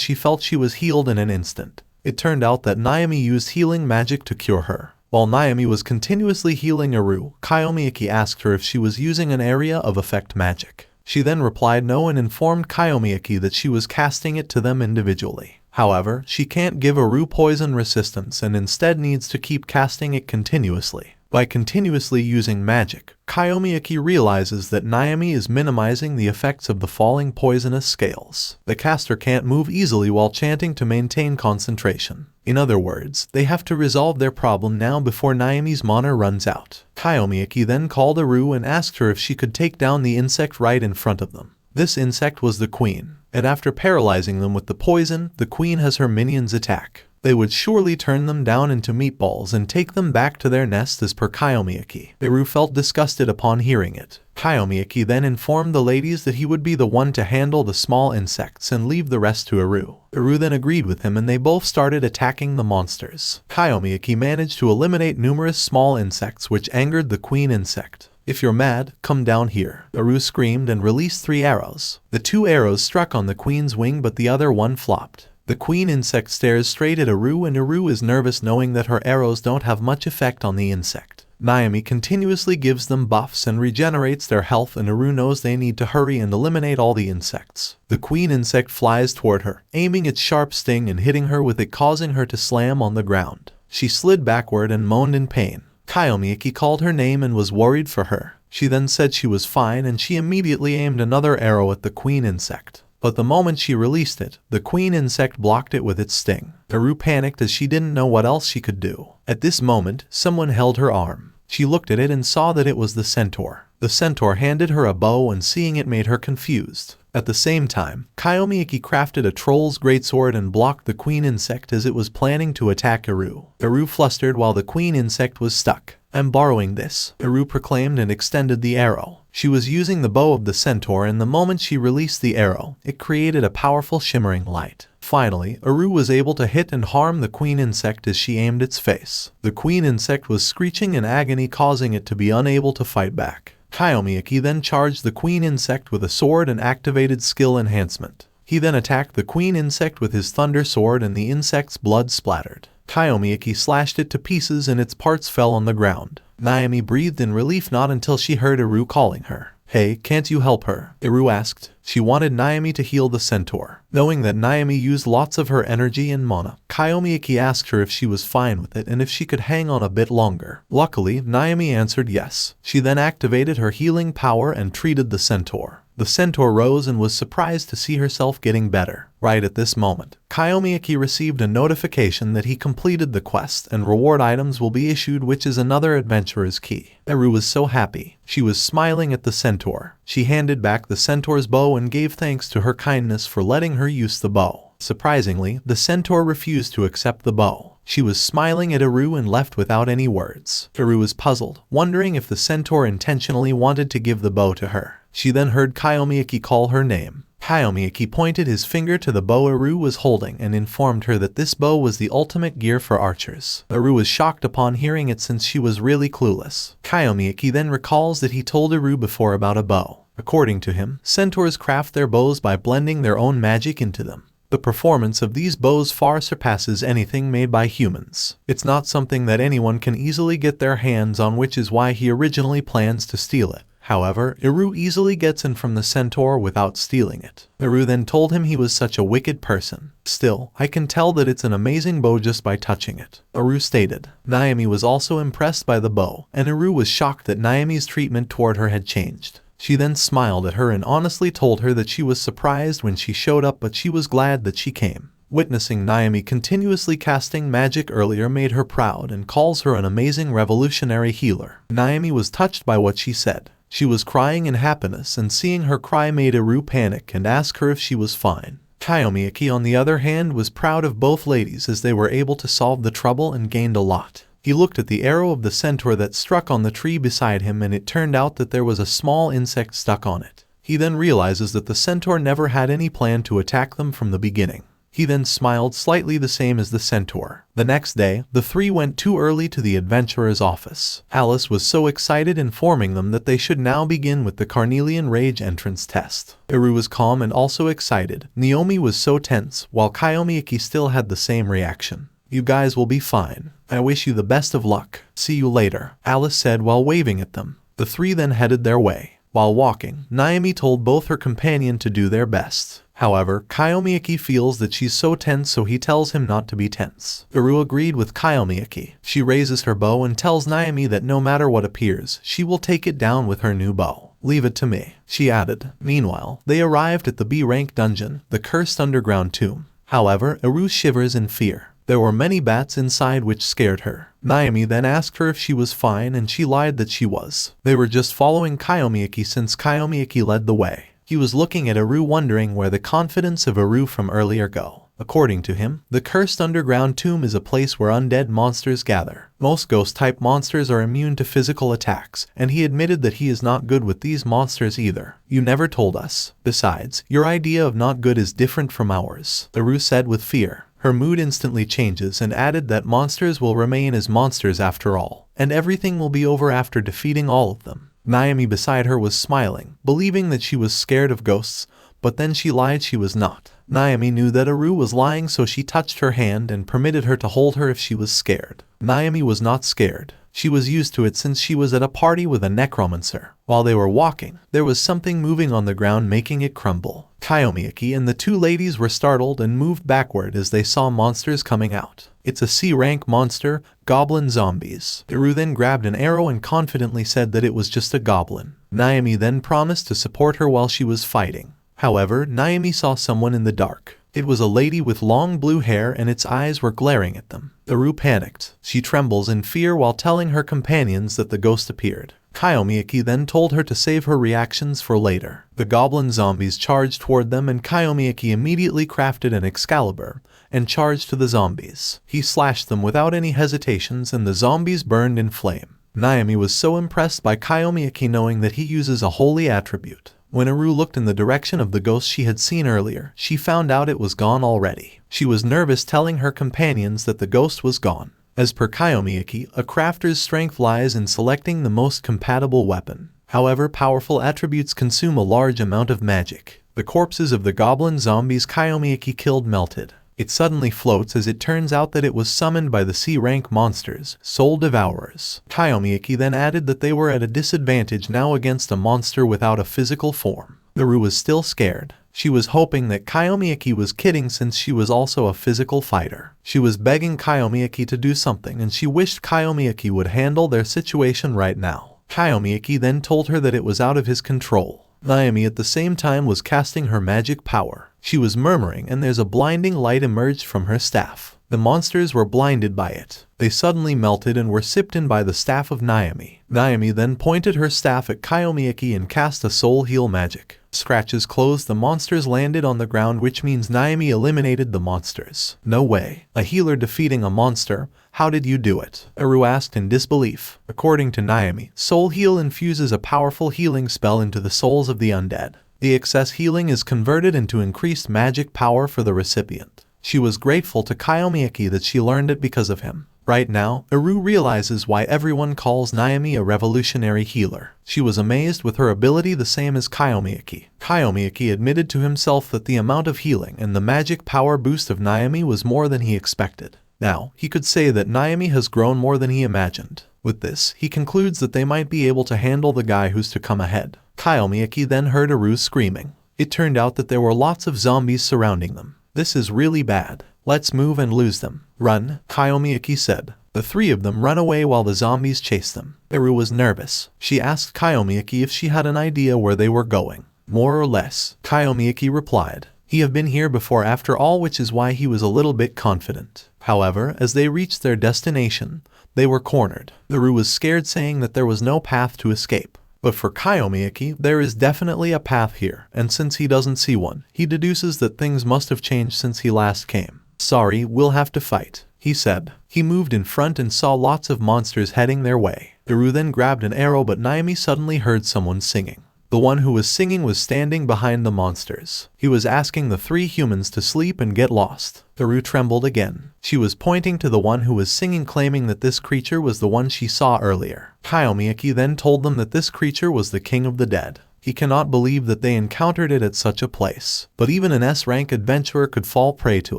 S1: she felt she was healed in an instant. It turned out that Naami used healing magic to cure her. While Naami was continuously healing Eru, Kyomi Aki asked her if she was using an area of effect magic. She then replied no and informed Kyomi Aki that she was casting it to them individually. However, she can't give Eru poison resistance and instead needs to keep casting it continuously. By continuously using magic, Kyomi Aki realizes that Naami is minimizing the effects of the falling poisonous scales. The caster can't move easily while chanting to maintain concentration. In other words, they have to resolve their problem now before Naami's mana runs out. Kyomi Aki then called Aru and asked her if she could take down the insect right in front of them. This insect was the queen, and after paralyzing them with the poison, the queen has her minions attack. They would surely turn them down into meatballs and take them back to their nest as per Kyomi Aki. Aru felt disgusted upon hearing it. Kyomi Aki then informed the ladies that he would be the one to handle the small insects and leave the rest to Aru. Aru then agreed with him and they both started attacking the monsters. Kyomi Aki managed to eliminate numerous small insects which angered the queen insect. "If you're mad, come down here," Aru screamed and released 3 arrows. The 2 arrows struck on the queen's wing but the other one flopped. The queen insect stares straight at Aru and Aru is nervous knowing that her arrows don't have much effect on the insect. Naami continuously gives them buffs and regenerates their health and Aru knows they need to hurry and eliminate all the insects. The queen insect flies toward her, aiming its sharp sting and hitting her with it causing her to slam on the ground. She slid backward and moaned in pain. Kyomi Aki called her name and was worried for her. She then said she was fine and she immediately aimed another arrow at the queen insect. But the moment she released it, the queen insect blocked it with its sting. Aru panicked as she didn't know what else she could do. At this moment, someone held her arm. She looked at it and saw that it was the centaur. The centaur handed her a bow and seeing it made her confused. At the same time, Kyomi Aki crafted a troll's greatsword and blocked the queen insect as it was planning to attack Aru. Aru flustered while the queen insect was stuck. "I'm borrowing this," Aru proclaimed and extended the arrow. She was using the bow of the centaur and the moment she released the arrow, it created a powerful shimmering light. Finally, Aru was able to hit and harm the queen insect as she aimed its face. The queen insect was screeching in agony causing it to be unable to fight back. Kyomi Aki then charged the queen insect with a sword and activated skill enhancement. He then attacked the queen insect with his thunder sword and the insect's blood splattered. Kyomi Aki slashed it to pieces and its parts fell on the ground. Naami breathed in relief not until she heard Aru calling her. "Hey, can't you help her?" Aru asked. She wanted Naami to heal the centaur. Knowing that Naami used lots of her energy and mana, Kyomi Aki asked her if she was fine with it and if she could hang on a bit longer. Luckily, Naami answered yes. She then activated her healing power and treated the centaur. The centaur rose and was surprised to see herself getting better. Right at this moment, Kyomi Aki received a notification that he completed the quest and reward items will be issued which is another adventurer's key. Aru was so happy. She was smiling at the centaur. She handed back the centaur's bow and gave thanks to her kindness for letting her use the bow. Surprisingly, the centaur refused to accept the bow. She was smiling at Aru and left without any words. Aru was puzzled, wondering if the centaur intentionally wanted to give the bow to her. She then heard Kyomi Aki call her name. Kyomi Aki pointed his finger to the bow Aru was holding and informed her that this bow was the ultimate gear for archers. Aru was shocked upon hearing it since she was really clueless. Kyomi Aki then recalls that he told Aru before about a bow. According to him, centaurs craft their bows by blending their own magic into them. The performance of these bows far surpasses anything made by humans. It's not something that anyone can easily get their hands on, which is why he originally plans to steal it. However, Aru easily gets in from the centaur without stealing it. Aru then told him he was such a wicked person. "Still, I can tell that it's an amazing bow just by touching it," Aru stated. Naami was also impressed by the bow, and Aru was shocked that Naami's treatment toward her had changed. She then smiled at her and honestly told her that she was surprised when she showed up but she was glad that she came. Witnessing Naami continuously casting magic earlier made her proud and calls her an amazing revolutionary healer. Naami was touched by what she said. She was crying in happiness and seeing her cry made Aru panic and ask her if she was fine. Kyomi Aki on the other hand was proud of both ladies as they were able to solve the trouble and gained a lot. He looked at the arrow of the centaur that struck on the tree beside him and it turned out that there was a small insect stuck on it. He then realizes that the centaur never had any plan to attack them from the beginning. He then smiled slightly the same as the centaur. The next day, the three went too early to the adventurer's office. Alice was so excited informing them that they should now begin with the Carnelian Rage entrance test. Aru was calm and also excited. Naomi was so tense, while Kyomi Aki still had the same reaction. "You guys will be fine. I wish you the best of luck. See you later," Alice said while waving at them. The three then headed their way. While walking, Naomi told both her companion to do their best. However, Kyomi Aki feels that she's so tense, so he tells him not to be tense. Uru agreed with Kyomi Aki. She raises her bow and tells Naami that no matter what appears, she will take it down with her new bow. Leave it to me, she added. Meanwhile, they arrived at the B-rank dungeon, the cursed underground tomb. However, Uru shivers in fear. There were many bats inside which scared her. Naami then asked her if she was fine and she lied that she was. They were just following Kyomi Aki since Kyomi Aki led the way. He was looking at Uru wondering where the confidence of Uru from earlier go. According to him, the cursed underground tomb is a place where undead monsters gather. Most ghost-type monsters are immune to physical attacks, and he admitted that he is not good with these monsters either. You never told us. Besides, your idea of not good is different from ours, Uru said with fear. Her mood instantly changes and added that monsters will remain as monsters after all, and everything will be over after defeating all of them. Naami beside her was smiling, believing that she was scared of ghosts, but then she lied she was not. Naami knew that Uru was lying, so she touched her hand and permitted her to hold her if she was scared. Naami was not scared. She was used to it since she was at a party with a necromancer. While they were walking, there was something moving on the ground making it crumble. Kyomi Aki and the two ladies were startled and moved backward as they saw monsters coming out. It's a C-rank monster, goblin zombies. Uru then grabbed an arrow and confidently said that it was just a goblin. Naami then promised to support her while she was fighting. However, Naami saw someone in the dark. It was a lady with long blue hair and its eyes were glaring at them. Uru panicked. She trembles in fear while telling her companions that the ghost appeared. Kyomi Aki then told her to save her reactions for later. The goblin zombies charged toward them and Kyomi Aki immediately crafted an Excalibur and charged to the zombies. He slashed them without any hesitations and the zombies burned in flame. Naami was so impressed by Kyomi Aki knowing that he uses a holy attribute. When Uru looked in the direction of the ghost she had seen earlier, she found out it was gone already. She was nervous, telling her companions that the ghost was gone. As per Kyomi Aki, a crafter's strength lies in selecting the most compatible weapon. However, powerful attributes consume a large amount of magic. The corpses of the goblin zombies Kyomi Aki killed melted. It suddenly floats as it turns out that it was summoned by the C-rank monsters, Soul Devourers. Kyomi Aki then added that they were at a disadvantage now against a monster without a physical form. Uru was still scared. She was hoping that Kyomi Aki was kidding since she was also a physical fighter. She was begging Kyomi Aki to do something and she wished Kyomi Aki would handle their situation right now. Kyomi Aki then told her that it was out of his control. Naami at the same time was casting her magic power. She was murmuring and there's a blinding light emerged from her staff. The monsters were blinded by it. They suddenly melted and were sipped in by the staff of Naami. Naami then pointed her staff at Kyomi Aki and cast a soul heal magic. Scratches closed, the monsters landed on the ground, which means Naami eliminated the monsters. No way. A healer defeating a monster? How did you do it? Uru asked in disbelief. According to Naami, Soul Heal infuses a powerful healing spell into the souls of the undead. The excess healing is converted into increased magic power for the recipient. She was grateful to Kyomi Aki that she learned it because of him. Right now, Uru realizes why everyone calls Naami a revolutionary healer. She was amazed with her ability, the same as Kyomi Aki. Kyomi Aki admitted to himself that the amount of healing and the magic power boost of Naami was more than he expected. Now, he could say that Naami has grown more than he imagined. With this, he concludes that they might be able to handle the guy who's to come ahead. Kyomi Aki then heard Uru screaming. It turned out that there were lots of zombies surrounding them. This is really bad. Let's move and lose them. Run, Kyomi Aki said. The three of them run away while the zombies chase them. Uru was nervous. She asked Kyomi Aki if she had an idea where they were going. More or less, Kyomi Aki replied. He have been here before after all, which is why he was a little bit confident. However, as they reached their destination, they were cornered. Uru was scared, saying that there was no path to escape. But for Kyomi Aki, there is definitely a path here, and since he doesn't see one, he deduces that things must have changed since he last came. Sorry, we'll have to fight, he said. He moved in front and saw lots of monsters heading their way. Uru then grabbed an arrow, but Naami suddenly heard someone singing. The one who was singing was standing behind the monsters. He was asking the three humans to sleep and get lost. Uru trembled again. She was pointing to the one who was singing, claiming that this creature was the one she saw earlier. Kyomi Aki then told them that this creature was the king of the dead. He cannot believe that they encountered it at such a place. But even an S-rank adventurer could fall prey to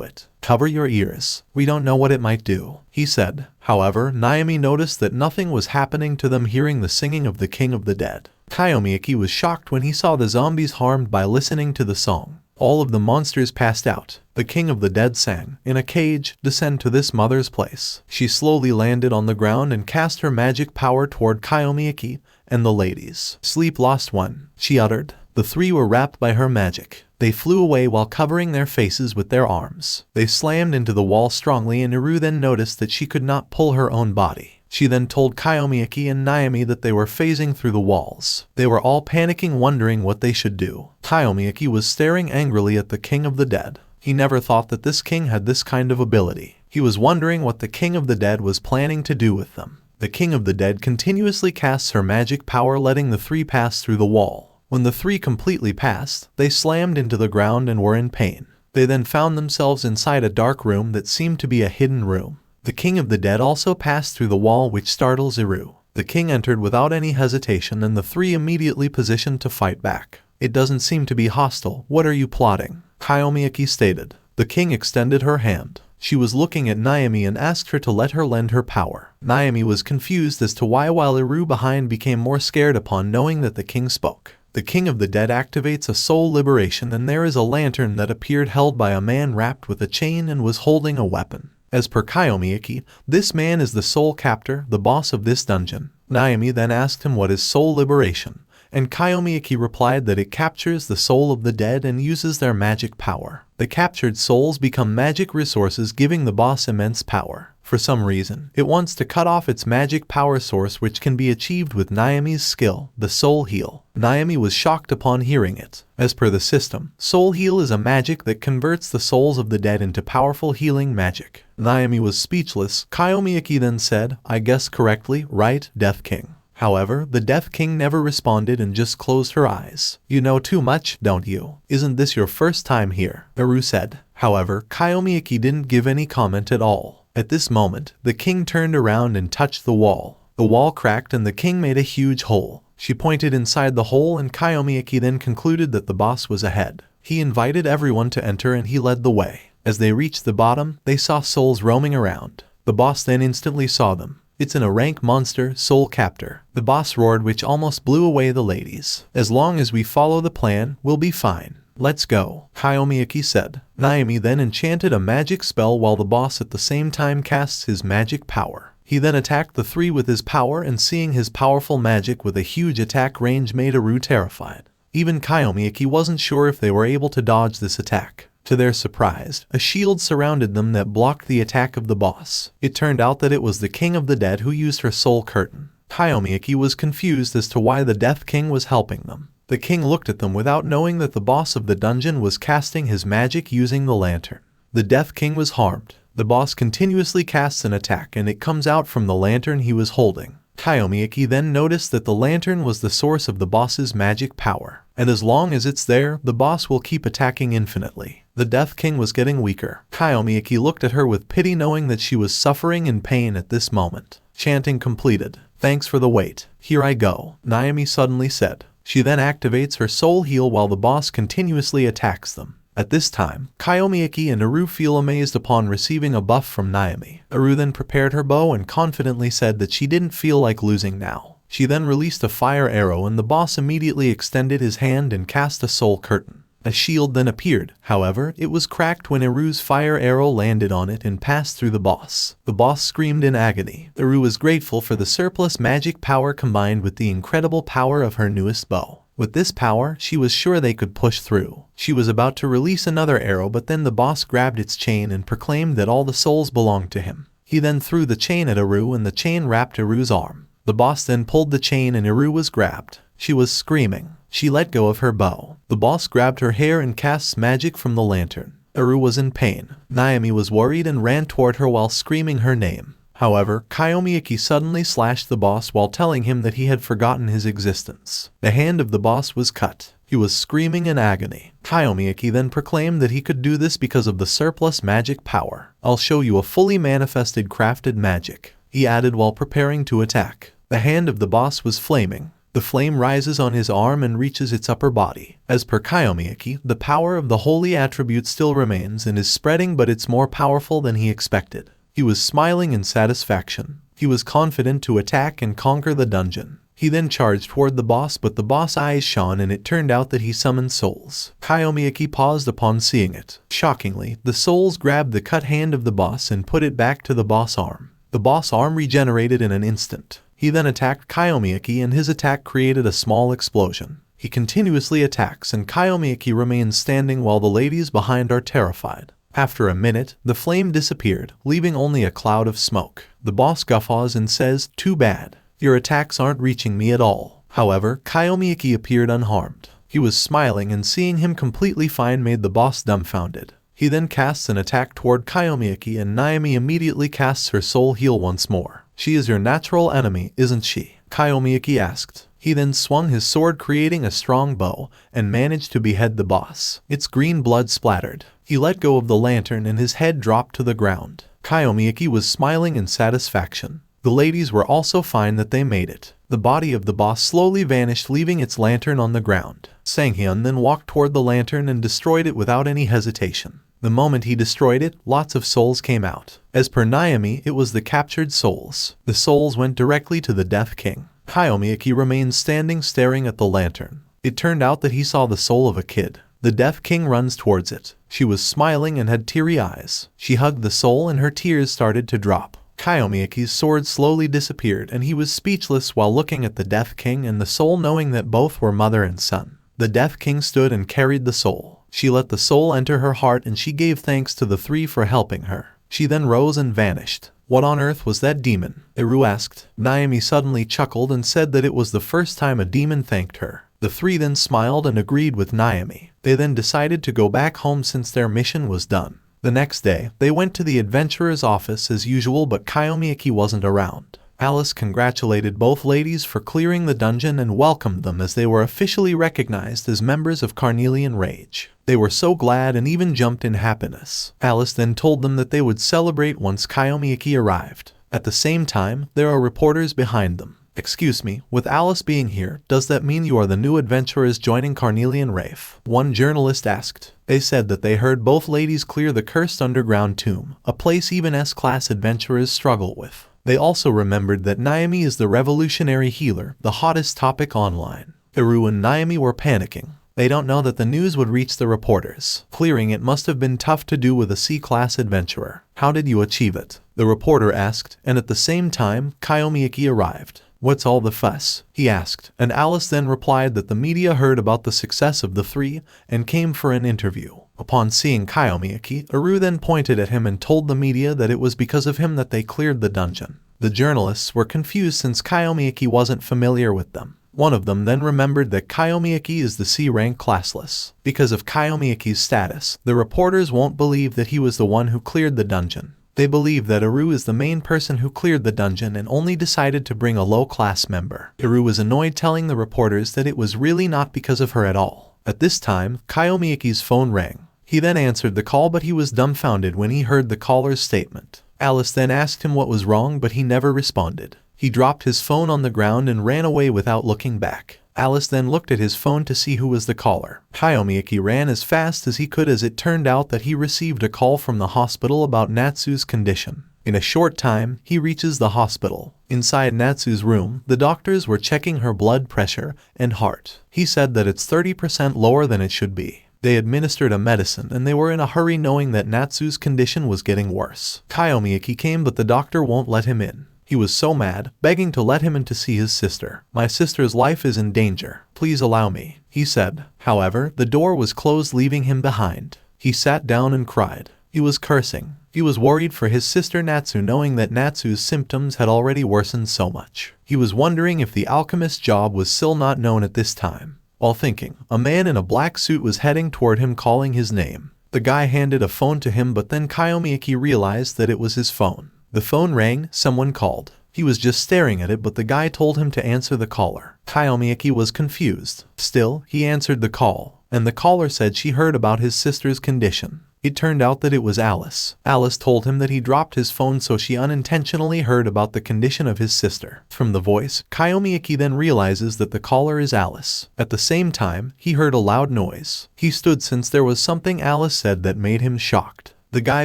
S1: it. Cover your ears. We don't know what it might do, he said. However, Naami noticed that nothing was happening to them hearing the singing of the king of the dead. Kyomi Aki was shocked when he saw the zombies harmed by listening to the song. All of the monsters passed out. The king of the dead sang, in a cage, descend to this mother's place. She slowly landed on the ground and cast her magic power toward Kyomi Aki and the ladies. Sleep lost one, she uttered. The three were wrapped by her magic. They flew away while covering their faces with their arms. They slammed into the wall strongly, and Iru then noticed that she could not pull her own body. She then told Kyomi Aki and Naami that they were phasing through the walls. They were all panicking, wondering what they should do. Kyomi Aki was staring angrily at the king of the dead. He never thought that this king had this kind of ability. He was wondering what the king of the dead was planning to do with them. The king of the dead continuously casts her magic power, letting the three pass through the wall. When the three completely passed, they slammed into the ground and were in pain. They then found themselves inside a dark room that seemed to be a hidden room. The king of the dead also passed through the wall, which startles Iru. The king entered without any hesitation, and the three immediately positioned to fight back. It doesn't seem to be hostile. What are you plotting? Kyomi Aki stated. The king extended her hand. She was looking at Naami and asked her to let her lend her power. Naami was confused as to why, while Iru behind became more scared upon knowing that the king spoke. The king of the dead activates a soul liberation, and there is a lantern that appeared held by a man wrapped with a chain and was holding a weapon. As per Kyomi Aki, this man is the soul captor, the boss of this dungeon. Naami then asked him what is soul liberation, and Kyomi Aki replied that it captures the soul of the dead and uses their magic power. The captured souls become magic resources, giving the boss immense power. For some reason, it wants to cut off its magic power source, which can be achieved with Naami's skill, the Soul Heal. Naami was shocked upon hearing it. As per the system, Soul Heal is a magic that converts the souls of the dead into powerful healing magic. Naami was speechless. Kyomi Aki then said, I guessed correctly, right, Death King? However, the Death King never responded and just closed her eyes. You know too much, don't you? Isn't this your first time here? Iru said. However, Kyomi Aki didn't give any comment at all. At this moment, the king turned around and touched the wall. The wall cracked and the king made a huge hole. She pointed inside the hole, and Kyomi Aki then concluded that the boss was ahead. He invited everyone to enter and he led the way. As they reached the bottom, they saw souls roaming around. The boss then instantly saw them. It's a rank monster, Soul Captor. The boss roared, which almost blew away the ladies. As long as we follow the plan, we'll be fine. Let's go, Kyomi Aki said. Naami then enchanted a magic spell while the boss at the same time casts his magic power. He then attacked the three with his power, and seeing his powerful magic with a huge attack range made Iru terrified. Even Kyomi Aki wasn't sure if they were able to dodge this attack. To their surprise, a shield surrounded them that blocked the attack of the boss. It turned out that it was the king of the dead who used her soul curtain. Kyomi Aki was confused as to why the Death King was helping them. The king looked at them without knowing that the boss of the dungeon was casting his magic using the lantern. The Death King was harmed. The boss continuously casts an attack and it comes out from the lantern he was holding. Kyomi Aki then noticed that the lantern was the source of the boss's magic power, and as long as it's there, the boss will keep attacking infinitely. The Death King was getting weaker. Kyomi Aki looked at her with pity, knowing that she was suffering in pain at this moment. Chanting completed. Thanks for the wait. Here I go, Naami suddenly said. She then activates her soul heal while the boss continuously attacks them. At this time, Kyomi Aki and Iru feel amazed upon receiving a buff from Naami. Iru then prepared her bow and confidently said that she didn't feel like losing now. She then released a fire arrow and the boss immediately extended his hand and cast a soul curtain. A shield then appeared. However, it was cracked when Iru's fire arrow landed on it and passed through the boss. The boss screamed in agony. Iru was grateful for the surplus magic power combined with the incredible power of her newest bow. With this power, she was sure they could push through. She was about to release another arrow, but then the boss grabbed its chain and proclaimed that all the souls belonged to him. He then threw the chain at Iru and the chain wrapped Iru's arm. The boss then pulled the chain and Iru was grabbed. She was screaming. She let go of her bow. The boss grabbed her hair and casts magic from the lantern. Iru was in pain. Naami was worried and ran toward her while screaming her name. However, Kyomi Aki suddenly slashed the boss while telling him that he had forgotten his existence. The hand of the boss was cut. He was screaming in agony. Kyomi Aki then proclaimed that he could do this because of the surplus magic power. I'll show you a fully manifested crafted magic, he added while preparing to attack. The hand of the boss was flaming. The flame rises on his arm and reaches its upper body. As per Kyomi Aki, the power of the holy attribute still remains and is spreading, but it's more powerful than he expected. He was smiling in satisfaction. He was confident to attack and conquer the dungeon. He then charged toward the boss, but the boss eyes shone and it turned out that he summoned souls. Kyomi Aki paused upon seeing it. Shockingly, the souls grabbed the cut hand of the boss and put it back to the boss arm. The boss arm regenerated in an instant. He then attacked Kyomi Aki and his attack created a small explosion. He continuously attacks and Kyomi Aki remains standing while the ladies behind are terrified. After a minute, the flame disappeared, leaving only a cloud of smoke. The boss guffaws and says, "Too bad. Your attacks aren't reaching me at all." However, Kyomi Aki appeared unharmed. He was smiling and seeing him completely fine made the boss dumbfounded. He then casts an attack toward Kyomi Aki and Naami immediately casts her soul heal once more. "She is your natural enemy, isn't she?" Kyomi Aki asked. He then swung his sword creating a strong bow and managed to behead the boss. Its green blood splattered. He let go of the lantern and his head dropped to the ground. Kyomi Aki was smiling in satisfaction. The ladies were also fine that they made it. The body of the boss slowly vanished, leaving its lantern on the ground. Sanghyun then walked toward the lantern and destroyed it without any hesitation. The moment he destroyed it, lots of souls came out. As per Naami, it was the captured souls. The souls went directly to the Death King. Kyomi Aki remained standing staring at the lantern. It turned out that he saw the soul of a kid. The Death King runs towards it. She was smiling and had teary eyes. She hugged the soul and her tears started to drop. Kyomi Aki's sword slowly disappeared and he was speechless while looking at the Death King and the soul, knowing that both were mother and son. The Death King stood and carried the soul. She let the soul enter her heart and she gave thanks to the three for helping her. She then rose and vanished. "What on earth was that demon?" Eru asked. Naami suddenly chuckled and said that it was the first time a demon thanked her. The three then smiled and agreed with Naami. They then decided to go back home since their mission was done. The next day, they went to the adventurer's office as usual, but Kyomi Aki wasn't around. Alice congratulated both ladies for clearing the dungeon and welcomed them as they were officially recognized as members of Carnelian Rage. They were so glad and even jumped in happiness. Alice then told them that they would celebrate once Kyomi Aki arrived. At the same time, there are reporters behind them. "Excuse me, with Alice being here, does that mean you are the new adventurers joining Carnelian Rafe?" one journalist asked. They said that they heard both ladies clear the cursed underground tomb, a place even S-class adventurers struggle with. They also remembered that Naami is the revolutionary healer, the hottest topic online. Eru and Naami were panicking. They don't know that the news would reach the reporters. Clearing it must have been tough to do with a C-class adventurer. "How did you achieve it?" the reporter asked, and at the same time, Kyomi Aki arrived. "What's all the fuss?" he asked, and Alice then replied that the media heard about the success of the three and came for an interview. Upon seeing Kyomi Aki, Eru then pointed at him and told the media that it was because of him that they cleared the dungeon. The journalists were confused since Kyomi Aki wasn't familiar with them. One of them then remembered that Kyomi Aki is the C-rank classless. Because of Kyomi Aki's status, the reporters won't believe that he was the one who cleared the dungeon. They believe that Eru is the main person who cleared the dungeon and only decided to bring a low-class member. Eru was annoyed, telling the reporters that it was really not because of her at all. At this time, Kyomi Aki's phone rang. He then answered the call, but he was dumbfounded when he heard the caller's statement. Alice then asked him what was wrong, but he never responded. He dropped his phone on the ground and ran away without looking back. Alice then looked at his phone to see who was the caller. Kyomi Aki ran as fast as he could as it turned out that he received a call from the hospital about Natsu's condition. In a short time, he reaches the hospital. Inside Natsu's room, the doctors were checking her blood pressure and heart. He said that it's 30% lower than it should be. They administered a medicine and they were in a hurry, knowing that Natsu's condition was getting worse. Kyomi Aki came, but the doctor won't let him in. He was so mad, begging to let him in to see his sister. "My sister's life is in danger. Please allow me," he said. However, the door was closed, leaving him behind. He sat down and cried. He was cursing. He was worried for his sister Natsu, knowing that Natsu's symptoms had already worsened so much. He was wondering if the alchemist job was still not known at this time. While thinking, a man in a black suit was heading toward him, calling his name. The guy handed a phone to him, but then Kyomi Aki realized that it was his phone. The phone rang, someone called. He was just staring at it, but the guy told him to answer the caller. Kyomi Aki was confused. Still, he answered the call, and the caller said she heard about his sister's condition. It turned out that it was Alice. Alice told him that he dropped his phone, so she unintentionally heard about the condition of his sister. From the voice, Kyomi Aki then realizes that the caller is Alice. At the same time, he heard a loud noise. He stood since there was something Alice said that made him shocked. The guy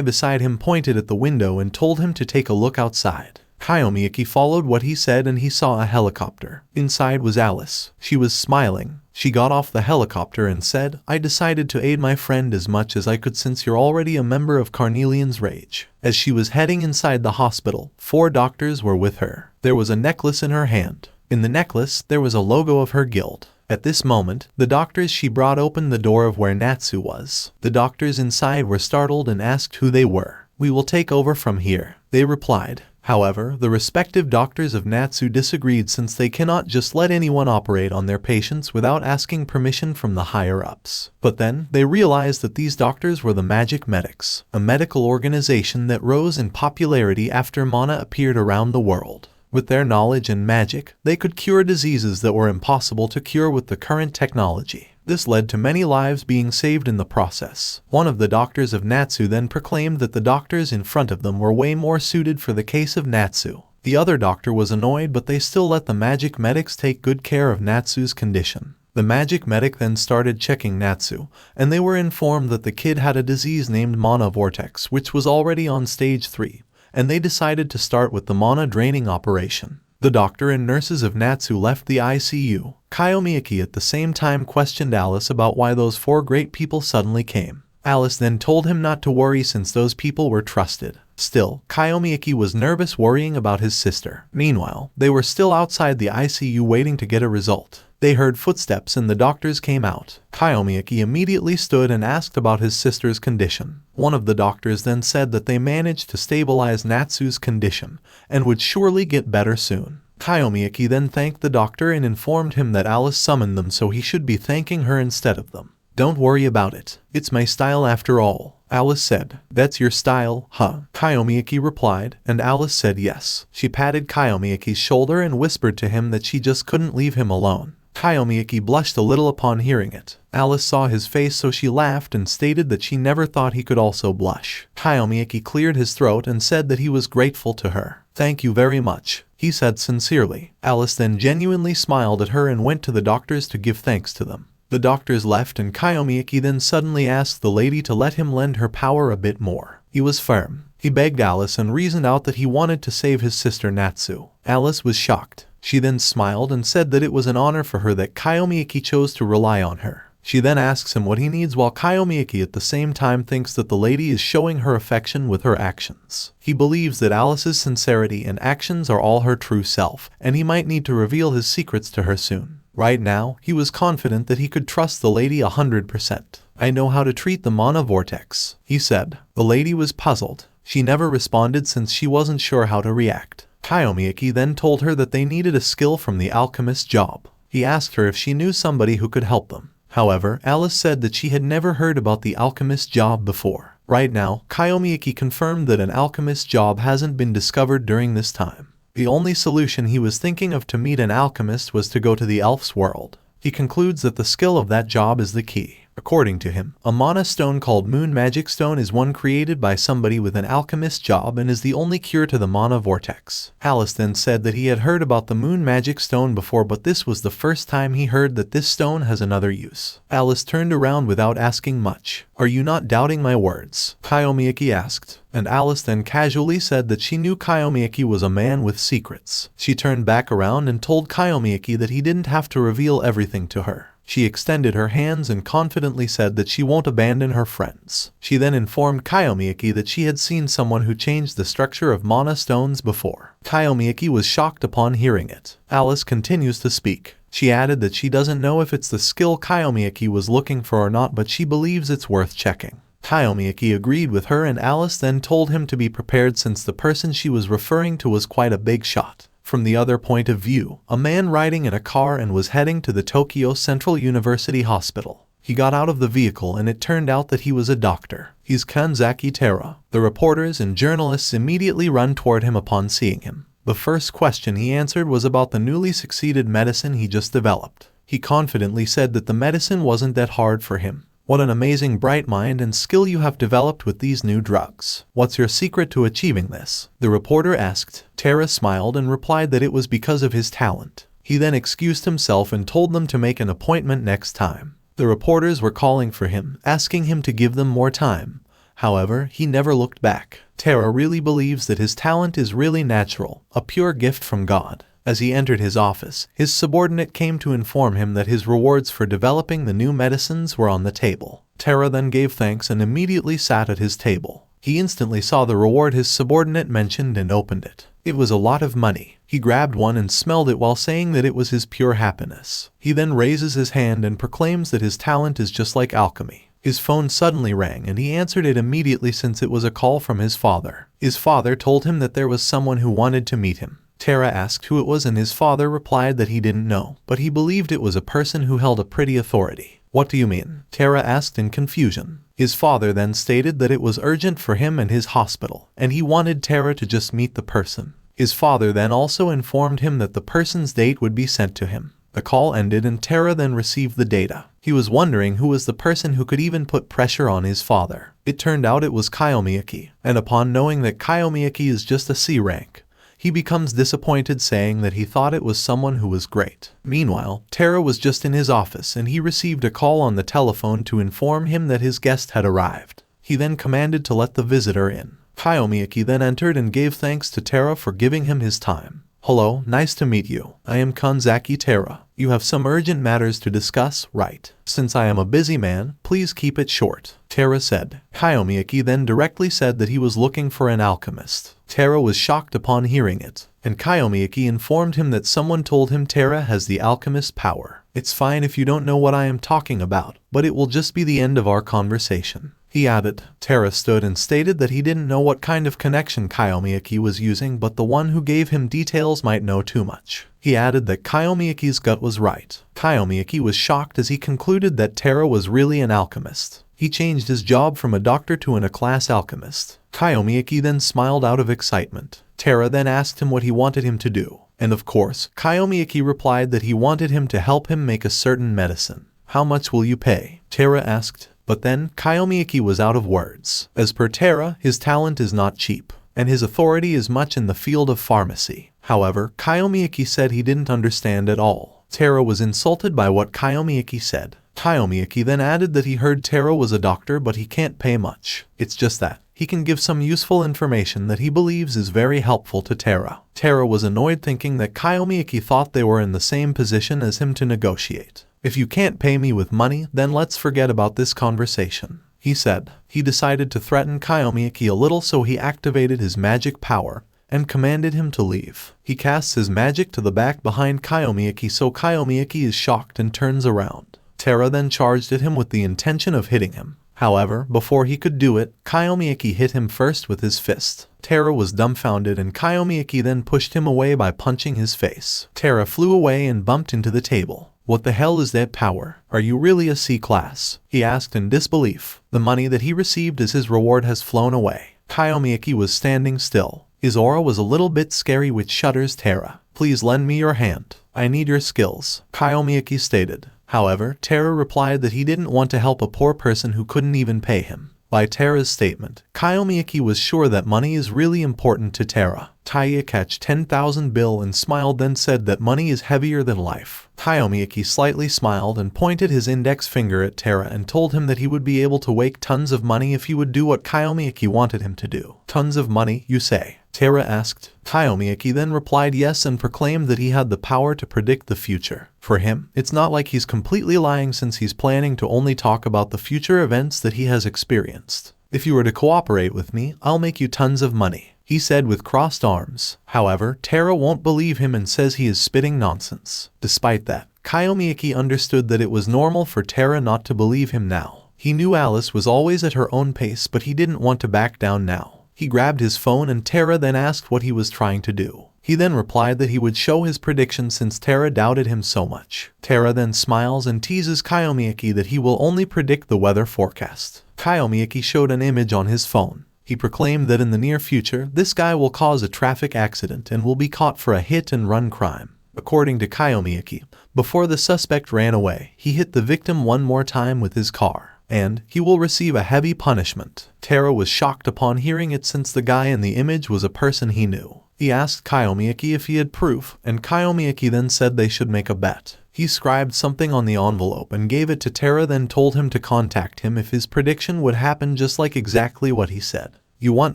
S1: beside him pointed at the window and told him to take a look outside. Kyomi Aki followed what he said and he saw a helicopter. Inside was Alice. She was smiling. She got off the helicopter and said, "I decided to aid my friend as much as I could since you're already a member of Carnelian's Rage." As she was heading inside the hospital, 4 doctors were with her. There was a necklace in her hand. In the necklace, there was a logo of her guild. At this moment, the doctors she brought opened the door of where Natsu was. The doctors inside were startled and asked who they were. "We will take over from here," they replied. However, the respective doctors of Natsu disagreed since they cannot just let anyone operate on their patients without asking permission from the higher-ups. But then, they realized that these doctors were the Magic Medics, a medical organization that rose in popularity after mana appeared around the world. With their knowledge and magic, they could cure diseases that were impossible to cure with the current technology. This led to many lives being saved in the process. One of the doctors of Natsu then proclaimed that the doctors in front of them were way more suited for the case of Natsu. The other doctor was annoyed, but they still let the magic medics take good care of Natsu's condition. The magic medic then started checking Natsu, and they were informed that the kid had a disease named Mana Vortex, which was already on stage 3, and they decided to start with the mana draining operation. The doctor and nurses of Natsu left the ICU. Kyomi Aki at the same time questioned Alice about why those 4 great people suddenly came. Alice then told him not to worry since those people were trusted. Still, Kyomi Aki was nervous, worrying about his sister. Meanwhile, they were still outside the ICU waiting to get a result. They heard footsteps and the doctors came out. Kyomi Aki immediately stood and asked about his sister's condition. One of the doctors then said that they managed to stabilize Natsu's condition and would surely get better soon. Kyomi Aki then thanked the doctor and informed him that Alice summoned them, so he should be thanking her instead of them. "Don't worry about it. It's my style after all," Alice said. "That's your style, huh?" Kyomi Aki replied, and Alice said yes. She patted Kyomi Aki's shoulder and whispered to him that she just couldn't leave him alone. Kyomi Aki blushed a little upon hearing it. Alice saw his face, so she laughed and stated that she never thought he could also blush. Kyomi Aki cleared his throat and said that he was grateful to her. "Thank you very much," he said sincerely. Alice then genuinely smiled at her and went to the doctors to give thanks to them. The doctors left and Kyomi Aki then suddenly asked the lady to let him lend her power a bit more. He was firm. He begged Alice and reasoned out that he wanted to save his sister Natsu. Alice was shocked. She then smiled and said that it was an honor for her that Kyomi Aki chose to rely on her. She then asks him what he needs, while Kyomi Aki at the same time thinks that the lady is showing her affection with her actions. He believes that Alice's sincerity and actions are all her true self, and he might need to reveal his secrets to her soon. Right now, he was confident that he could trust the lady 100%. "I know how to treat the mana vortex," he said. The lady was puzzled. She never responded since she wasn't sure how to react. Kyomi Aki then told her that they needed a skill from the Alchemist job. He asked her if she knew somebody who could help them. However, Alice said that she had never heard about the Alchemist job before. Right now, Kyomi Aki confirmed that an Alchemist job hasn't been discovered during this time. The only solution he was thinking of to meet an alchemist was to go to the Elves world. He concludes that the skill of that job is the key. According to him, a mana stone called Moon Magic Stone is one created by somebody with an alchemist job and is the only cure to the mana vortex. Alice then said that he had heard about the Moon Magic Stone before, but this was the first time he heard that this stone has another use. Alice turned around without asking much. "Are you not doubting my words?" Kyomi Aki asked. And Alice then casually said that she knew Kyomi Aki was a man with secrets. She turned back around and told Kyomi Aki that he didn't have to reveal everything to her. She extended her hands and confidently said that she won't abandon her friends. She then informed Kyomi Aki that she had seen someone who changed the structure of mana stones before. Kyomi Aki was shocked upon hearing it. Alice continues to speak. She added that she doesn't know if it's the skill Kyomi Aki was looking for or not, but she believes it's worth checking. Kyomi Aki agreed with her, and Alice then told him to be prepared since the person she was referring to was quite a big shot. From the other point of view, a man riding in a car and was heading to the Tokyo Central University Hospital. He got out of the vehicle and it turned out that he was a doctor. He's Kanzaki Tera. The reporters and journalists immediately run toward him upon seeing him. The first question he answered was about the newly succeeded medicine he just developed. He confidently said that the medicine wasn't that hard for him. "What an amazing bright mind and skill you have developed with these new drugs. What's your secret to achieving this?" the reporter asked. Tera smiled and replied that it was because of his talent. He then excused himself and told them to make an appointment next time. The reporters were calling for him, asking him to give them more time. However, he never looked back. Tera really believes that his talent is really natural, a pure gift from God. As he entered his office, his subordinate came to inform him that his rewards for developing the new medicines were on the table. Tera then gave thanks and immediately sat at his table. He instantly saw the reward his subordinate mentioned and opened it. It was a lot of money. He grabbed one and smelled it while saying that it was his pure happiness. He then raises his hand and proclaims that his talent is just like alchemy. His phone suddenly rang and he answered it immediately since it was a call from his father. His father told him that there was someone who wanted to meet him. Tera asked who it was and his father replied that he didn't know, but he believed it was a person who held a pretty authority. What do you mean? Tera asked in confusion. His father then stated that it was urgent for him and his hospital, and he wanted Tera to just meet the person. His father then also informed him that the person's date would be sent to him. The call ended and Tera then received the data. He was wondering who was the person who could even put pressure on his father. It turned out it was Kyomi Aki, and upon knowing that Kyomi Aki is just a C rank, he becomes disappointed, saying that he thought it was someone who was great. Meanwhile, Tera was just in his office and he received a call on the telephone to inform him that his guest had arrived. He then commanded to let the visitor in. Kyomi Aki then entered and gave thanks to Tera for giving him his time. Hello, nice to meet you. I am Kanzaki Tera. You have some urgent matters to discuss, right? Since I am a busy man, please keep it short, Tera said. Kyomi Aki then directly said that he was looking for an alchemist. Tera was shocked upon hearing it, and Kyomi Aki informed him that someone told him Tera has the alchemist power. It's fine if you don't know what I am talking about, but it will just be the end of our conversation, he added. Tera stood and stated that he didn't know what kind of connection Kyomi Aki was using, but the one who gave him details might know too much. He added that Kyomi Aki's gut was right. Kyomi Aki was shocked as he concluded that Tera was really an alchemist. He changed his job from a doctor to an A-class alchemist. Kyomi Aki then smiled out of excitement. Tera then asked him what he wanted him to do, and of course, Kyomi Aki replied that he wanted him to help him make a certain medicine. How much will you pay? Tera asked. But then, Kyomi Aki was out of words. As per Tera, his talent is not cheap, and his authority is much in the field of pharmacy. However, Kyomi Aki said he didn't understand at all. Tera was insulted by what Kyomi Aki said. Kyomi Aki then added that he heard Tera was a doctor but he can't pay much. It's just that he can give some useful information that he believes is very helpful to Tera. Tera was annoyed, thinking that Kyomi Aki thought they were in the same position as him to negotiate. If you can't pay me with money, then let's forget about this conversation, he said. He decided to threaten Kyomi Aki a little, so he activated his magic power and commanded him to leave. He casts his magic to the back behind Kyomi Aki, so Kyomi Aki is shocked and turns around. Tera then charged at him with the intention of hitting him. However, before he could do it, Kyomi Aki hit him first with his fist. Tera was dumbfounded and Kyomi Aki then pushed him away by punching his face. Tera flew away and bumped into the table. What the hell is that power? Are you really a C-class? He asked in disbelief. The money that he received as his reward has flown away. Kyomi Aki was standing still. His aura was a little bit scary, which shudders Tera. Please lend me your hand. I need your skills, Kyomi Aki stated. However, Tera replied that he didn't want to help a poor person who couldn't even pay him. By Tera's statement, Kyomi Aki was sure that money is really important to Tera. Taya catch 10,000 bill and smiled, then said that money is heavier than life. Kyomi Aki slightly smiled and pointed his index finger at Tera and told him that he would be able to make tons of money if he would do what Kyomi Aki wanted him to do. Tons of money, you say? Tera asked. Kyomi Aki then replied yes and proclaimed that he had the power to predict the future. For him, it's not like he's completely lying, since he's planning to only talk about the future events that he has experienced. If you were to cooperate with me, I'll make you tons of money, he said with crossed arms. However, Tera won't believe him and says he is spitting nonsense. Despite that, Kyomi Aki understood that it was normal for Tera not to believe him now. He knew Alice was always at her own pace, but he didn't want to back down now. He grabbed his phone and Tera then asked what he was trying to do. He then replied that he would show his prediction since Tera doubted him so much. Tera then smiles and teases Kyomi Aki that he will only predict the weather forecast. Kyomi Aki showed an image on his phone. He proclaimed that in the near future, this guy will cause a traffic accident and will be caught for a hit-and-run crime. According to Kyomi Aki, before the suspect ran away, he hit the victim one more time with his car, and he will receive a heavy punishment. Tera was shocked upon hearing it, since the guy in the image was a person he knew. He asked Kyomi Aki if he had proof, and Kyomi Aki then said they should make a bet. He scribed something on the envelope and gave it to Terra, then told him to contact him if his prediction would happen just like exactly what he said. You want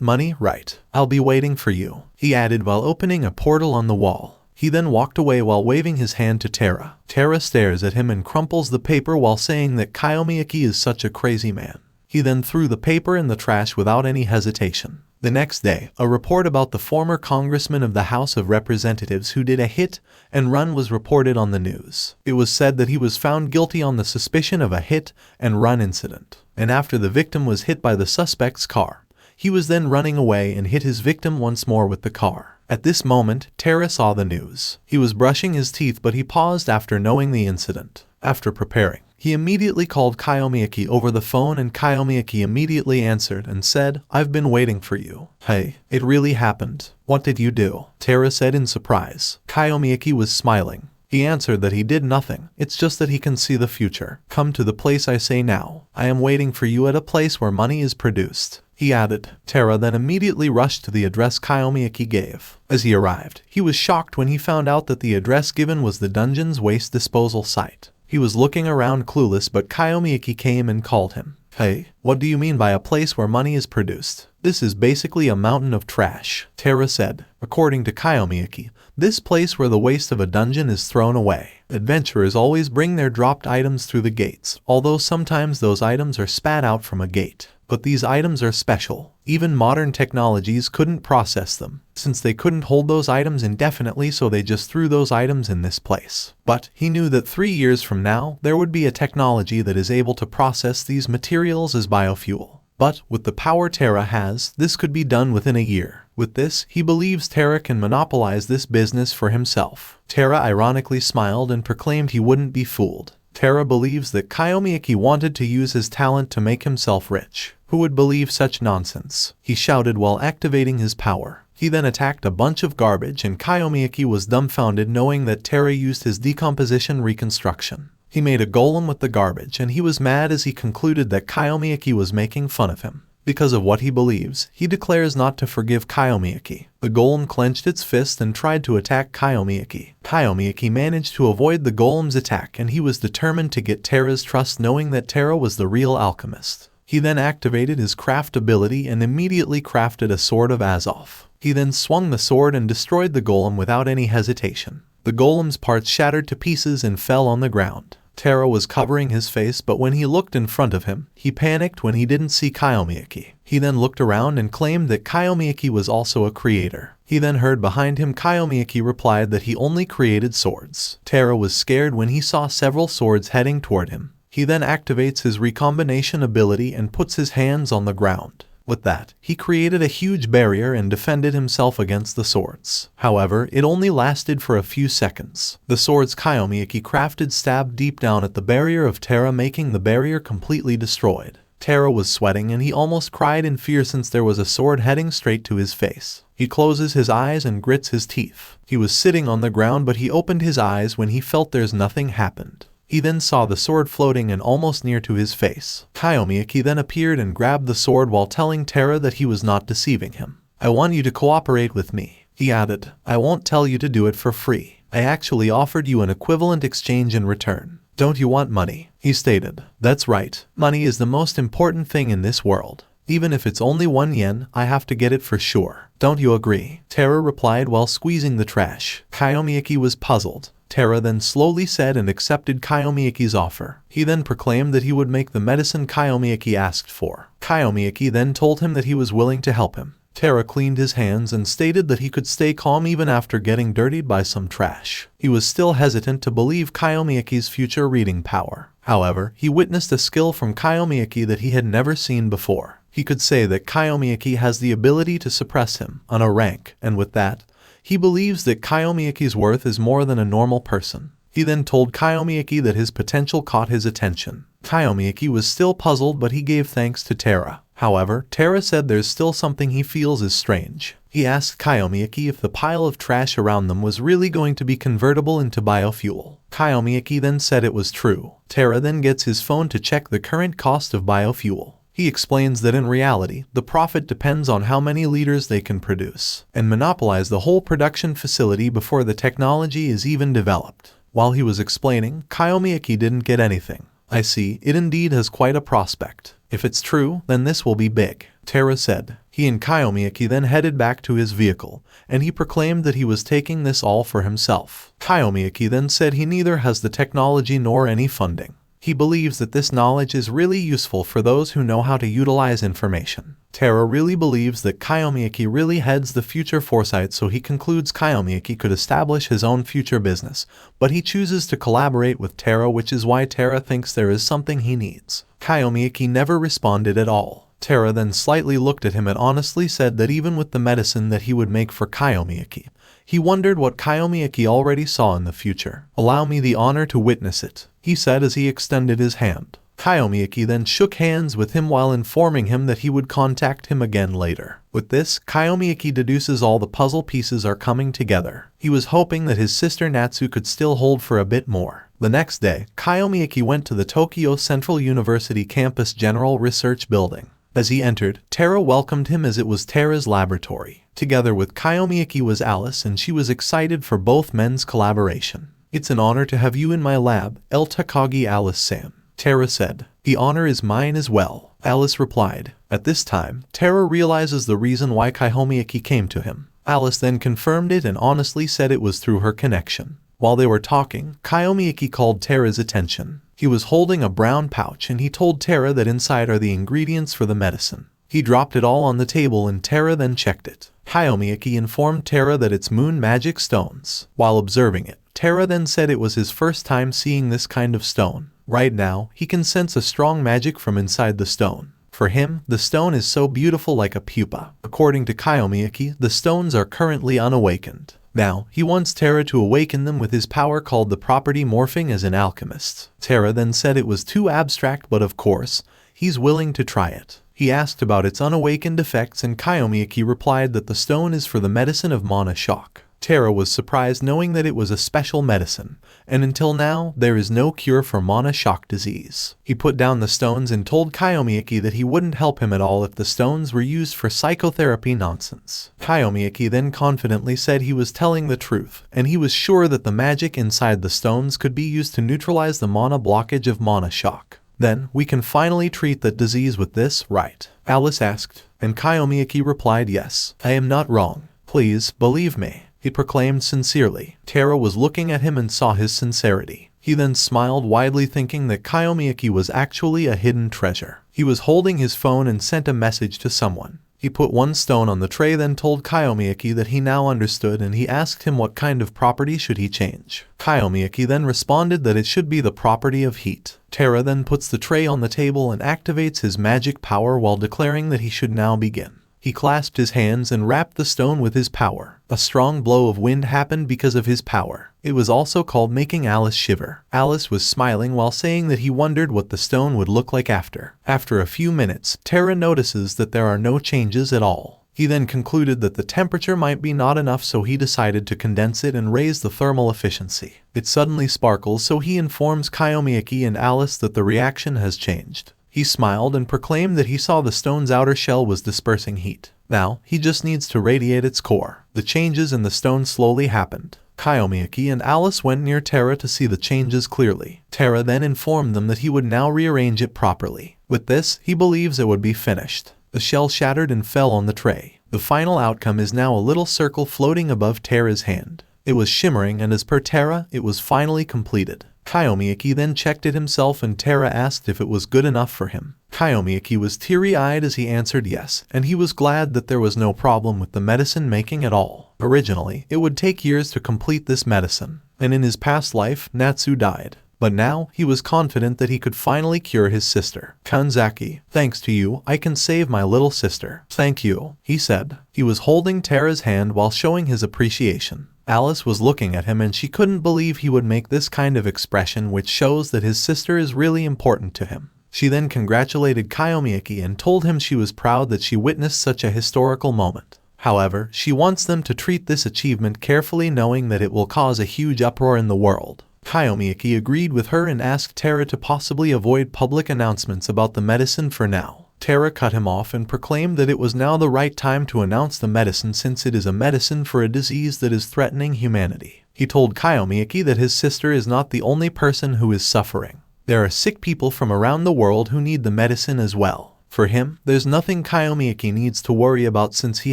S1: money, right? I'll be waiting for you, he added while opening a portal on the wall. He then walked away while waving his hand to Terra. Terra stares at him and crumples the paper while saying that Kyomi Aki is such a crazy man. He then threw the paper in the trash without any hesitation. The next day, a report about the former congressman of the House of Representatives who did a hit and run was reported on the news. It was said that he was found guilty on the suspicion of a hit and run incident, and after the victim was hit by the suspect's car, he was then running away and hit his victim once more with the car. At this moment, Terra saw the news. He was brushing his teeth, but he paused after knowing the incident. After preparing, he immediately called Kyomi Aki over the phone, and Kyomi Aki immediately answered and said, "I've been waiting for you." "Hey, it really happened. What did you do?" Terra said in surprise. Kyomi Aki was smiling. He answered that he did nothing. It's just that he can see the future. "Come to the place I say now. I am waiting for you at a place where money is produced," he added. Terra then immediately rushed to the address Kyomi Aki gave. As he arrived, he was shocked when he found out that the address given was the dungeon's waste disposal site. He was looking around clueless, but Kyomi Aki came and called him. "Hey, what do you mean by a place where money is produced? This is basically a mountain of trash," Terra said. According to Kyomi Aki, this place where the waste of a dungeon is thrown away. Adventurers always bring their dropped items through the gates, although sometimes those items are spat out from a gate. But these items are special. Even modern technologies couldn't process them, since they couldn't hold those items indefinitely, so they just threw those items in this place. But he knew that 3 years from now, there would be a technology that is able to process these materials as biofuel. But with the power Terra has, this could be done within a year. With this, he believes Terra can monopolize this business for himself. Terra ironically smiled and proclaimed he wouldn't be fooled. Terra believes that Kyomi Aki wanted to use his talent to make himself rich. Who would believe such nonsense? He shouted while activating his power. He then attacked a bunch of garbage, and Kyomi Aki was dumbfounded knowing that Terra used his decomposition reconstruction. He made a golem with the garbage, and he was mad as he concluded that Kyomi Aki was making fun of him. Because of what he believes, he declares not to forgive Kyomi Aki. The golem clenched its fist and tried to attack Kyomi Aki. Kyomi Aki managed to avoid the golem's attack, and he was determined to get Terra's trust, knowing that Terra was the real alchemist. He then activated his craft ability and immediately crafted a sword of Azov. He then swung the sword and destroyed the golem without any hesitation. The golem's parts shattered to pieces and fell on the ground. Terra was covering his face, but when he looked in front of him, he panicked when he didn't see Kyomi Aki. He then looked around and claimed that Kyomi Aki was also a creator. He then heard behind him Kyomi Aki replied that he only created swords. Terra was scared when he saw several swords heading toward him. He then activates his recombination ability and puts his hands on the ground. With that, he created a huge barrier and defended himself against the swords. However, it only lasted for a few seconds. The swords Kyomi Aki crafted stabbed deep down at the barrier of Terra, making the barrier completely destroyed. Terra was sweating and he almost cried in fear since there was a sword heading straight to his face. He closes his eyes and grits his teeth. He was sitting on the ground, but he opened his eyes when he felt there's nothing happened. He then saw the sword floating and almost near to his face. Kyomi Aki then appeared and grabbed the sword while telling Terra that he was not deceiving him. "I want you to cooperate with me," he added. "I won't tell you to do it for free. I actually offered you an equivalent exchange in return. Don't you want money?" he stated. "That's right. Money is the most important thing in this world. Even if it's only 1 yen, I have to get it for sure. Don't you agree?" Terra replied while squeezing the trash. Kyomi Aki was puzzled. Terra then slowly said and accepted Kyomi Aki's offer. He then proclaimed that he would make the medicine Kyomi Aki asked for. Kyomi Aki then told him that he was willing to help him. Terra cleaned his hands and stated that he could stay calm even after getting dirtied by some trash. He was still hesitant to believe Kyomi Aki's future reading power. However, he witnessed a skill from Kyomi Aki that he had never seen before. He could say that Kyomi Aki has the ability to suppress him on a rank, and with that, he believes that Kyomi Aki's worth is more than a normal person. He then told Kyomi Aki that his potential caught his attention. Kyomi Aki was still puzzled, but he gave thanks to Terra. However, Terra said there's still something he feels is strange. He asked Kyomi Aki if the pile of trash around them was really going to be convertible into biofuel. Kyomi Aki then said it was true. Terra then gets his phone to check the current cost of biofuel. He explains that in reality, the profit depends on how many liters they can produce, and monopolize the whole production facility before the technology is even developed. While he was explaining, Kyomi Aki didn't get anything. I see, it indeed has quite a prospect. If it's true, then this will be big, Terra said. He and Kyomi Aki then headed back to his vehicle, and he proclaimed that he was taking this all for himself. Kyomi Aki then said he neither has the technology nor any funding. He believes that this knowledge is really useful for those who know how to utilize information. Terra really believes that Kyomi Aki really heads the future foresight, so he concludes Kyomi Aki could establish his own future business, but he chooses to collaborate with Terra, which is why Terra thinks there is something he needs. Kyomi Aki never responded at all. Terra then slightly looked at him and honestly said that even with the medicine that he would make for Kyomi Aki, he wondered what Kyomi Aki already saw in the future. Allow me the honor to witness it, he said as he extended his hand. Kyomi Aki then shook hands with him while informing him that he would contact him again later. With this, Kyomi Aki deduces all the puzzle pieces are coming together. He was hoping that his sister Natsu could still hold for a bit more. The next day, Kyomi Aki went to the Tokyo Central University Campus General Research Building. As he entered, Terra welcomed him as it was Terra's laboratory. Together with Kyomi Aki was Alice, and she was excited for both men's collaboration. It's an honor to have you in my lab, El Takagi, Alice-san, Terra said. The honor is mine as well, Alice replied. At this time, Terra realizes the reason why Kyomi Aki came to him. Alice then confirmed it and honestly said it was through her connection. While they were talking, Kyomi Aki called Terra's attention. He was holding a brown pouch and he told Terra that inside are the ingredients for the medicine. He dropped it all on the table and Terra then checked it. Kyomi Aki informed Terra that it's moon magic stones. While observing it, Terra then said it was his first time seeing this kind of stone. Right now, he can sense a strong magic from inside the stone. For him, the stone is so beautiful like a pupa. According to Kyomi Aki, the stones are currently unawakened. Now, he wants Terra to awaken them with his power called the property morphing as an alchemist. Terra then said it was too abstract, but of course, he's willing to try it. He asked about its unawakened effects and Kyomi Aki replied that the stone is for the medicine of mana shock. Terra was surprised knowing that it was a special medicine, and until now, there is no cure for mana shock disease. He put down the stones and told Kyomi Aki that he wouldn't help him at all if the stones were used for psychotherapy nonsense. Kyomi Aki then confidently said he was telling the truth, and he was sure that the magic inside the stones could be used to neutralize the mana blockage of mana shock. Then, we can finally treat that disease with this, right? Alice asked, and Kyomi Aki replied, yes, I am not wrong. Please, believe me. He proclaimed sincerely. Terra was looking at him and saw his sincerity. He then smiled widely thinking that Kyomi Aki was actually a hidden treasure. He was holding his phone and sent a message to someone. He put one stone on the tray then told Kyomi Aki that he now understood and he asked him what kind of property should he change. Kyomi Aki then responded that it should be the property of heat. Terra then puts the tray on the table and activates his magic power while declaring that he should now begin. He clasped his hands and wrapped the stone with his power. A strong blow of wind happened because of his power. It was also called making Alice shiver. Alice was smiling while saying that he wondered what the stone would look like after. After a few minutes, Terra notices that there are no changes at all. He then concluded that the temperature might be not enough, so he decided to condense it and raise the thermal efficiency. It suddenly sparkles, so he informs Kyomi Aki and Alice that the reaction has changed. He smiled and proclaimed that he saw the stone's outer shell was dispersing heat. Now, he just needs to radiate its core. The changes in the stone slowly happened. Kyomi Aki and Alice went near Terra to see the changes clearly. Terra then informed them that he would now rearrange it properly. With this, he believes it would be finished. The shell shattered and fell on the tray. The final outcome is now a little circle floating above Terra's hand. It was shimmering and as per Terra, it was finally completed. Kyomi Aki then checked it himself and Terra asked if it was good enough for him. Kyomi Aki was teary-eyed as he answered yes, and he was glad that there was no problem with the medicine making at all. Originally, it would take years to complete this medicine, and in his past life, Natsu died. But now, he was confident that he could finally cure his sister. Kanzaki, thanks to you, I can save my little sister. Thank you, he said. He was holding Terra's hand while showing his appreciation. Alice was looking at him and she couldn't believe he would make this kind of expression, which shows that his sister is really important to him. She then congratulated Kyomi Aki and told him she was proud that she witnessed such a historical moment. However, she wants them to treat this achievement carefully, knowing that it will cause a huge uproar in the world. Kyomi Aki agreed with her and asked Terra to possibly avoid public announcements about the medicine for now. Tara cut him off and proclaimed that it was now the right time to announce the medicine since it is a medicine for a disease that is threatening humanity. He told Kyomi Aki that his sister is not the only person who is suffering. There are sick people from around the world who need the medicine as well. For him, there's nothing Kyomi Aki needs to worry about since he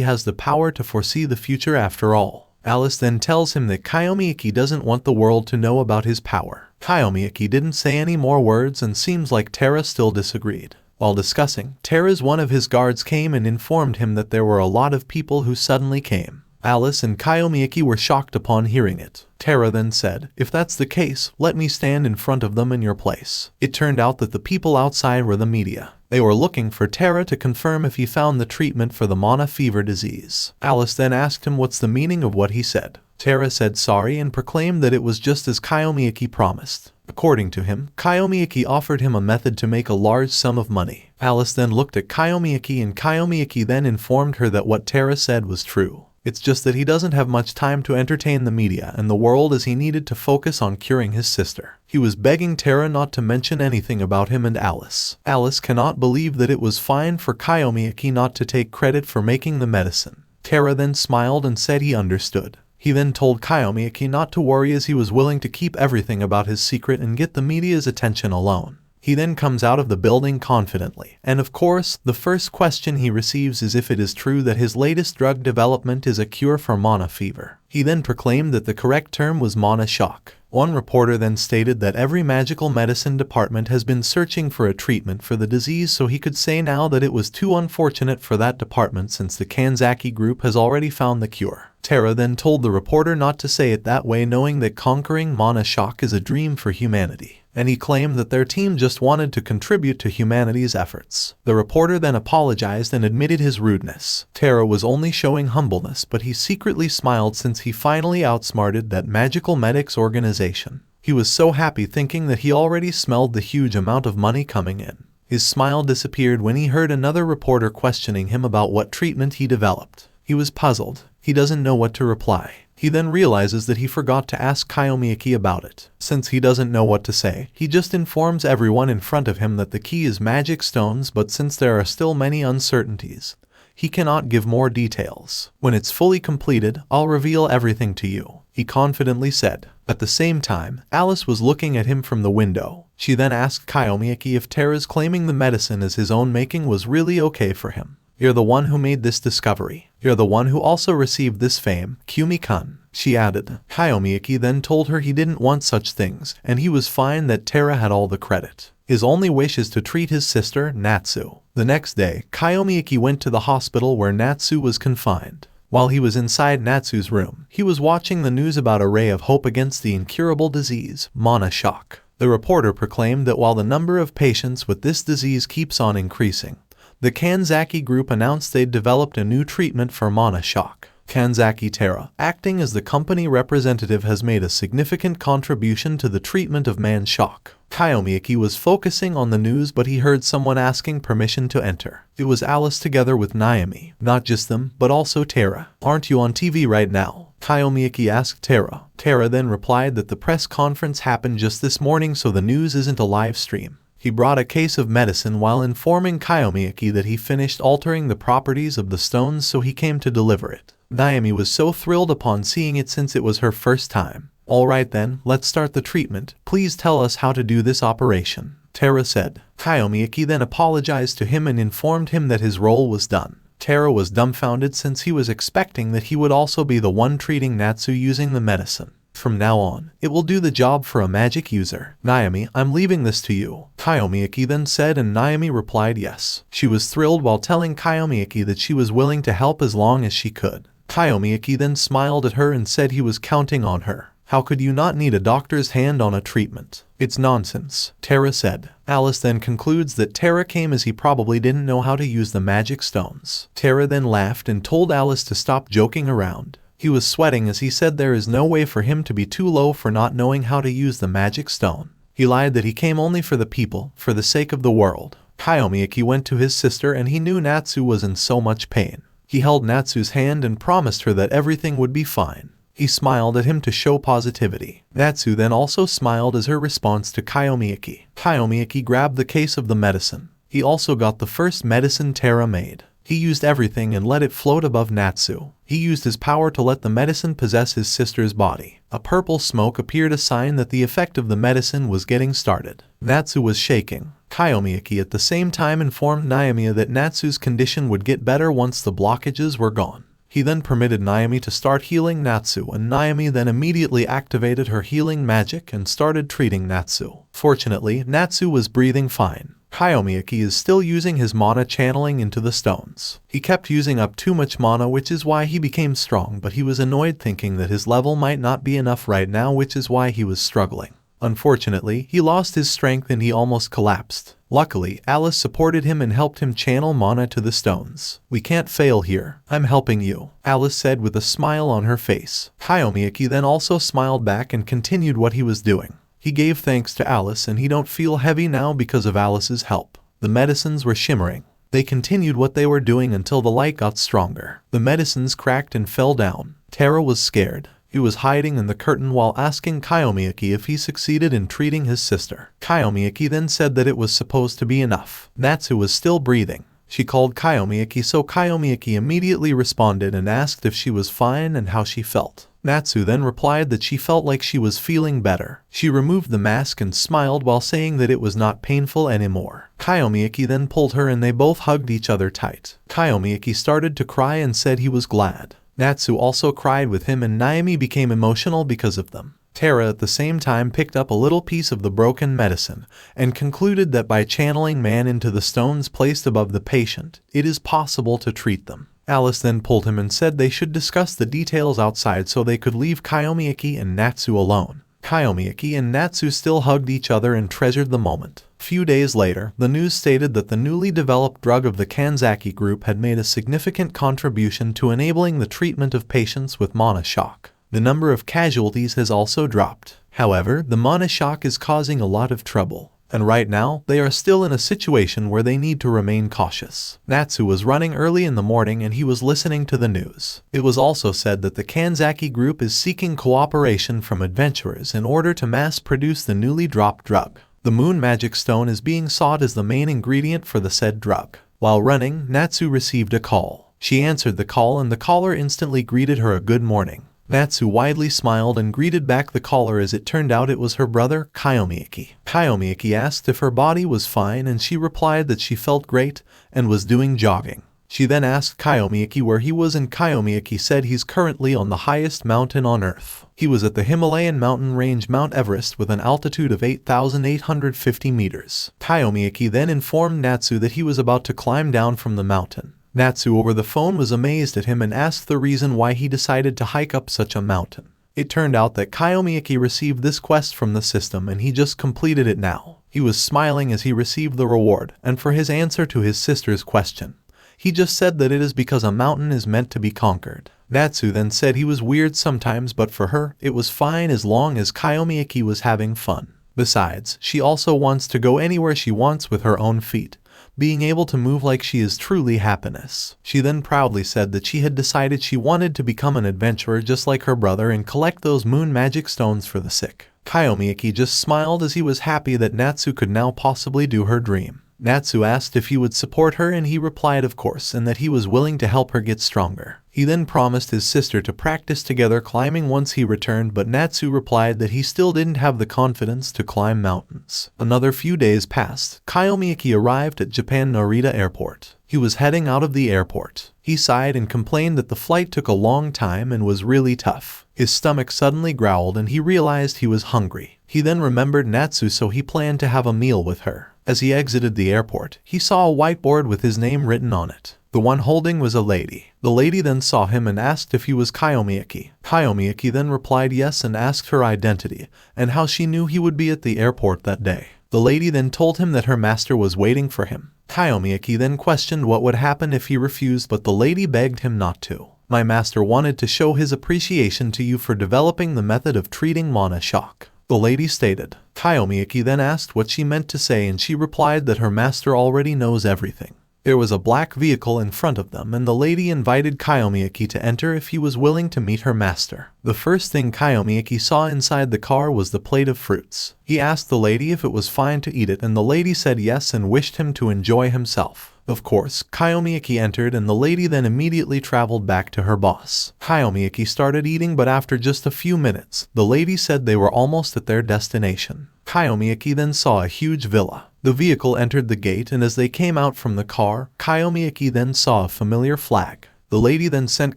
S1: has the power to foresee the future after all. Alice then tells him that Kyomi Aki doesn't want the world to know about his power. Kyomi Aki didn't say any more words and seems like Tara still disagreed. While discussing, Tara's one of his guards came and informed him that there were a lot of people who suddenly came. Alice and Kyomi Aki were shocked upon hearing it. Tara then said, "If that's the case, let me stand in front of them in your place." It turned out that the people outside were the media. They were looking for Tara to confirm if he found the treatment for the Mana fever disease. Alice then asked him what's the meaning of what he said. Tara said sorry and proclaimed that it was just as Kyomi Aki promised. According to him, Kyomi Aki offered him a method to make a large sum of money. Alice then looked at Kyomi Aki and Kyomi Aki then informed her that what Tara said was true. It's just that he doesn't have much time to entertain the media and the world as he needed to focus on curing his sister. He was begging Tara not to mention anything about him and Alice. Alice cannot believe that it was fine for Kyomi Aki not to take credit for making the medicine. Tara then smiled and said he understood. He then told Kyomi Aki not to worry as he was willing to keep everything about his secret and get the media's attention alone. He then comes out of the building confidently, and of course, the first question he receives is if it is true that his latest drug development is a cure for Mana fever. He then proclaimed that the correct term was Mana shock. One reporter then stated that every magical medicine department has been searching for a treatment for the disease, so he could say now that it was too unfortunate for that department since the Kanzaki group has already found the cure. Tara then told the reporter not to say it that way, knowing that conquering Mana shock is a dream for humanity. And he claimed that their team just wanted to contribute to humanity's efforts. The reporter then apologized and admitted his rudeness. Tara was only showing humbleness, but he secretly smiled since he finally outsmarted that magical medics organization. He was so happy thinking that he already smelled the huge amount of money coming in. His smile disappeared when he heard another reporter questioning him about what treatment he developed. He was puzzled. He doesn't know what to reply. He then realizes that he forgot to ask Kyomi Aki about it. Since he doesn't know what to say, he just informs everyone in front of him that the key is magic stones, but since there are still many uncertainties, he cannot give more details. When it's fully completed, I'll reveal everything to you, he confidently said. At the same time, Alice was looking at him from the window. She then asked Kyomi Aki if Tara's claiming the medicine as his own making was really okay for him. You're the one who made this discovery. You're the one who also received this fame, Kumi-kun, she added. Kyomi Aki then told her he didn't want such things, and he was fine that Tara had all the credit. His only wish is to treat his sister, Natsu. The next day, Kyomi Aki went to the hospital where Natsu was confined. While he was inside Natsu's room, he was watching the news about a ray of hope against the incurable disease, Mana shock. The reporter proclaimed that while the number of patients with this disease keeps on increasing, the Kanzaki group announced they'd developed a new treatment for Mana shock. Kanzaki Tara, acting as the company representative, has made a significant contribution to the treatment of man shock. Kyomi Aki was focusing on the news, but he heard someone asking permission to enter. It was Alice together with Naami. Not just them, but also Tara. Aren't you on TV right now? Kyomi Aki asked Tara. Tara then replied that the press conference happened just this morning, so the news isn't a live stream. He brought a case of medicine while informing Kyomi Aki that he finished altering the properties of the stones, so he came to deliver it. Naami was so thrilled upon seeing it since it was her first time. Alright then, let's start the treatment. Please tell us how to do this operation, Tara said. Kyomi Aki then apologized to him and informed him that his role was done. Tara was dumbfounded since he was expecting that he would also be the one treating Natsu using the medicine. From now on, it will do the job for a magic user. Naami, I'm leaving this to you, Kyomi Aki then said, and Naami replied yes. She was thrilled while telling Kyomi Aki that she was willing to help as long as she could. Kyomi Aki then smiled at her and said he was counting on her. How could you not need a doctor's hand on a treatment? It's nonsense, Tara said. Alice then concludes that Tara came as he probably didn't know how to use the magic stones. Tara then laughed and told Alice to stop joking around. He was sweating as he said there is no way for him to be too low for not knowing how to use the magic stone. He lied that he came only for the people, for the sake of the world. Kyomi Aki went to his sister and he knew Natsu was in so much pain. He held Natsu's hand and promised her that everything would be fine. He smiled at him to show positivity. Natsu then also smiled as her response to Kyomi Aki. Kyomi Aki grabbed the case of the medicine. He also got the first medicine Terra made. He used everything and let it float above Natsu. He used his power to let the medicine possess his sister's body. A purple smoke appeared, a sign that the effect of the medicine was getting started. Natsu was shaking. Kyomi Aki at the same time informed Naami that Natsu's condition would get better once the blockages were gone. He then permitted Naami to start healing Natsu, and Naami then immediately activated her healing magic and started treating Natsu. Fortunately, Natsu was breathing fine. Kyomi Aki is still using his mana channeling into the stones. He kept using up too much mana, which is why he became strong, but he was annoyed thinking that his level might not be enough right now, which is why he was struggling. Unfortunately, he lost his strength and he almost collapsed. Luckily, Alice supported him and helped him channel mana to the stones. "We can't fail here. I'm helping you," Alice said with a smile on her face. Kyomi Aki then also smiled back and continued what he was doing. He gave thanks to Alice and he don't feel heavy now because of Alice's help. The medicines were shimmering. They continued what they were doing until the light got stronger. The medicines cracked and fell down. Terra was scared. He was hiding in the curtain while asking Kyomi Aki if he succeeded in treating his sister. Kyomi Aki then said that it was supposed to be enough. Natsu was still breathing. She called Kyomi Aki, so Kyomi Aki immediately responded and asked if she was fine and how she felt. Natsu then replied that she felt like she was feeling better. She removed the mask and smiled while saying that it was not painful anymore. Kyomi Aki then pulled her and they both hugged each other tight. Kyomi Aki started to cry and said he was glad. Natsu also cried with him and Naami became emotional because of them. Terra at the same time picked up a little piece of the broken medicine and concluded that by channeling man into the stones placed above the patient, it is possible to treat them. Alice then pulled him and said they should discuss the details outside so they could leave Kyomi Aki and Natsu alone. Kyomi Aki and Natsu still hugged each other and treasured the moment. A few days later, the news stated that the newly developed drug of the Kanzaki group had made a significant contribution to enabling the treatment of patients with mana shock. The number of casualties has also dropped. However, the mana shock is causing a lot of trouble, and right now, they are still in a situation where they need to remain cautious. Natsu was running early in the morning and he was listening to the news. It was also said that the Kanzaki group is seeking cooperation from adventurers in order to mass-produce the newly dropped drug. The moon magic stone is being sought as the main ingredient for the said drug. While running, Natsu received a call. She answered the call and the caller instantly greeted her a good morning. Natsu widely smiled and greeted back the caller as it turned out it was her brother, Kyomi Aki. Kyomi Aki asked if her body was fine and she replied that she felt great and was doing jogging. She then asked Kyomi Aki where he was and Kyomi Aki said he's currently on the highest mountain on Earth. He was at the Himalayan mountain range Mount Everest with an altitude of 8,850 meters. Kyomi Aki then informed Natsu that he was about to climb down from the mountain. Natsu over the phone was amazed at him and asked the reason why he decided to hike up such a mountain. It turned out that Kyomi Aki received this quest from the system and he just completed it now. He was smiling as he received the reward, and for his answer to his sister's question, he just said that it is because a mountain is meant to be conquered. Natsu then said he was weird sometimes, but for her, it was fine as long as Kyomi Aki was having fun. Besides, she also wants to go anywhere she wants with her own feet. Being able to move like she is truly happiness. She then proudly said that she had decided she wanted to become an adventurer just like her brother and collect those moon magic stones for the sick. Kyomi Aki just smiled as he was happy that Natsu could now possibly do her dream. Natsu asked if he would support her and he replied of course and that he was willing to help her get stronger. He then promised his sister to practice together climbing once he returned, but Natsu replied that he still didn't have the confidence to climb mountains. Another few days passed. Kyomi Aki arrived at Japan Narita Airport. He was heading out of the airport. He sighed and complained that the flight took a long time and was really tough. His stomach suddenly growled and he realized he was hungry. He then remembered Natsu, so he planned to have a meal with her. As he exited the airport, he saw a whiteboard with his name written on it. The one holding was a lady. The lady then saw him and asked if he was Kyomi Aki. Kyomi Aki then replied yes and asked her identity and how she knew he would be at the airport that day. The lady then told him that her master was waiting for him. Kyomi Aki then questioned what would happen if he refused, but the lady begged him not to. My master wanted to show his appreciation to you for developing the method of treating mana shock, the lady stated. Kyomi Aki then asked what she meant to say and she replied that her master already knows everything. There was a black vehicle in front of them, and the lady invited Kyomi Aki to enter if he was willing to meet her master. The first thing Kyomi Aki saw inside the car was the plate of fruits. He asked the lady if it was fine to eat it, and the lady said yes and wished him to enjoy himself. Of course, Kyomi Aki entered, and the lady then immediately traveled back to her boss. Kyomi Aki started eating, but after just a few minutes, the lady said they were almost at their destination. Kyomi Aki then saw a huge villa. The vehicle entered the gate, and as they came out from the car, Kyomi Aki then saw a familiar flag. The lady then sent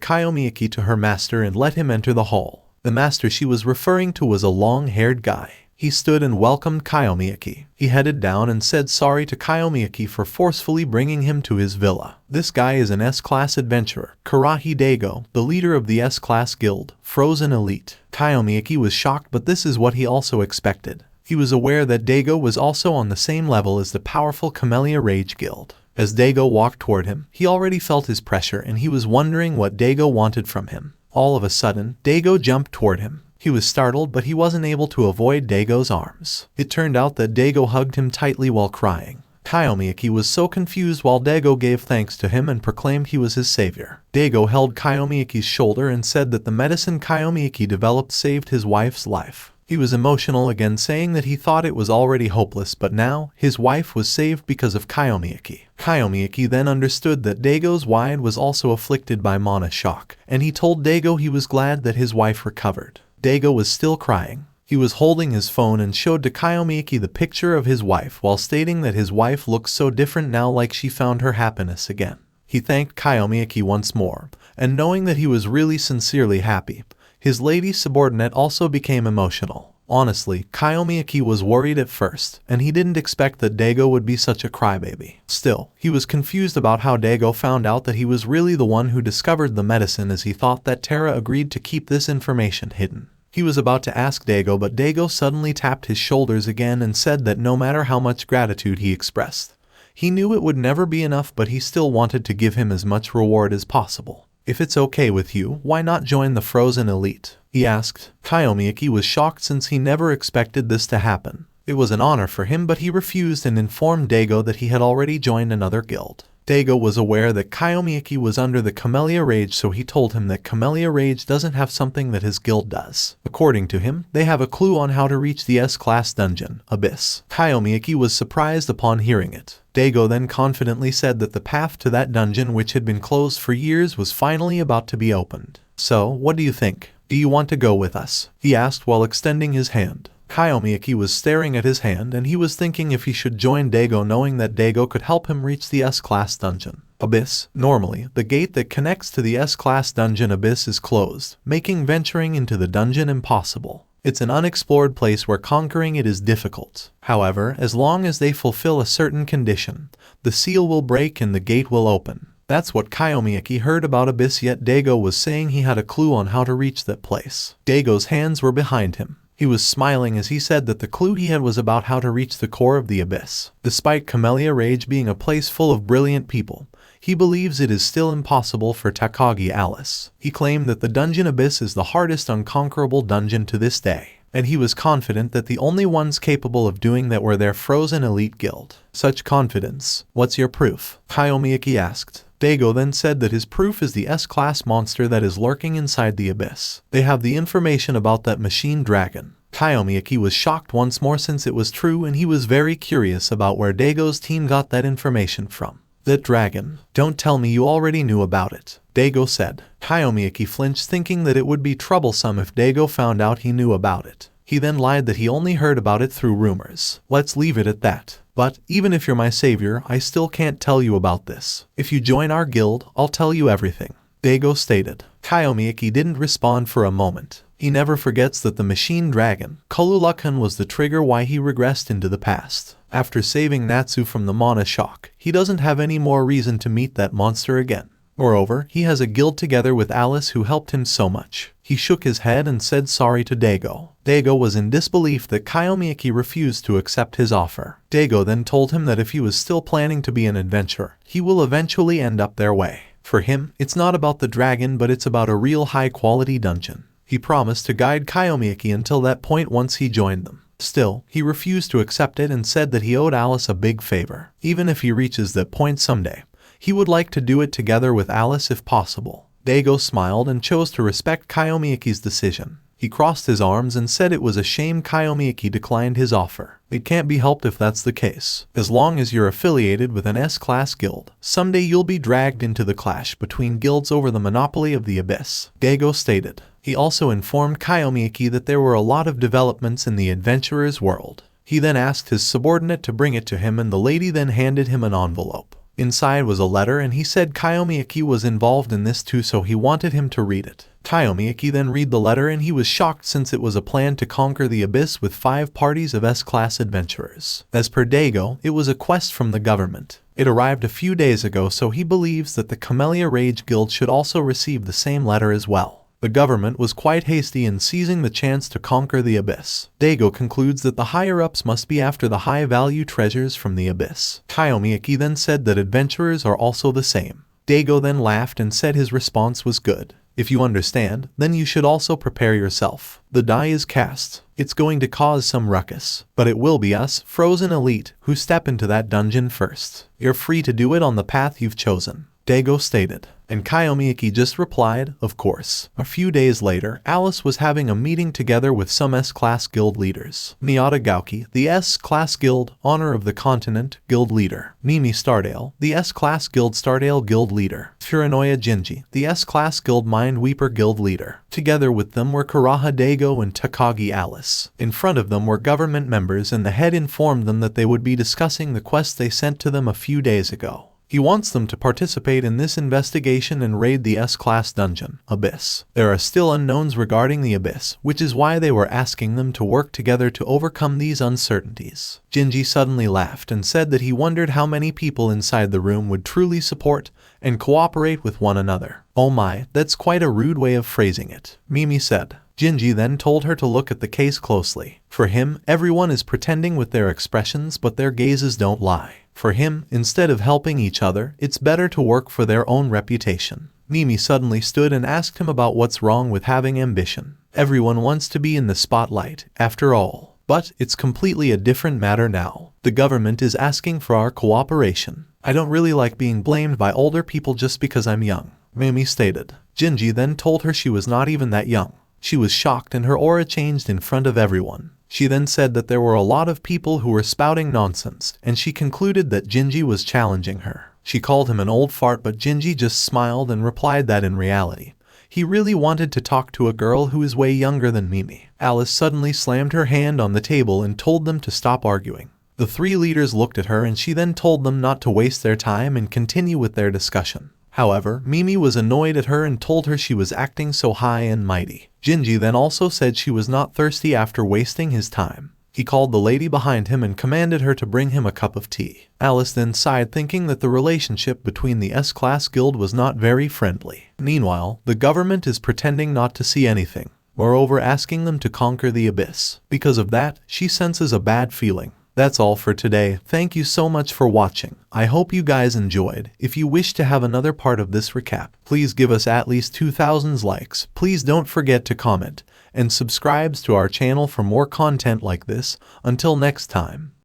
S1: Kyomi Aki to her master and let him enter the hall. The master she was referring to was a long-haired guy. He stood and welcomed Kyomi Aki. He headed down and said sorry to Kyomi Aki for forcefully bringing him to his villa. This guy is an S-Class adventurer, Karahi Dego, the leader of the S-Class guild, Frozen Elite. Kyomi Aki was shocked, but this is what he also expected. He was aware that Dego was also on the same level as the powerful Camellia Rage Guild. As Dego walked toward him, he already felt his pressure, and he was wondering what Dego wanted from him. All of a sudden, Dego jumped toward him. He was startled, but he wasn't able to avoid Dago's arms. It turned out that Dego hugged him tightly while crying. Kyomi Aki was so confused while Dego gave thanks to him and proclaimed he was his savior. Dego held Kyomi Aki's shoulder and said that the medicine Kyomi Aki developed saved his wife's life. He was emotional again, saying that he thought it was already hopeless, but now his wife was saved because of Kyomi Aki. Kyomi Aki then understood that Dago's wife was also afflicted by mana shock, and he told Dego he was glad that his wife recovered. Dego was still crying. He was holding his phone and showed to Kyomi Aki the picture of his wife while stating that his wife looked so different now, like she found her happiness again. He thanked Kyomi Aki once more, and knowing that he was really sincerely happy, his lady subordinate also became emotional. Honestly, Kyomi Aki was worried at first, and he didn't expect that Dego would be such a crybaby. Still, he was confused about how Dego found out that he was really the one who discovered the medicine, as he thought that Terra agreed to keep this information hidden. He was about to ask Dego, but Dego suddenly tapped his shoulders again and said that no matter how much gratitude he expressed, he knew it would never be enough, but he still wanted to give him as much reward as possible. If it's okay with you, why not join the Frozen Elite? He asked. Kyomi Aki was shocked since he never expected this to happen. It was an honor for him, but he refused and informed Dego that he had already joined another guild. Dego was aware that Kyomi Aki was under the Camellia Rage, so he told him that Camellia Rage doesn't have something that his guild does. According to him, they have a clue on how to reach the S-Class dungeon, Abyss. Kyomi Aki was surprised upon hearing it. Dego then confidently said that the path to that dungeon, which had been closed for years, was finally about to be opened. So, what do you think? Do you want to go with us? He asked while extending his hand. Kyomi Aki was staring at his hand, and he was thinking if he should join Dego, knowing that Dego could help him reach the S-Class dungeon, Abyss. Normally, the gate that connects to the S-Class dungeon Abyss is closed, making venturing into the dungeon impossible. It's an unexplored place where conquering it is difficult. However, as long as they fulfill a certain condition, the seal will break and the gate will open. That's what Kyomi Aki heard about Abyss, yet Dego was saying he had a clue on how to reach that place. Dago's hands were behind him. He was smiling as he said that the clue he had was about how to reach the core of the Abyss. Despite Camellia Rage being a place full of brilliant people, he believes it is still impossible for Takagi Alice. He claimed that the dungeon Abyss is the hardest unconquerable dungeon to this day, and he was confident that the only ones capable of doing that were their Frozen Elite Guild. Such confidence. What's your proof? Kyomi Aki asked. Dego then said that his proof is the S-Class monster that is lurking inside the Abyss. They have the information about that machine dragon. Kyomi Aki was shocked once more since it was true, and he was very curious about where Dago's team got that information from. That dragon. Don't tell me you already knew about it, Dego said. Kyomi Aki flinched, thinking that it would be troublesome if Dego found out he knew about it. He then lied that he only heard about it through rumors. Let's leave it at that. But, even if you're my savior, I still can't tell you about this. If you join our guild, I'll tell you everything, Dego stated. Kyomi Aki didn't respond for a moment. He never forgets that the machine dragon, Kululukan, was the trigger why he regressed into the past. After saving Natsu from the mana shock, he doesn't have any more reason to meet that monster again. Moreover, he has a guild together with Alice who helped him so much. He shook his head and said sorry to Dego. Dego was in disbelief that Kyomi Aki refused to accept his offer. Dego then told him that if he was still planning to be an adventurer, he will eventually end up their way. For him, it's not about the dragon, but it's about a real high-quality dungeon. He promised to guide Kyomi Aki until that point once he joined them. Still, he refused to accept it and said that he owed Alice a big favor. Even if he reaches that point someday, He would like to do it together with Alice if possible. Dego smiled and chose to respect Kyomi Aki's decision. He crossed his arms and said it was a shame Kyomi Aki declined his offer. It can't be helped if that's the case. As long as you're affiliated with an S-class guild, someday you'll be dragged into the clash between guilds over the monopoly of the abyss, Dego stated. He also informed Kyomi Aki that there were a lot of developments in the adventurer's world. He then asked his subordinate to bring it to him, and the lady then handed him an envelope. Inside was a letter, and he said Kyomi Aki was involved in this too, so he wanted him to read it. Kyomi Aki then read the letter, and he was shocked since it was a plan to conquer the abyss with 5 parties of S-class adventurers. As per Dego, it was a quest from the government. It arrived a few days ago, so he believes that the Camellia Rage Guild should also receive the same letter as well. The government was quite hasty in seizing the chance to conquer the abyss. Dego concludes that the higher-ups must be after the high-value treasures from the abyss. Kyomi Aki then said that adventurers are also the same. Dego then laughed and said his response was good. If you understand, then you should also prepare yourself. The die is cast. It's going to cause some ruckus, but it will be us, frozen elite, who step into that dungeon first. You're free to do it on the path you've chosen, Dego stated. And Kyomi Aki just replied, of course. A few days later, Alice was having a meeting together with some S-class guild leaders. Miyata Gauki, the S-class guild Honor of the Continent guild leader. Mimi Stardale, the S-class guild Stardale guild leader. Furinoya Jinji, the S-class guild Mindweeper guild leader. Together with them were Karaha Dego and Takagi Alice. In front of them were government members, and the head informed them that they would be discussing the quest they sent to them a few days ago. He wants them to participate in this investigation and raid the S-class dungeon, Abyss. There are still unknowns regarding the Abyss, which is why they were asking them to work together to overcome these uncertainties. Jinji suddenly laughed and said that he wondered how many people inside the room would truly support and cooperate with one another. Oh my, that's quite a rude way of phrasing it, Mimi said. Jinji then told her to look at the case closely. For him, everyone is pretending with their expressions, but their gazes don't lie. For him, instead of helping each other, it's better to work for their own reputation. Mimi suddenly stood and asked him about what's wrong with having ambition. Everyone wants to be in the spotlight, after all. But it's completely a different matter now. The government is asking for our cooperation. I don't really like being blamed by older people just because I'm young, Mimi stated. Jinji then told her she was not even that young. She was shocked and her aura changed in front of everyone. She then said that there were a lot of people who were spouting nonsense, and she concluded that Jinji was challenging her. She called him an old fart, but Jinji just smiled and replied that in reality, he really wanted to talk to a girl who is way younger than Mimi. Alice suddenly slammed her hand on the table and told them to stop arguing. The 3 leaders looked at her, and she then told them not to waste their time and continue with their discussion. However, Mimi was annoyed at her and told her she was acting so high and mighty. Jinji then also said she was not thirsty after wasting his time. He called the lady behind him and commanded her to bring him a cup of tea. Alice then sighed, thinking that the relationship between the S-class guild was not very friendly. Meanwhile, the government is pretending not to see anything, moreover asking them to conquer the abyss. Because of that, she senses a bad feeling. That's all for today. Thank you so much for watching. I hope you guys enjoyed. If you wish to have another part of this recap, please give us at least 2,000 likes. Please don't forget to comment and subscribe to our channel for more content like this. Until next time.